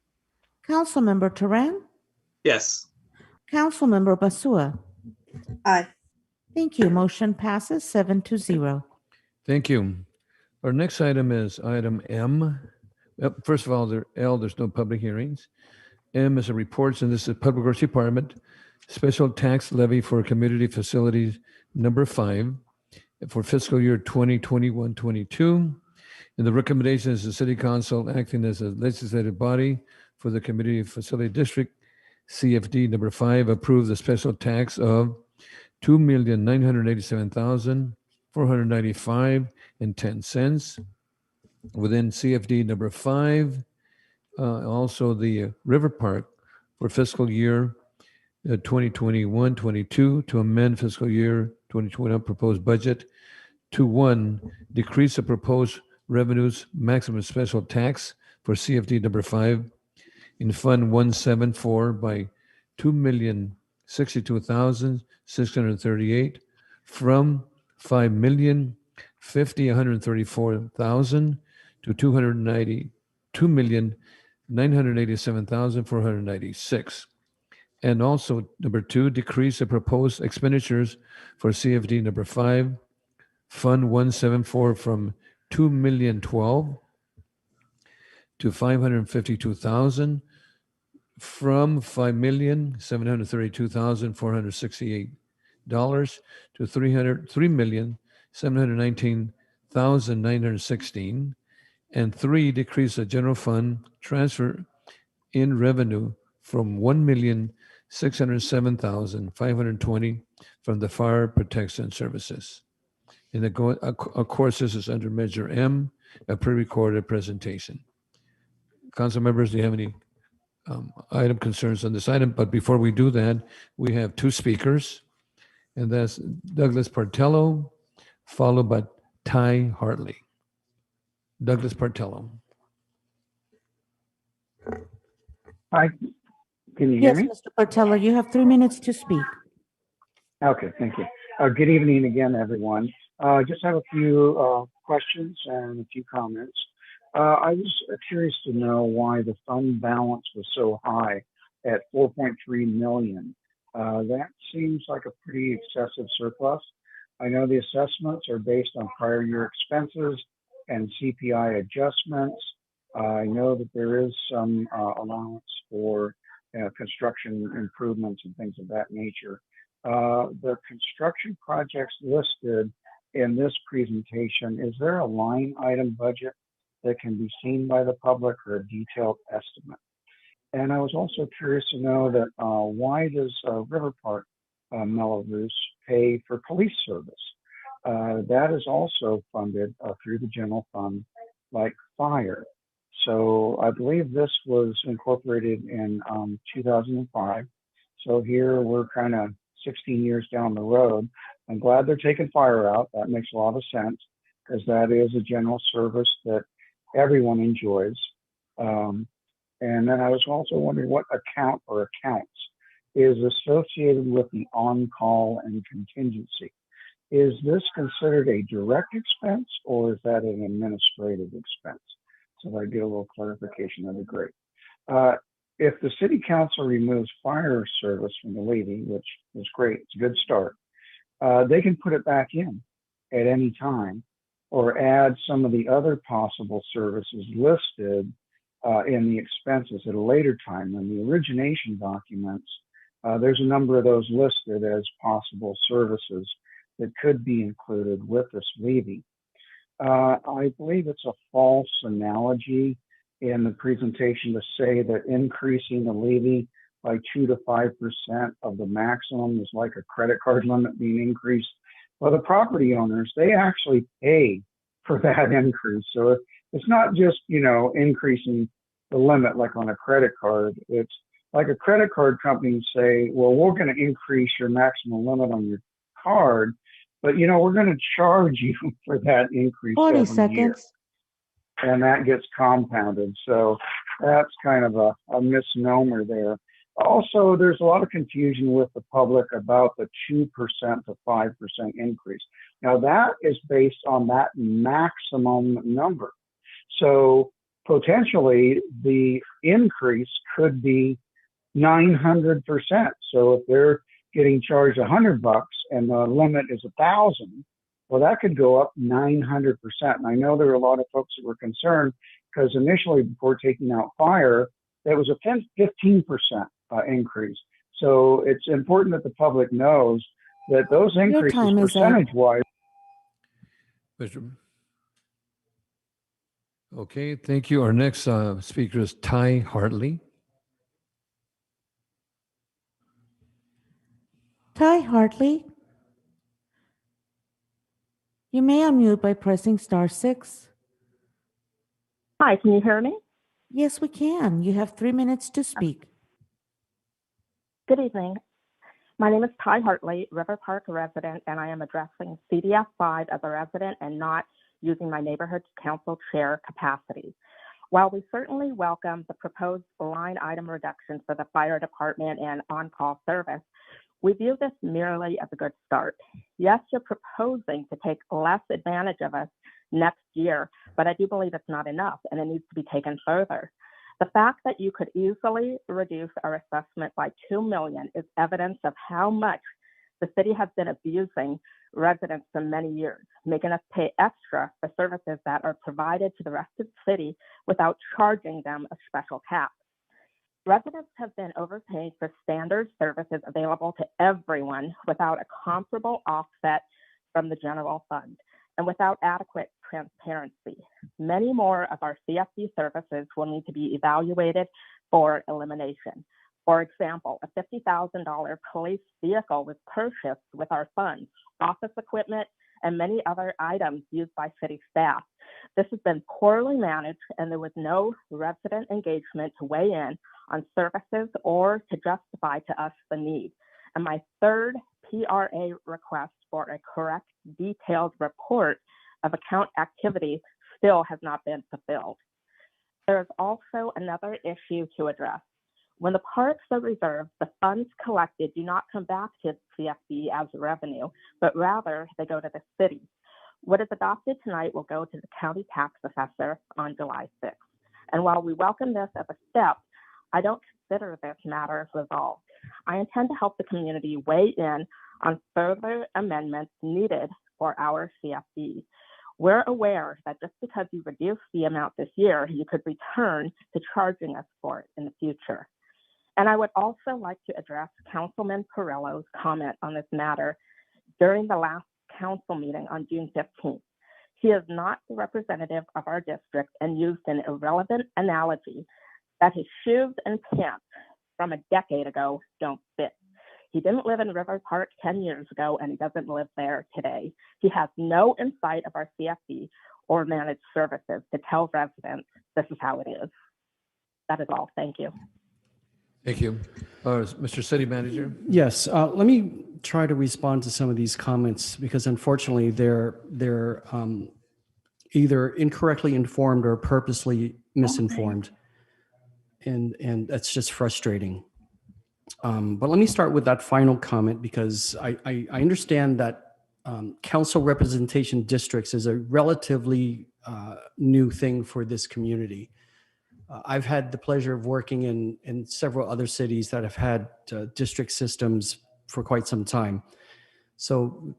Councilmember Turan,
Yes.
Councilmember Basua.
Aye.
Thank you. Motion passes 7-0.
Thank you. Our next item is item M. First of all, there's no public hearings. M is a reports, and this is Public Works Department, special tax levy for community facilities number 5 for fiscal year 2021-22. And the recommendation is the City Council acting as a legislative body for the Community Facility District, CFD number 5, approve the special tax of $2,987,495.10. Within CFD number 5, also the River Park for fiscal year 2021-22 to amend fiscal year 2021 proposed budget to 1, decrease the proposed revenues maximum special tax for CFD number 5 in Fund 174 by $2,062,638 from $5,050,134,000 to $292,987,496. And also, number 2, decrease the proposed expenditures for CFD number 5, Fund 174 from $2,012,000 to $552,000 from $5,732,468 to $3,719,916. And 3, decrease the general fund transfer in revenue from $1,607,520 from the Fire Protection Services. And of course, this is under Measure M, a pre-recorded presentation. Council members, do you have any item concerns on this item? But before we do that, we have 2 speakers, and that's Douglas Partello, followed by Ty Hartley. Douglas Partello.
Hi, can you hear
Yes,
me?
Mr. Portello, you have 3 minutes to speak.
Okay, thank you. Good evening again, everyone. Just have a few questions and a few comments. I was curious to know why the fund balance was so high at 4.3 million. That seems like a pretty excessive surplus. I know the assessments are based on prior year expenses and CPI adjustments. I know that there is some allowance for construction improvements and things of that nature. The construction projects listed in this presentation, is there a line item budget that can be seen by the public or a detailed estimate? And I was also curious to know that why does River Park Melrose pay for police service? That is also funded through the general fund like fire. So I believe this was incorporated in 2005. So here we're kind of 16 years down the road. I'm glad they're taking fire out. That makes a lot of sense because that is a general service that everyone enjoys. And then I was also wondering what account or accounts is associated with the on-call and contingency. Is this considered a direct expense or is that an administrative expense? So if I get a little clarification, that'd be great. If the city council removes fire service from the levy, which is great, it's a good start, they can put it back in at any time or add some of the other possible services listed in the expenses at a later time. In the origination documents, there's a number of those listed as possible services that could be included with this levy. I believe it's a false analogy in the presentation to say that increasing the levy by 2 to 5% of the maximum is like a credit card limit being increased. Well, the property owners, they actually pay for that increase. So it's not just, increasing the limit like on a credit card. It's like a credit card company say, well, we're going to increase your maximum limit on your card, but we're going to charge you for that increase
40
every
seconds.
year. And that gets compounded. So that's kind of a misnomer there. Also, there's a lot of confusion with the public about the 2% to 5% increase. Now that is based on that maximum number. So potentially the increase could be 900%. So if they're getting charged $100 and the limit is 1,000, well, that could go up 900%. And I know there were a lot of folks that were concerned because initially before taking out fire, there was a 15% increase. So it's important that the public knows that those increases percentage-wise.
Okay, thank you. Our next speaker is Ty Hartley.
Ty Hartley, you may unmute by pressing *6.
Hi, can you hear me?
Yes, we can. You have 3 minutes to speak.
Good evening. My name is Ty Hartley, River Park resident, and I am addressing CDF 5 as a resident and not using my neighborhood council chair capacity. While we certainly welcome the proposed line item reductions for the fire department and on-call service, we view this merely as a good start. Yes, you're proposing to take less advantage of us next year, but I do believe it's not enough and it needs to be taken further. The fact that you could easily reduce our assessment by $2 million is evidence of how much the city has been abusing residents for many years, making us pay extra for services that are provided to the rest of the city without charging them a special cap. Residents have been overpaid for standard services available to everyone without a comparable offset from the general fund and without adequate transparency. Many more of our CFD services will need to be evaluated for elimination. For example, a $50,000 police vehicle was purchased with our funds, office equipment, and many other items used by city staff. This has been poorly managed and there was no resident engagement to weigh in on services or to justify to us the need. And my third PRA request for a correct, detailed report of account activity still has not been fulfilled. There is also another issue to address. When the parks are reserved, the funds collected do not come back to CFD as revenue, but rather they go to the city. What is adopted tonight will go to the county tax assessor on July 6th. And while we welcome this as a step, I don't consider this matter resolved. I intend to help the community weigh in on further amendments needed for our CFD. We're aware that just because you reduce the amount this year, you could return to charging us for it in the future. And I would also like to address Councilman Perillo's comment on this matter during the last council meeting on June 15th. He is not the representative of our district and used an irrelevant analogy that his shoes and pants from a decade ago don't fit. He didn't live in River Park 10 years ago and he doesn't live there today. He has no insight of our CFD or managed services to tell residents this is how it is. That is all. Thank you.
Thank you. Mr. City Manager?
Yes, let me try to respond to some of these comments because unfortunately they're either incorrectly informed or purposely misinformed. And that's just frustrating. But let me start with that final comment because I understand that council representation districts is a relatively new thing for this community. I've had the pleasure of working in several other cities that have had district systems for quite some time. So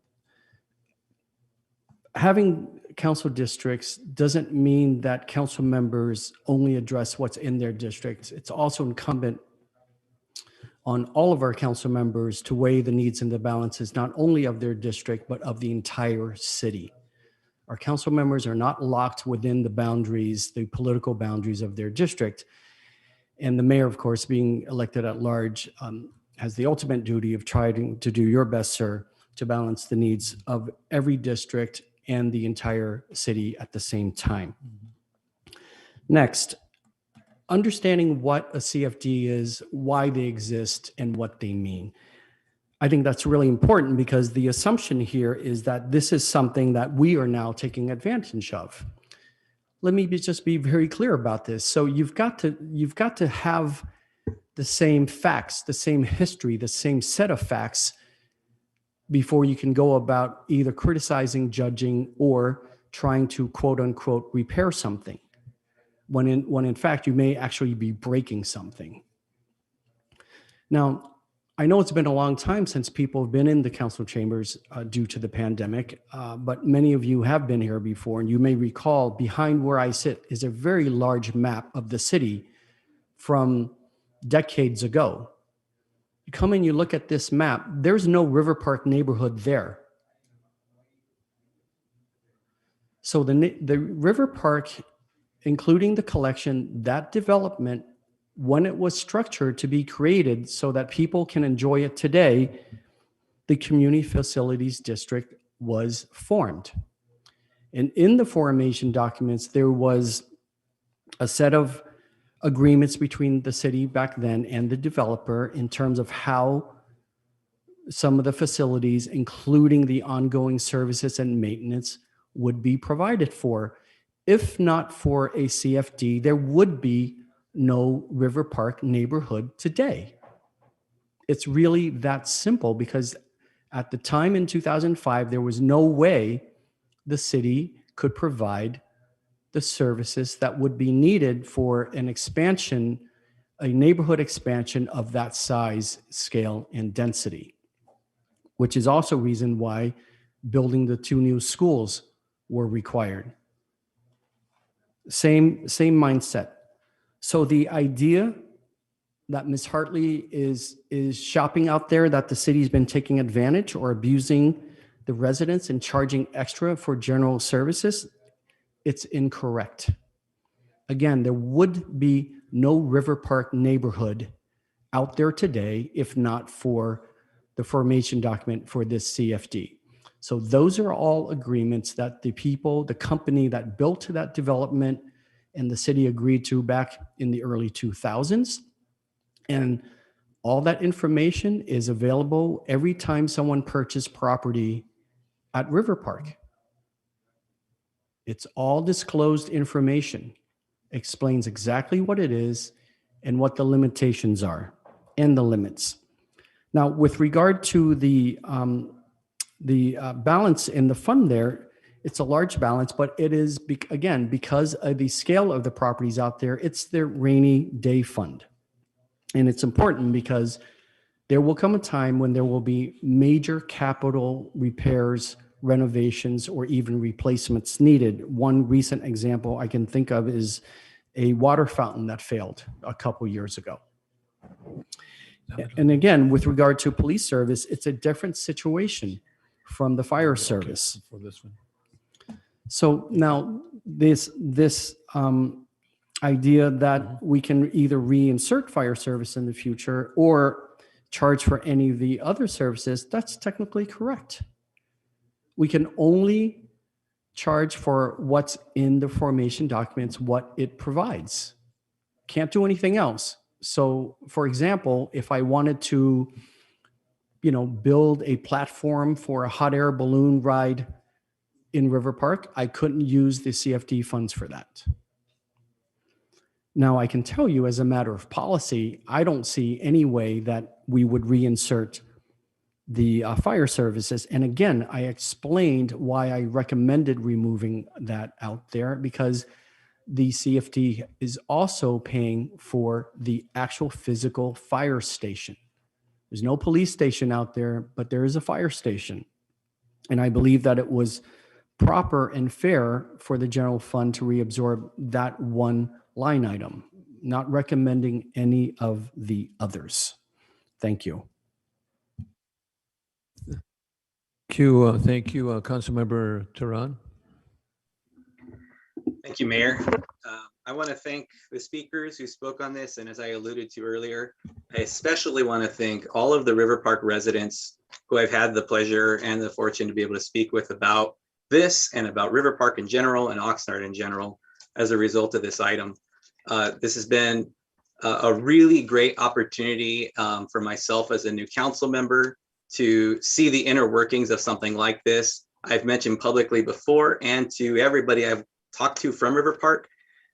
having council districts doesn't mean that council members only address what's in their districts. It's also incumbent on all of our council members to weigh the needs and the balances, not only of their district, but of the entire city. Our council members are not locked within the boundaries, the political boundaries of their district. And the mayor, of course, being elected at large, has the ultimate duty of trying to do your best, sir, to balance the needs of every district and the entire city at the same time. Next, understanding what a CFD is, why they exist, and what they mean. I think that's really important because the assumption here is that this is something that we are now taking advantage of. Let me just be very clear about this. So you've got to have the same facts, the same history, the same set of facts before you can go about either criticizing, judging, or trying to quote unquote repair something. When in fact you may actually be breaking something. Now, I know it's been a long time since people have been in the council chambers due to the pandemic, but many of you have been here before, and you may recall behind where I sit is a very large map of the city from decades ago. You come and you look at this map, there's no River Park neighborhood there. So the River Park, including the collection, that development, when it was structured to be created so that people can enjoy it today, the Community Facilities District was formed. And in the formation documents, there was a set of agreements between the city back then and the developer in terms of how some of the facilities, including the ongoing services and maintenance, would be provided for. If not for a CFD, there would be no River Park neighborhood today. It's really that simple, because at the time in 2005, there was no way the city could provide the services that would be needed for an expansion, a neighborhood expansion of that size, scale, and density, which is also reason why building the 2 new schools were required. Same mindset. So the idea that Ms. Hartley is shopping out there, that the city's been taking advantage or abusing the residents and charging extra for general services, it's incorrect. Again, there would be no River Park neighborhood out there today if not for the formation document for this CFD. So those are all agreements that the people, the company that built that development and the city agreed to back in the early 2000s. And all that information is available every time someone purchased property at River Park. It's all disclosed information, explains exactly what it is and what the limitations are and the limits. Now, with regard to the balance in the fund there, it's a large balance, but it is, again, because of the scale of the properties out there, it's their rainy day fund. And it's important because there will come a time when there will be major capital repairs, renovations, or even replacements needed. One recent example I can think of is a water fountain that failed a couple years ago. And again, with regard to police service, it's a different situation from the fire service.
For this one.
So now this idea that we can either reinsert fire service in the future or charge for any of the other services, that's technically correct. We can only charge for what's in the formation documents, what it provides. Can't do anything else. So for example, if I wanted to, build a platform for a hot air balloon ride in River Park, I couldn't use the CFD funds for that. Now, I can tell you as a matter of policy, I don't see any way that we would reinsert the fire services. And again, I explained why I recommended removing that out there, because the CFD is also paying for the actual physical fire station. There's no police station out there, but there is a fire station. And I believe that it was proper and fair for the general fund to reabsorb that one line item, not recommending any of the others. Thank you.
Thank you, Councilmember Tehran.
Thank you, Mayor. I want to thank the speakers who spoke on this. And as I alluded to earlier, I especially want to thank all of the River Park residents who I've had the pleasure and the fortune to be able to speak with about this and about River Park in general and Oxnard in general as a result of this item. This has been a really great opportunity for myself as a new council member to see the inner workings of something like this. I've mentioned publicly before, and to everybody I've talked to from River Park,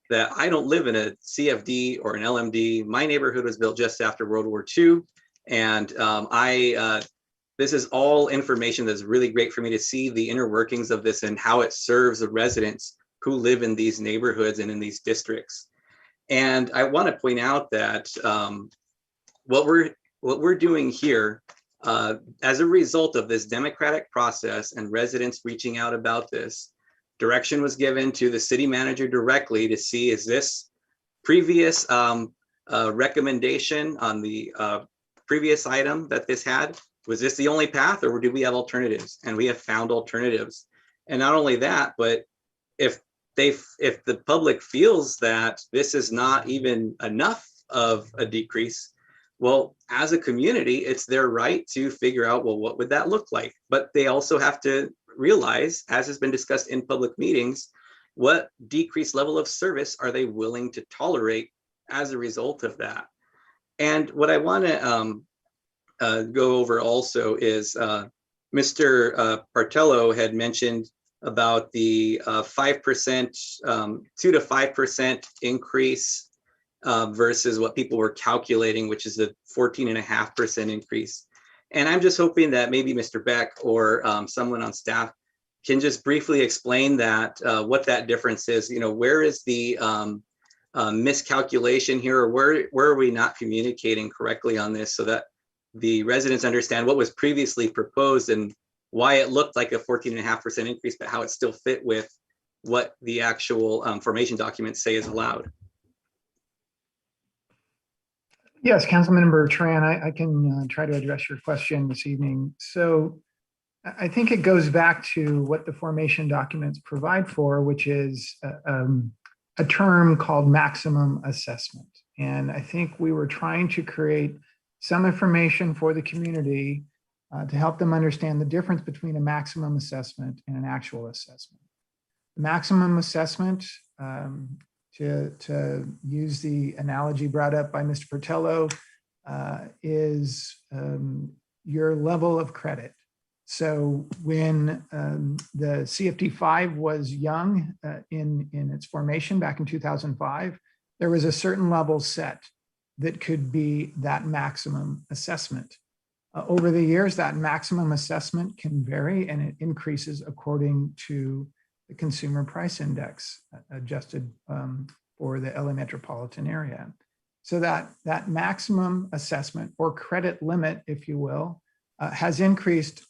that I don't live in a CFD or an LMD. My neighborhood was built just after World War II. And this is all information that's really great for me to see the inner workings of this and how it serves the residents who live in these neighborhoods and in these districts. And I want to point out that what we're doing here, as a result of this democratic process and residents reaching out about this, direction was given to the city manager directly to see, is this previous recommendation on the previous item that this had, was this the only path, or do we have alternatives? And we have found alternatives. And not only that, but if the public feels that this is not even enough of a decrease, well, as a community, it's their right to figure out, well, what would that look like? But they also have to realize, as has been discussed in public meetings, what decreased level of service are they willing to tolerate as a result of that? And what I want to go over also is Mr. Partello had mentioned about the 5%, 2 to 5% increase versus what people were calculating, which is a 14.5% increase. And I'm just hoping that maybe Mr. Beck or someone on staff can just briefly explain that, what that difference is. You know, where is the miscalculation here, or where are we not communicating correctly on this so that the residents understand what was previously proposed and why it looked like a 14.5% increase, but how it still fit with what the actual formation documents say is allowed.
Yes, Councilmember Tran, I can try to address your question this evening. So I think it goes back to what the formation documents provide for, which is a term called maximum assessment. And I think we were trying to create some information for the community to help them understand the difference between a maximum assessment and an actual assessment. The maximum assessment, to use the analogy brought up by Mr. Portello, is your level of credit. So when the CFD5 was young in its formation back in 2005, there was a certain level set that could be that maximum assessment. Over the years, that maximum assessment can vary and it increases according to the consumer price index adjusted for the LA metropolitan area. So that maximum assessment or credit limit, if you will, has increased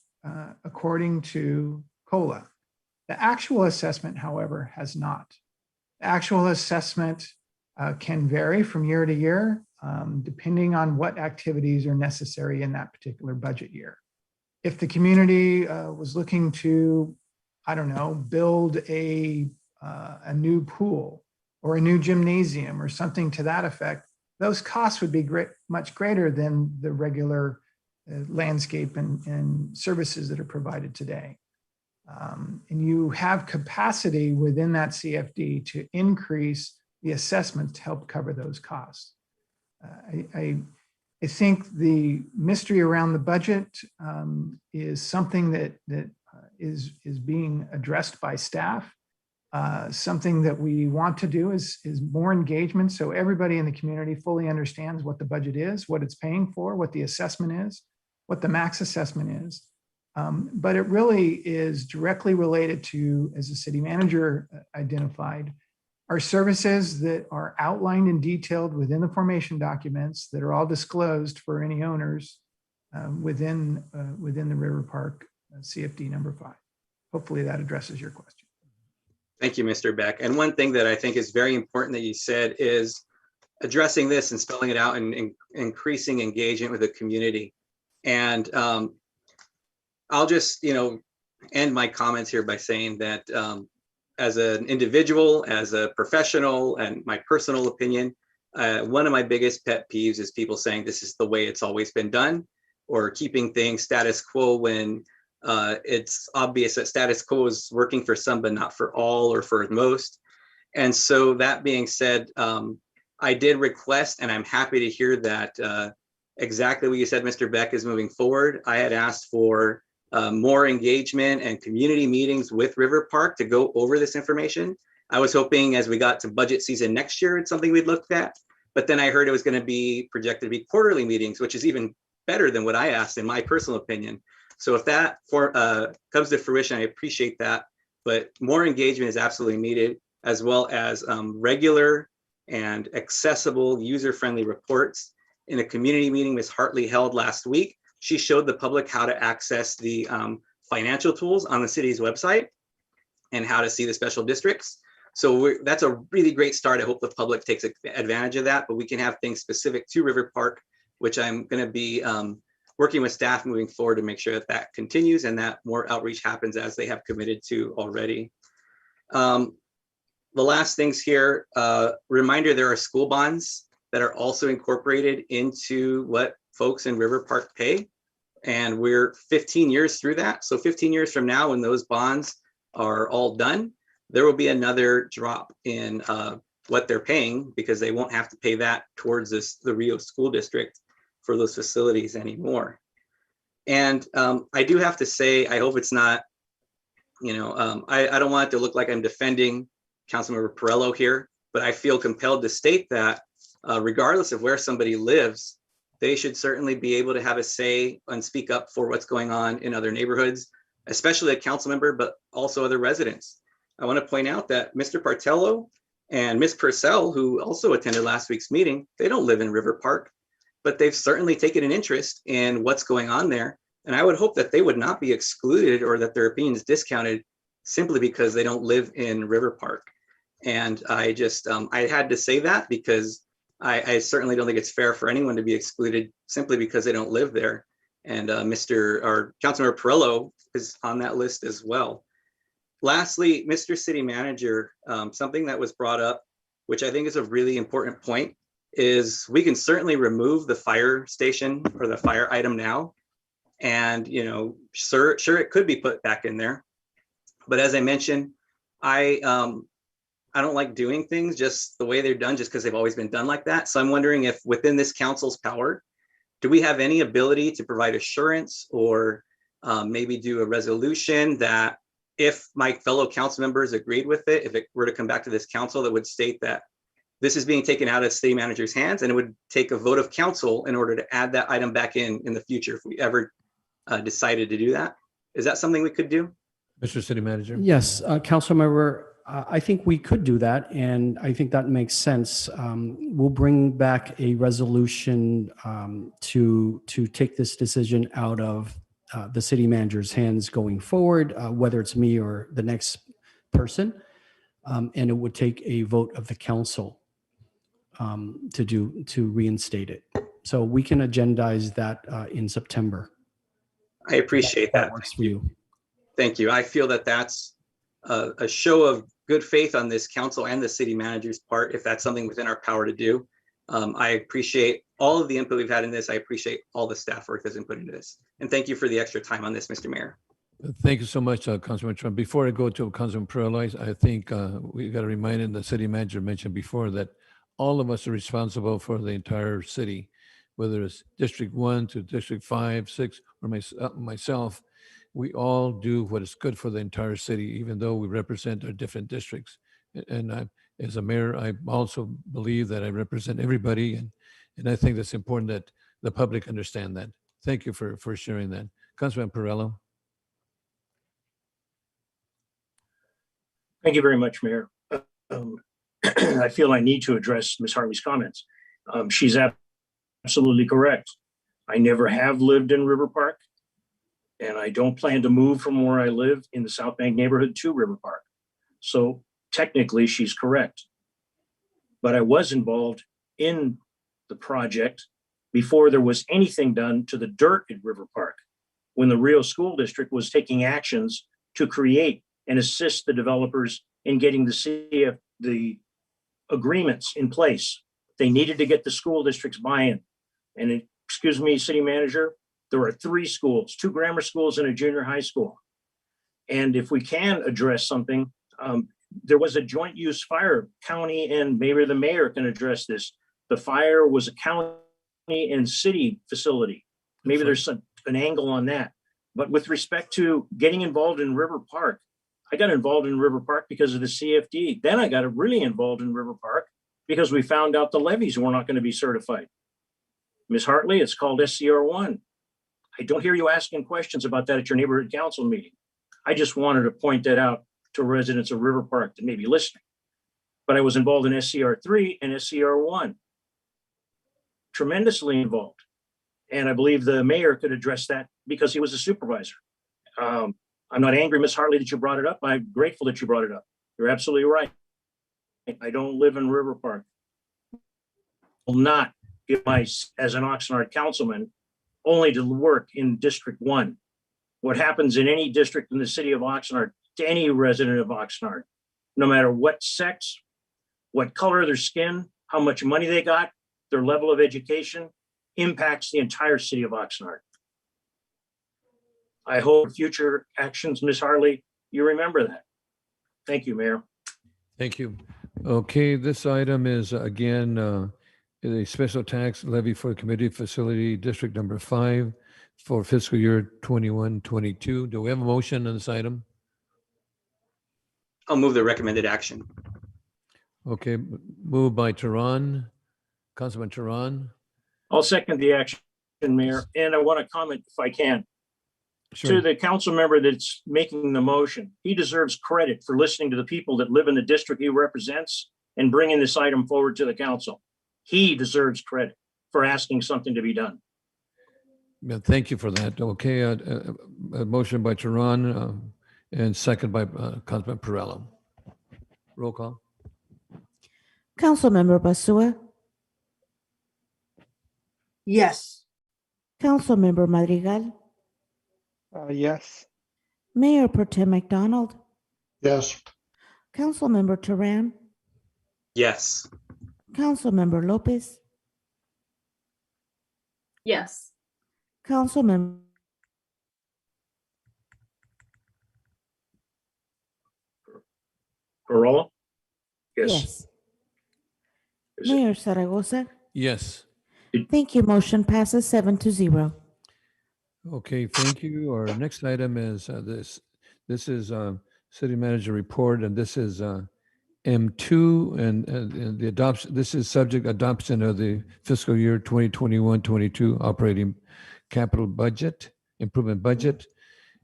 according to COLA. The actual assessment, however, has not. The actual assessment can vary from year to year, depending on what activities are necessary in that particular budget year. If the community was looking to, I don't know, build a new pool or a new gymnasium or something to that effect, those costs would be much greater than the regular landscape and services that are provided today. And you have capacity within that CFD to increase the assessment to help cover those costs. I think the mystery around the budget is something that is being addressed by staff. Something that we want to do is more engagement so everybody in the community fully understands what the budget is, what it's paying for, what the assessment is, what the max assessment is. But it really is directly related to, as the city manager identified, are services that are outlined and detailed within the formation documents that are all disclosed for any owners within the River Park CFD number 5. Hopefully that addresses your question.
Thank you, Mr. Beck. And one thing that I think is very important that you said is addressing this and spelling it out and increasing engagement with the community. And I'll just, end my comments here by saying that as an individual, as a professional, and my personal opinion, one of my biggest pet peeves is people saying this is the way it's always been done, or keeping things status quo when it's obvious that status quo is working for some, but not for all or for most. And so that being said, I did request, and I'm happy to hear that exactly what you said, Mr. Beck, is moving forward. I had asked for more engagement and community meetings with River Park to go over this information. I was hoping as we got to budget season next year, it's something we'd look at. But then I heard it was going to be projected to be quarterly meetings, which is even better than what I asked, in my personal opinion. So if that comes to fruition, I appreciate that. But more engagement is absolutely needed, as well as regular and accessible user-friendly reports. In a community meeting Ms. Hartley held last week, she showed the public how to access the financial tools on the city's website and how to see the special districts. So that's a really great start. I hope the public takes advantage of that, but we can have things specific to River Park, which I'm going to be working with staff moving forward to make sure that that continues and that more outreach happens as they have committed to already. The last things here, reminder, there are school bonds that are also incorporated into what folks in River Park pay. And we're 15 years through that. So 15 years from now, when those bonds are all done, there will be another drop in what they're paying, because they won't have to pay that towards the Rio School District for those facilities anymore. And I do have to say, I hope it's not I don't want it to look like I'm defending Councilmember Perello here, but I feel compelled to state that regardless of where somebody lives, they should certainly be able to have a say and speak up for what's going on in other neighborhoods, especially a council member, but also other residents. I want to point out that Mr. Partello and Ms. Purcell, who also attended last week's meeting, they don't live in River Park, but they've certainly taken an interest in what's going on there. And I would hope that they would not be excluded or that their opinions discounted simply because they don't live in River Park. And I just, I had to say that because I certainly don't think it's fair for anyone to be excluded simply because they don't live there. And Councilmember Perello is on that list as well. Lastly, Mr. City Manager, something that was brought up, which I think is a really important point, is we can certainly remove the fire station or the fire item now. And, sure, it could be put back in there. But as I mentioned, I don't like doing things just the way they're done, just because they've always been done like that. So I'm wondering if within this council's power, do we have any ability to provide assurance or maybe do a resolution that if my fellow council members agreed with it, if it were to come back to this council, that would state that this is being taken out of city manager's hands, and it would take a vote of council in order to add that item back in the future if we ever decided to do that. Is that something we could do?
Mr. City Manager?
Yes, Councilmember, I think we could do that, and I think that makes sense. We'll bring back a resolution to take this decision out of the city manager's hands going forward, whether it's me or the next person, and it would take a vote of the council to reinstate it. So we can agendize that in September.
I appreciate that.
Works for you.
Thank you. I feel that that's a show of good faith on this council and the city manager's part, if that's something within our power to do. I appreciate all of the input we've had in this. I appreciate all the staff work that's been put into this. And thank you for the extra time on this, Mr. Mayor.
Thank you so much, Councilman Trump. Before I go to Councilman Peralez, I think we got to remind him, the city manager mentioned before, that all of us are responsible for the entire city, whether it's District 1 to District 5, 6, or myself. We all do what is good for the entire city, even though we represent our different districts. And as a mayor, I also believe that I represent everybody, and I think that's important that the public understand that. Thank you for sharing that. Councilman Perello.
Thank you very much, Mayor. I feel I need to address Ms. Hartley's comments. She's absolutely correct. I never have lived in River Park, and I don't plan to move from where I live in the South Bank neighborhood to River Park. So technically, she's correct. But I was involved in the project before there was anything done to the dirt in River Park, when the Rio School District was taking actions to create and assist the developers in getting the agreements in place. They needed to get the school district's buy-in. And excuse me, city manager, there are 3 schools, 2 grammar schools and a junior high school. And if we can address something, there was a joint use fire. County and maybe the mayor can address this. The fire was a county and city facility. Maybe there's an angle on that. But with respect to getting involved in River Park, I got involved in River Park because of the CFD. Then I got really involved in River Park because we found out the levies were not going to be certified. Ms. Hartley, it's called SCR1. I don't hear you asking questions about that at your neighborhood council meeting. I just wanted to point that out to residents of River Park that may be listening. But I was involved in SCR3 and SCR1. Tremendously involved. And I believe the mayor could address that because he was a supervisor. I'm not angry, Ms. Hartley, that you brought it up. I'm grateful that you brought it up. You're absolutely right. I don't live in River Park. Will not give as an Oxnard councilman only to work in District 1. What happens in any district in the city of Oxnard to any resident of Oxnard, no matter what sex, what color of their skin, how much money they got, their level of education, impacts the entire city of Oxnard. I hope future actions, Ms. Hartley, you remember that. Thank you, Mayor.
Thank you. Okay, this item is again a special tax levy for community facility district number 5 for fiscal year 21-22. Do we have a motion on this item?
I'll move the recommended action.
Okay, moved by Tehran, Councilman Tehran.
I'll second the action, Mayor, and I want to comment if I can.
Sure.
To the council member that's making the motion, he deserves credit for listening to the people that live in the district he represents and bringing this item forward to the council. He deserves credit for asking something to be done.
Yeah, thank you for that. Okay, a motion by Tehran and second by Councilman Perrello. Roll call.
Councilmember Basua,
Yes.
Councilmember Madrigal,
Yes.
Mayor Pro Tem McDonald,
Yes.
Councilmember Tehran,
Yes.
Councilmember Lopez,
Yes.
Councilmember
Corolla?
Yes. Mayor Zaragoza.
Yes.
Thank you. Motion passes 7-0.
Okay, thank you. Our next item is this. This is city manager report, and this is M2, and the adoption. This is subject adoption of the fiscal year 2021-22 operating capital budget, improvement budget.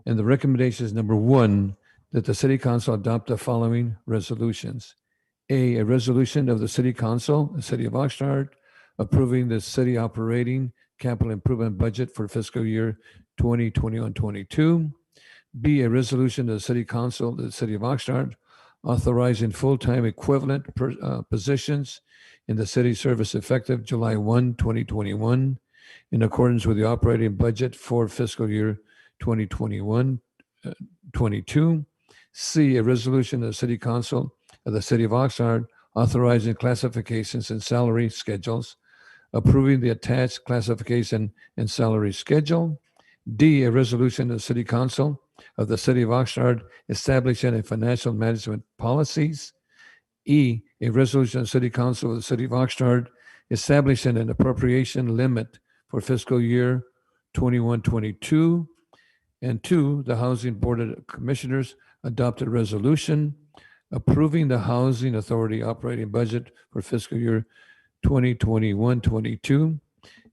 And the recommendation is number one, that the city council adopt the following resolutions. A resolution of the city council, the city of Oxnard, approving the city operating capital improvement budget for fiscal year 2021-22. B, a resolution of the city council, the city of Oxnard, authorizing full-time equivalent positions in the city service effective July 1, 2021, in accordance with the operating budget for fiscal year 2021-22. C, a resolution of the city council of the city of Oxnard authorizing classifications and salary schedules, approving the attached classification and salary schedule. D, a resolution of the city council of the city of Oxnard establishing a financial management policies. E, a resolution of the city council of the city of Oxnard establishing an appropriation limit for fiscal year 21-22. And 2, the Housing Board of Commissioners adopted a resolution approving the Housing Authority operating budget for fiscal year 2021-22.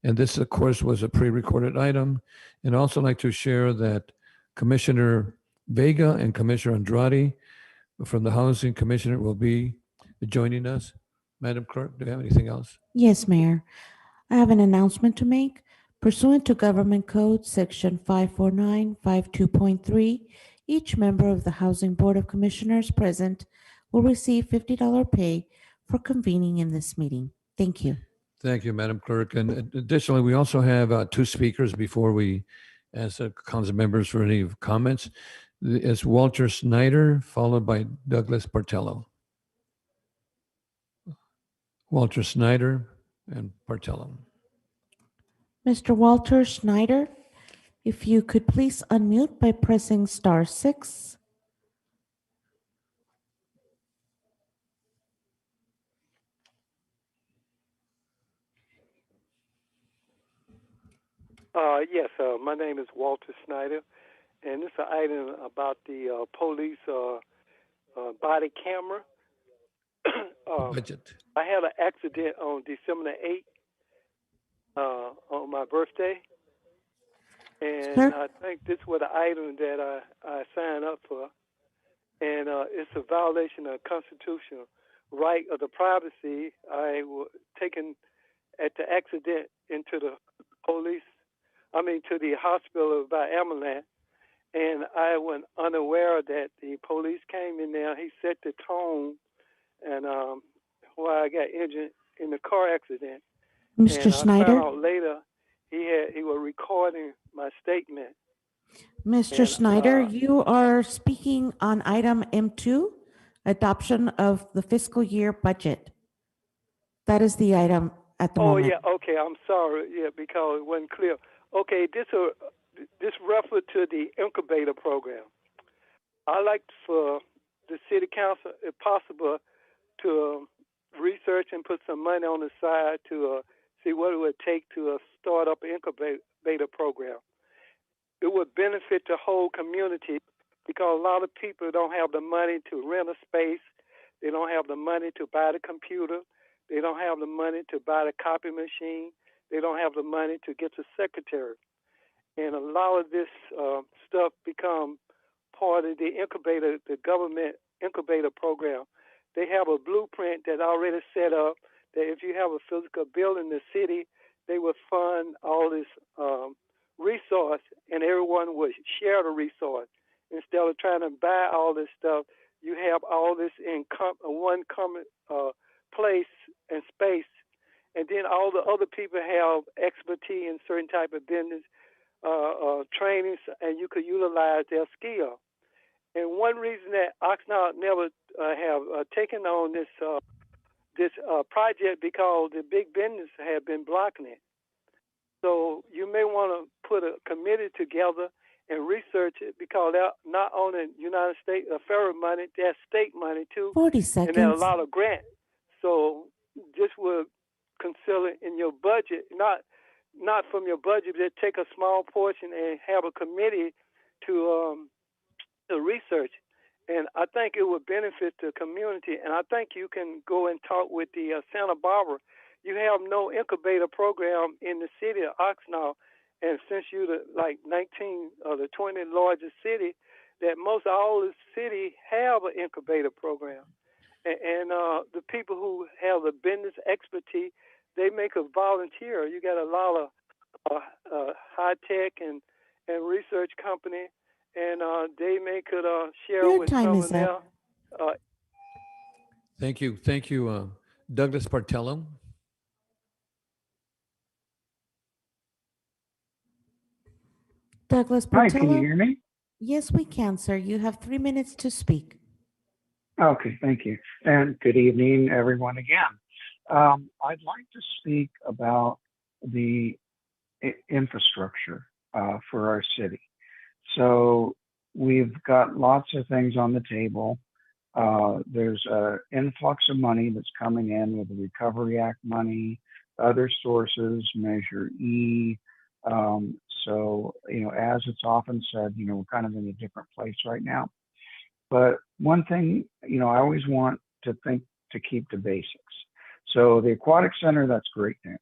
And this, of course, was a pre-recorded item. And also like to share that Commissioner Vega and Commissioner Andrade from the Housing Commissioner will be joining us. Madam Clerk, do you have anything else?
Yes, Mayor. I have an announcement to make. Pursuant to Government Code Section 54952.3, each member of the Housing Board of Commissioners present will receive $50 pay for convening in this meeting. Thank you.
Thank you, Madam Clerk. And additionally, we also have two speakers before we ask the council members for any comments. It's Walter Snyder, followed by Douglas Bartello. Walter Snyder and Bartello.
Mr. Walter Schneider, if you could please unmute by pressing *6.
Yes, my name is Walter Snyder, and it's an item about the police body camera.
Budget.
I had an accident on December the 8th on my birthday, and
Sir?
I think this was the item that I signed up for, and it's a violation of constitutional right of the privacy. I was taken at the accident into the to the hospital by ambulance, and I was unaware that the police came in there. He set the tone, and why I got injured in the car accident.
Mr.
And
Snyder?
I found out later he was recording my statement.
Mr.
And,
Snyder, you are speaking on item M2, adoption of the fiscal year budget. That is the item at the moment.
Oh, yeah, okay, I'm sorry, because it wasn't clear. Okay, this referred to the incubator program. I like for the city council, if possible, to research and put some money on the side to see what it would take to start up an incubator program. It would benefit the whole community because a lot of people don't have the money to rent a space. They don't have the money to buy the computer. They don't have the money to buy the copy machine. They don't have the money to get the secretary. And a lot of this stuff become part of the incubator, the government incubator program. They have a blueprint that already set up that if you have a physical building in the city, they would fund all this resource, and everyone would share the resource. Instead of trying to buy all this stuff, you have all this in one common place and space, and then all the other people have expertise in certain type of business trainings, and you could utilize their skill. And one reason that Oxnard never have taken on this project because the big business have been blocking it. So you may want to put a committee together and research it, because they're not only United States federal money, there's state money too.
40 seconds.
And there's a lot of grants. So just would consider in your budget, not from your budget, but take a small portion and have a committee to research. And I think it would benefit the community. And I think you can go and talk with the Santa Barbara. You have no incubator program in the city of Oxnard. And since you're the 19 or the 20 largest city, that most all the city have an incubator program. And the people who have the business expertise, they make a volunteer. You got a lot of high tech and research company, and they could share
Your
with
time
some
is
of
up.
their.
Thank you, Douglas Bartello.
Douglas
Hi, can you
Portillo?
hear me?
Yes, we can, sir. You have 3 minutes to speak.
Okay, thank you. And good evening, everyone, again. I'd like to speak about the infrastructure for our city. So we've got lots of things on the table. There's an influx of money that's coming in with the Recovery Act money, other sources, Measure E. So, as it's often said, we're kind of in a different place right now. But one thing, I always want to think to keep the basics. So the aquatic center, that's great news.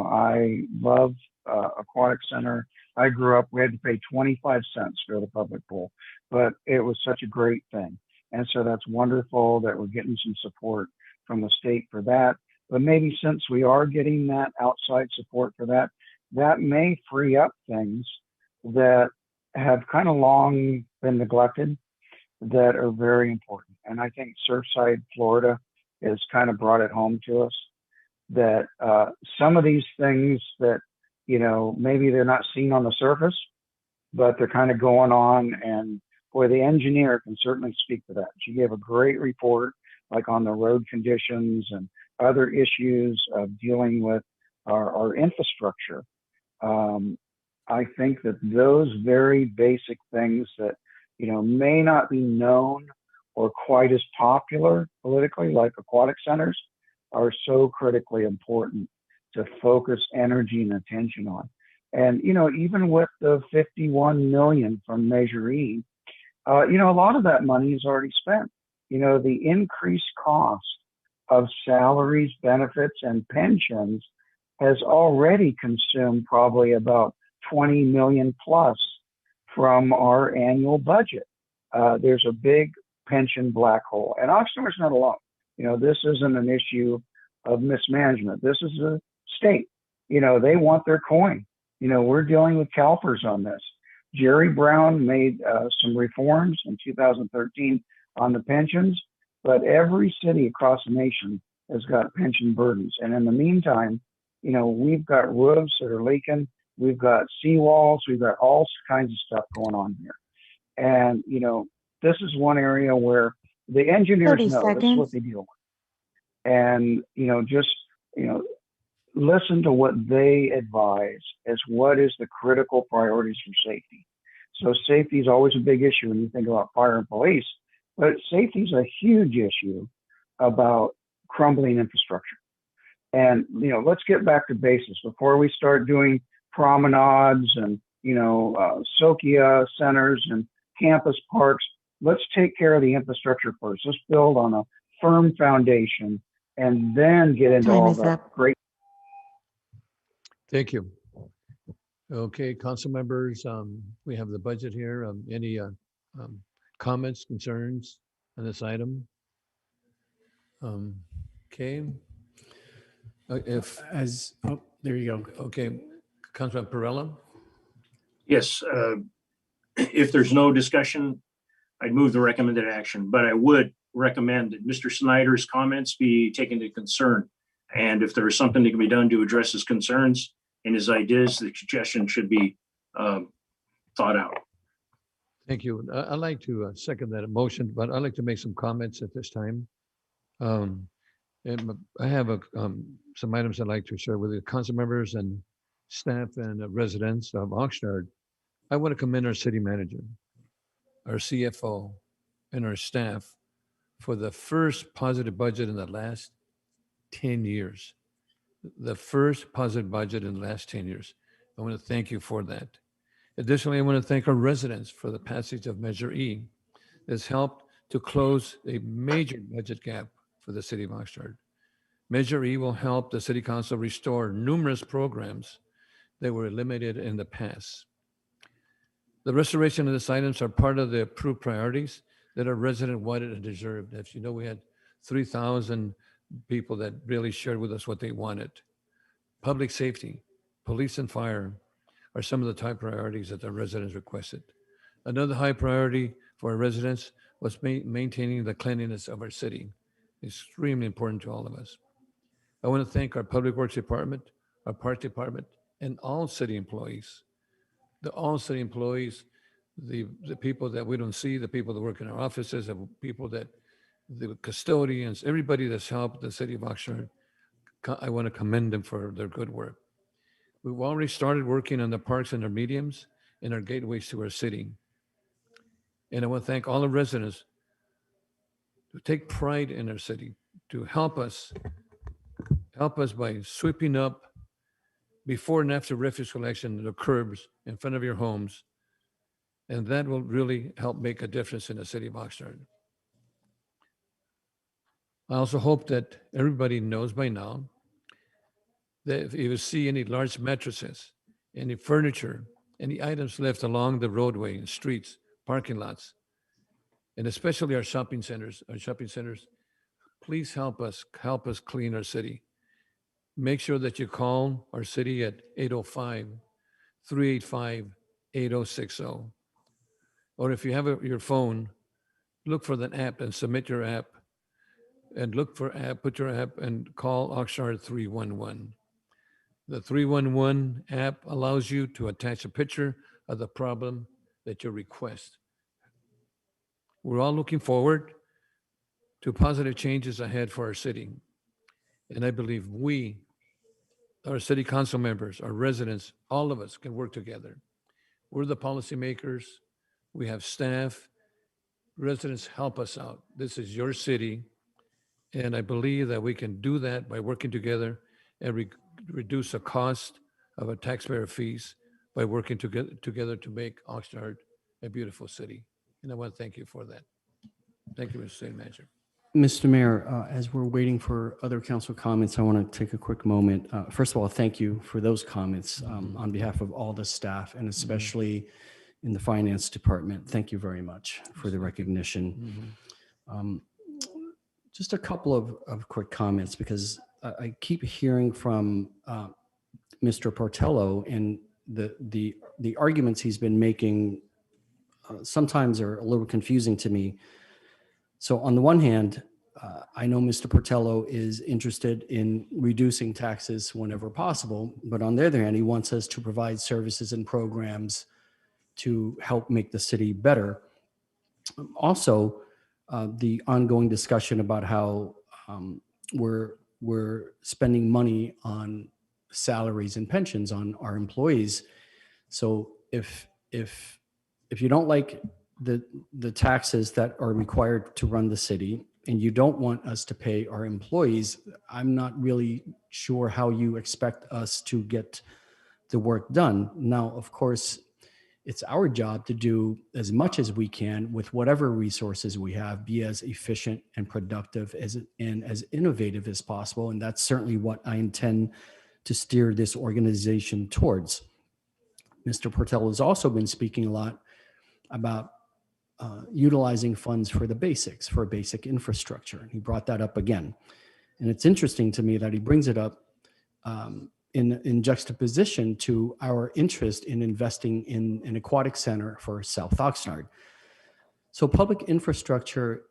I love aquatic center. I grew up, we had to pay 25 cents for the public pool, but it was such a great thing. And so that's wonderful that we're getting some support from the state for that. But maybe since we are getting that outside support for that, that may free up things that have kind of long been neglected that are very important. And I think Surfside, Florida has kind of brought it home to us that some of these things that, maybe they're not seen on the surface, but they're kind of going on. And boy, the engineer can certainly speak to that. She gave a great report, like on the road conditions and other issues of dealing with our infrastructure. I think that those very basic things that, may not be known or quite as popular politically, like aquatic centers, are so critically important to focus energy and attention on. And, even with the 51 million from Measure E, a lot of that money is already spent. The increased cost of salaries, benefits, and pensions has already consumed probably about 20 million plus from our annual budget. There's a big pension black hole, and Oxnard's not alone. This isn't an issue of mismanagement. This is a state. They want their coin. We're dealing with CalPERS on this. Jerry Brown made some reforms in 2013 on the pensions, but every city across the nation has got pension burdens. And in the meantime, we've got roofs that are leaking. We've got seawalls. We've got all kinds of stuff going on here. And, this is one area where the engineers know this is what they deal with. And, listen to what they advise as what is the critical priorities for safety. So safety is always a big issue when you think about fire and police, but safety is a huge issue about crumbling infrastructure. And, let's get back to basics before we start doing promenades and, Sokia centers and campus parks. let's take care of the infrastructure first. Let's build on a firm foundation and then get into
Time
all
is
the
up.
great.
Thank you. Okay, council members, we have the budget here. Any comments, concerns on this item? Okay. If,
There you go.
okay, Councilman Perella?
Yes, if there's no discussion, I'd move the recommended action, but I would recommend that Mr. Snyder's comments be taken into concern. And if there is something that can be done to address his concerns and his ideas, the suggestion should be thought out.
Thank you. I'd like to second that motion, but I'd like to make some comments at this time. And I have some items I'd like to share with the council members and staff and residents of Oxnard. I want to commend our city manager, our CFO, and our staff for the first positive budget in the last 10 years. The first positive budget in the last 10 years. I want to thank you for that. Additionally, I want to thank our residents for the passage of Measure E. That's helped to close a major budget gap for the city of Oxnard. Measure E will help the city council restore numerous programs that were eliminated in the past. The restoration of these items are part of the approved priorities that our resident wanted and deserved. As you know, we had 3,000 people that really shared with us what they wanted. Public safety, police and fire are some of the top priorities that the residents requested. Another high priority for our residents was maintaining the cleanliness of our city. Extremely important to all of us. I want to thank our Public Works Department, our Park Department, and all city employees. All city employees, the people that we don't see, the people that work in our offices, the people that, the custodians, everybody that's helped the city of Oxnard, I want to commend them for their good work. We've already started working on the parks and our mediums and our gateways to our city. And I want to thank all the residents who take pride in our city, to help us by sweeping up before and after refuse collection, the curbs in front of your homes. And that will really help make a difference in the city of Oxnard. I also hope that everybody knows by now that if you see any large mattresses, any furniture, any items left along the roadway and streets, parking lots, and especially our shopping centers, please help us clean our city. Make sure that you call our city at 805-385-8060. Or if you have your phone, look for that app and submit your app. And look for app, put your app and call Oxnard 311. The 311 app allows you to attach a picture of the problem that you request. We're all looking forward to positive changes ahead for our city. And I believe we, our city council members, our residents, all of us can work together. We're the policymakers. We have staff. Residents, help us out. This is your city. And I believe that we can do that by working together and reduce the cost of our taxpayer fees by working together to make Oxnard a beautiful city. And I want to thank you for that. Thank you, Mr. City Manager.
Mr. Mayor, as we're waiting for other council comments, I want to take a quick moment. First of all, thank you for those comments on behalf of all the staff and especially in the finance department. Thank you very much for the recognition. Just a couple of quick comments because I keep hearing from Mr. Portello and the arguments he's been making sometimes are a little confusing to me. So on the one hand, I know Mr. Portello is interested in reducing taxes whenever possible, but on the other hand, he wants us to provide services and programs to help make the city better. Also, the ongoing discussion about how we're spending money on salaries and pensions on our employees. So if you don't like the taxes that are required to run the city and you don't want us to pay our employees, I'm not really sure how you expect us to get the work done. Now, of course, it's our job to do as much as we can with whatever resources we have, be as efficient and productive and as innovative as possible. And that's certainly what I intend to steer this organization towards. Mr. Portello has also been speaking a lot about utilizing funds for the basics, for basic infrastructure. He brought that up again. And it's interesting to me that he brings it up in juxtaposition to our interest in investing in an aquatic center for South Oxnard. So public infrastructure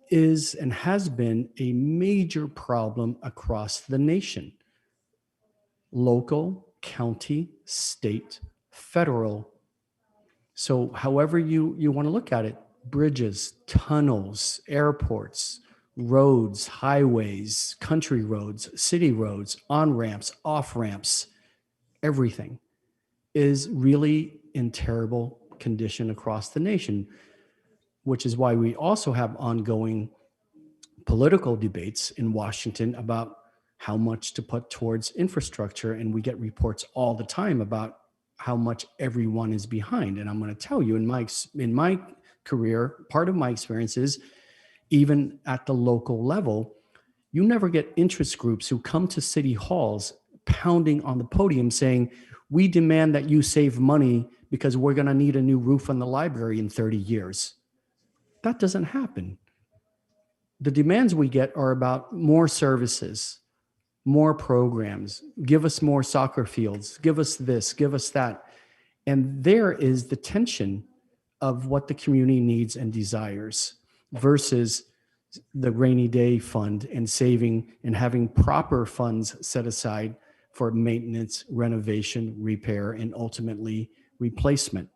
is and has been a major problem across the nation. Local, county, state, federal. So however you want to look at it, bridges, tunnels, airports, roads, highways, country roads, city roads, on-ramps, off-ramps, everything is really in terrible condition across the nation, which is why we also have ongoing political debates in Washington about how much to put towards infrastructure. And we get reports all the time about how much everyone is behind. And I'm going to tell you, in my career, part of my experience is even at the local level, you never get interest groups who come to city halls pounding on the podium saying, we demand that you save money because we're going to need a new roof on the library in 30 years. That doesn't happen. The demands we get are about more services, more programs, give us more soccer fields, give us this, give us that. And there is the tension of what the community needs and desires versus the rainy day fund and saving and having proper funds set aside for maintenance, renovation, repair, and ultimately replacement.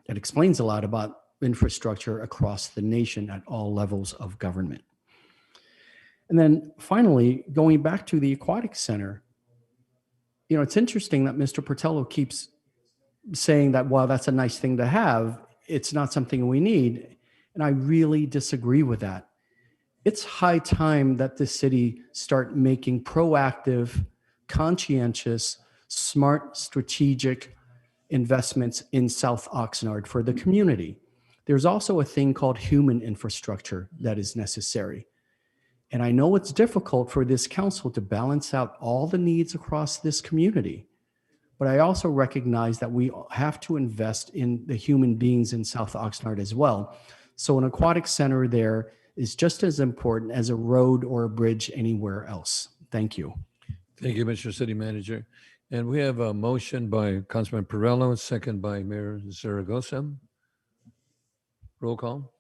That explains a lot about infrastructure across the nation at all levels of government. And then finally, going back to the aquatic center, it's interesting that Mr. Portello keeps saying that, well, that's a nice thing to have. It's not something we need. And I really disagree with that. It's high time that the city start making proactive, conscientious, smart, strategic investments in South Oxnard for the community. There's also a thing called human infrastructure that is necessary. And I know it's difficult for this council to balance out all the needs across this community, but I also recognize that we have to invest in the human beings in South Oxnard as well. So an aquatic center there is just as important as a road or a bridge anywhere else. Thank you.
Thank you, Mr. City Manager. And we have a motion by Councilman Perello, second by Mayor Zaragoza. Roll call.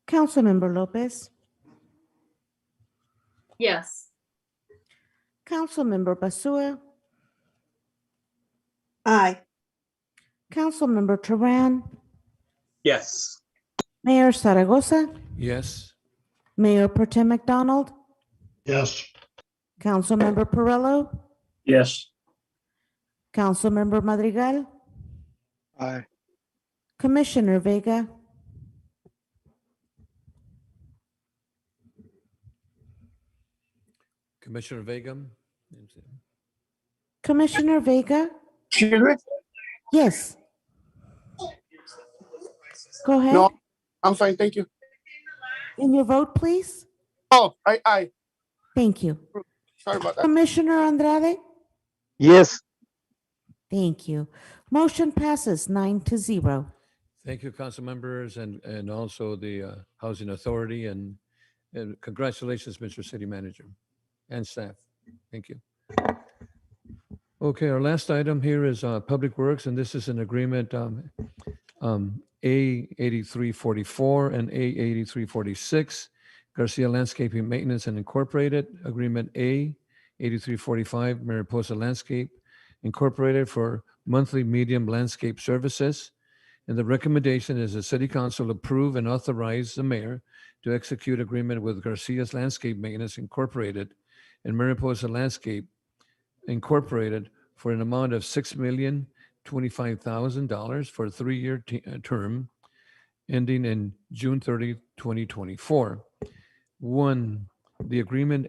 Councilmember Lopez,
Yes.
Councilmember Basua,
Aye.
Councilmember Turan,
Yes.
Mayor Zaragoza,
Yes.
Mayor Pro Tem McDonald,
Yes.
Councilmember Perello,
Yes.
Councilmember Madrigal,
Aye.
Commissioner Vega,
Commissioner Vega.
Commissioner Vega. Yes. Go ahead.
No, I'm fine, thank you.
And your vote, please.
Oh, aye.
Thank you.
Sorry about that.
Commissioner Andrade.
Yes.
Thank you. Motion passes 9-0.
Thank you, council members, and also the Housing Authority, and congratulations, Mr. City Manager and staff. Thank you. Okay, our last item here is Public Works, and this is an agreement A8344 and A8346, Garcia Landscaping Maintenance and Incorporated, Agreement A8345, Mariposa Landscape Incorporated for monthly medium landscape services. And the recommendation is the City Council approve and authorize the mayor to execute agreement with Garcia's Landscape Maintenance Incorporated and Mariposa Landscape Incorporated for an amount of $6,025,000 for a 3-year term ending in June 30, 2024. One, the agreement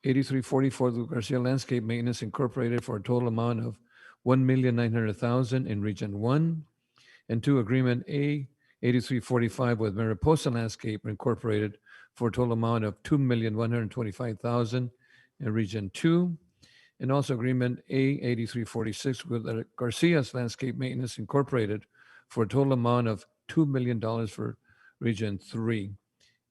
8344 to Garcia Landscape Maintenance Incorporated for a total amount of $1,900,000 in Region 1. And 2, Agreement A 8345 with Mariposa Landscape Incorporated for a total amount of $2,125,000 in Region 2. And also Agreement A 8346 with Garcia's Landscape Maintenance Incorporated for a total amount of $2 million for Region 3.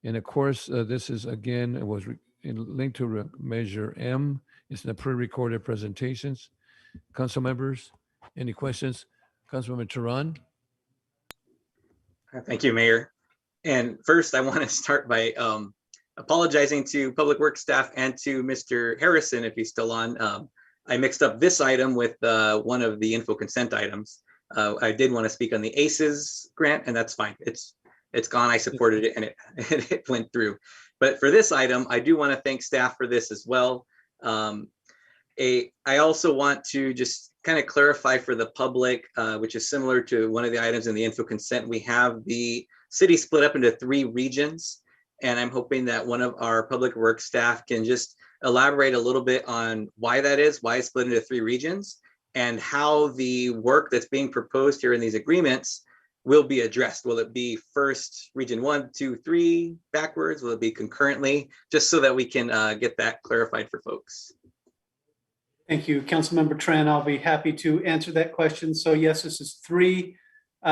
And of course, this is again, it was linked to Measure M. It's in the pre-recorded presentations. Council members, any questions? Councilmember Tehran?
Thank you, Mayor. And first, I want to start by apologizing to Public Works staff and to Mr. Harrison, if he's still on. I mixed up this item with one of the info consent items. I did want to speak on the ACES grant, and that's fine. It's gone. I supported it, and it went through. But for this item, I do want to thank staff for this as well. I also want to just kind of clarify for the public, which is similar to one of the items in the info consent. We have the city split up into 3 regions, and I'm hoping that one of our public works staff can just elaborate a little bit on why that is, why it's split into 3 regions, and how the work that's being proposed here in these agreements will be addressed. Will it be first region 1, 2, 3 backwards? Will it be concurrently? Just so that we can get that clarified for folks.
Thank you, Councilmember Tran. I'll be happy to answer that question. So yes, this is 3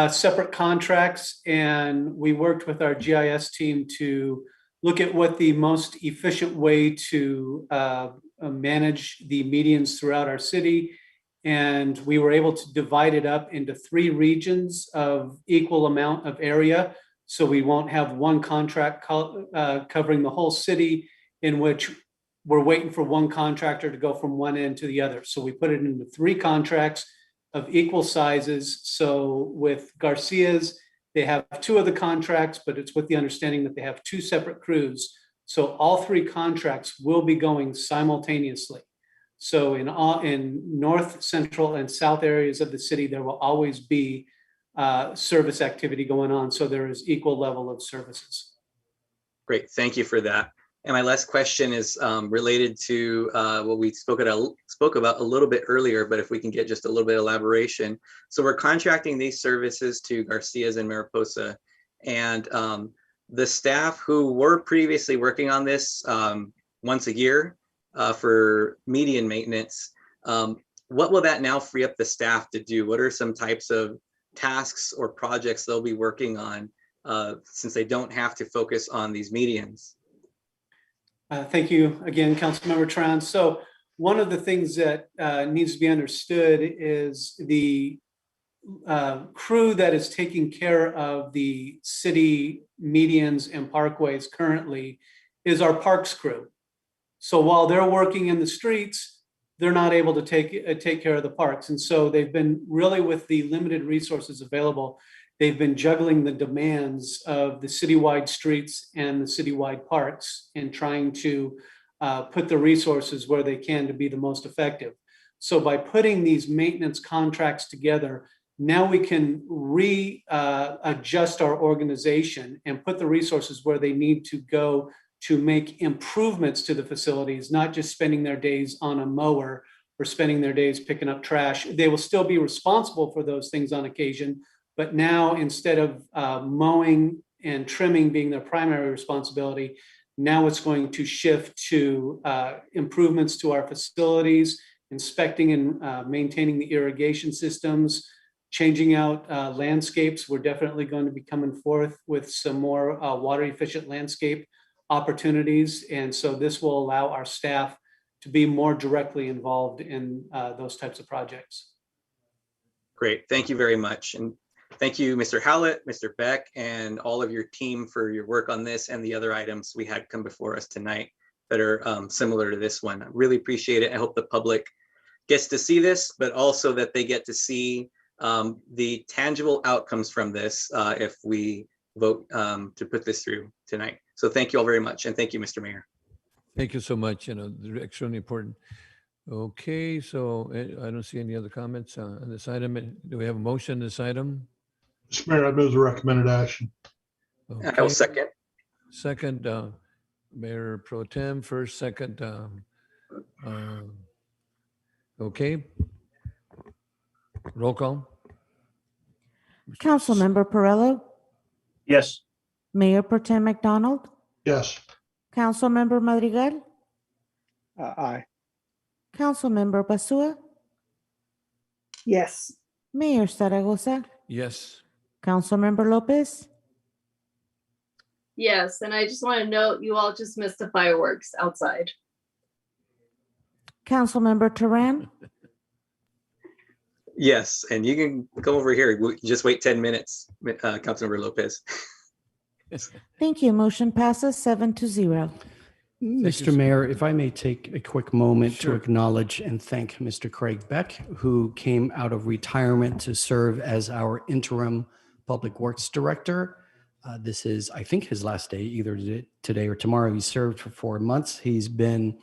separate contracts, and we worked with our GIS team to look at what the most efficient way to manage the medians throughout our city. And we were able to divide it up into 3 regions of equal amount of area. So we won't have one contract covering the whole city, in which we're waiting for one contractor to go from one end to the other. So we put it into 3 contracts of equal sizes. So with Garcia's, they have 2 of the contracts, but it's with the understanding that they have 2 separate crews. So all 3 contracts will be going simultaneously. So in north, central, and south areas of the city, there will always be service activity going on. So there is equal level of services.
Great, thank you for that. And my last question is related to what we spoke about a little bit earlier, but if we can get just a little bit of elaboration. So we're contracting these services to Garcia's and Mariposa, and the staff who were previously working on this once a year for median maintenance, what will that now free up the staff to do? What are some types of tasks or projects they'll be working on since they don't have to focus on these medians?
Thank you again, Councilmember Tran. So one of the things that needs to be understood is the crew that is taking care of the city medians and parkways currently is our parks crew. So while they're working in the streets, they're not able to take care of the parks. And so they've been really, with the limited resources available, they've been juggling the demands of the citywide streets and the citywide parks and trying to put the resources where they can to be the most effective. So by putting these maintenance contracts together, now we can adjust our organization and put the resources where they need to go to make improvements to the facilities, not just spending their days on a mower or spending their days picking up trash. They will still be responsible for those things on occasion, but now instead of mowing and trimming being their primary responsibility, now it's going to shift to improvements to our facilities, inspecting and maintaining the irrigation systems, changing out landscapes. We're definitely going to be coming forth with some more water efficient landscape opportunities. And so this will allow our staff to be more directly involved in those types of projects.
Great, thank you very much. And thank you, Mr. Howlett, Mr. Beck, and all of your team for your work on this and the other items we had come before us tonight that are similar to this one. I really appreciate it. I hope the public gets to see this, but also that they get to see the tangible outcomes from this if we vote to put this through tonight. So thank you all very much. And thank you, Mr. Mayor.
Thank you so much. They're extremely important. Okay, so I don't see any other comments on this item. Do we have a motion on this item?
Mr. Mayor, I move the recommended action.
I will second.
Second, Mayor Pro Tem, first, second, Okay. Roll call.
Councilmember Perrello,
Yes.
Mayor Pro Tem McDonald,
Yes.
Councilmember Madrigal,
Aye.
Councilmember Basua,
Yes.
Mayor Zaragoza,
Yes.
Councilmember Lopez.
Yes, and I just want to note, you all just missed the fireworks outside.
Councilmember Turan,
Yes, and you can go over here. Just wait 10 minutes, Councilmember Lopez.
thank you. Motion passes 7-0.
Mr. Mayor, if I may take a quick moment
Sure.
to acknowledge and thank Mr. Craig Beck, who came out of retirement to serve as our interim Public Works Director. This is, I think, his last day, either today or tomorrow. He served for 4 months. He's been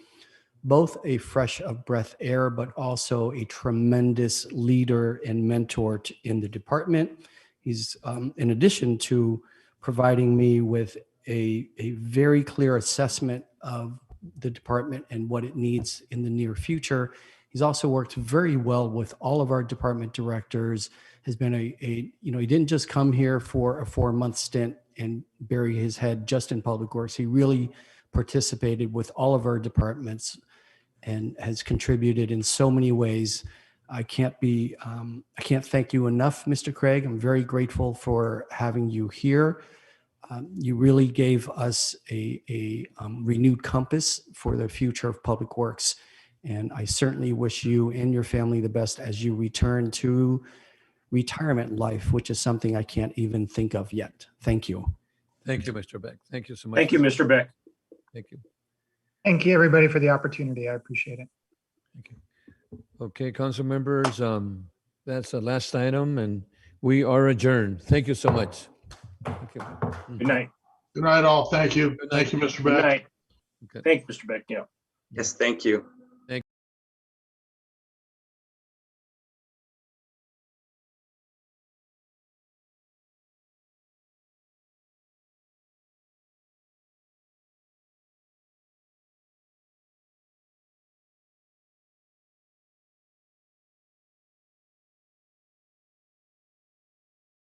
both a fresh of breath air, but also a tremendous leader and mentor in the department. He's, in addition to providing me with a very clear assessment of the department and what it needs in the near future. He's also worked very well with all of our department directors, has been he didn't just come here for a 4-month stint and bury his head just in public works. He really participated with all of our departments and has contributed in so many ways. I can't thank you enough, Mr. Craig. I'm very grateful for having you here. You really gave us a renewed compass for the future of public works. And I certainly wish you and your family the best as you return to retirement life, which is something I can't even think of yet. Thank you.
Thank you, Mr. Beck. Thank you so much.
Thank you, Mr. Beck.
Thank you.
Thank you, everybody, for the opportunity. I appreciate it.
Okay, council members, that's the last item and we are adjourned. Thank you so much. Thank you.
Good night.
Good night, all. Thank you.
Good night.
Thank you, Mr.
Good
Beck.
night.
Okay.
Thank you, Mr. Beck. Yeah.
Yes, thank you.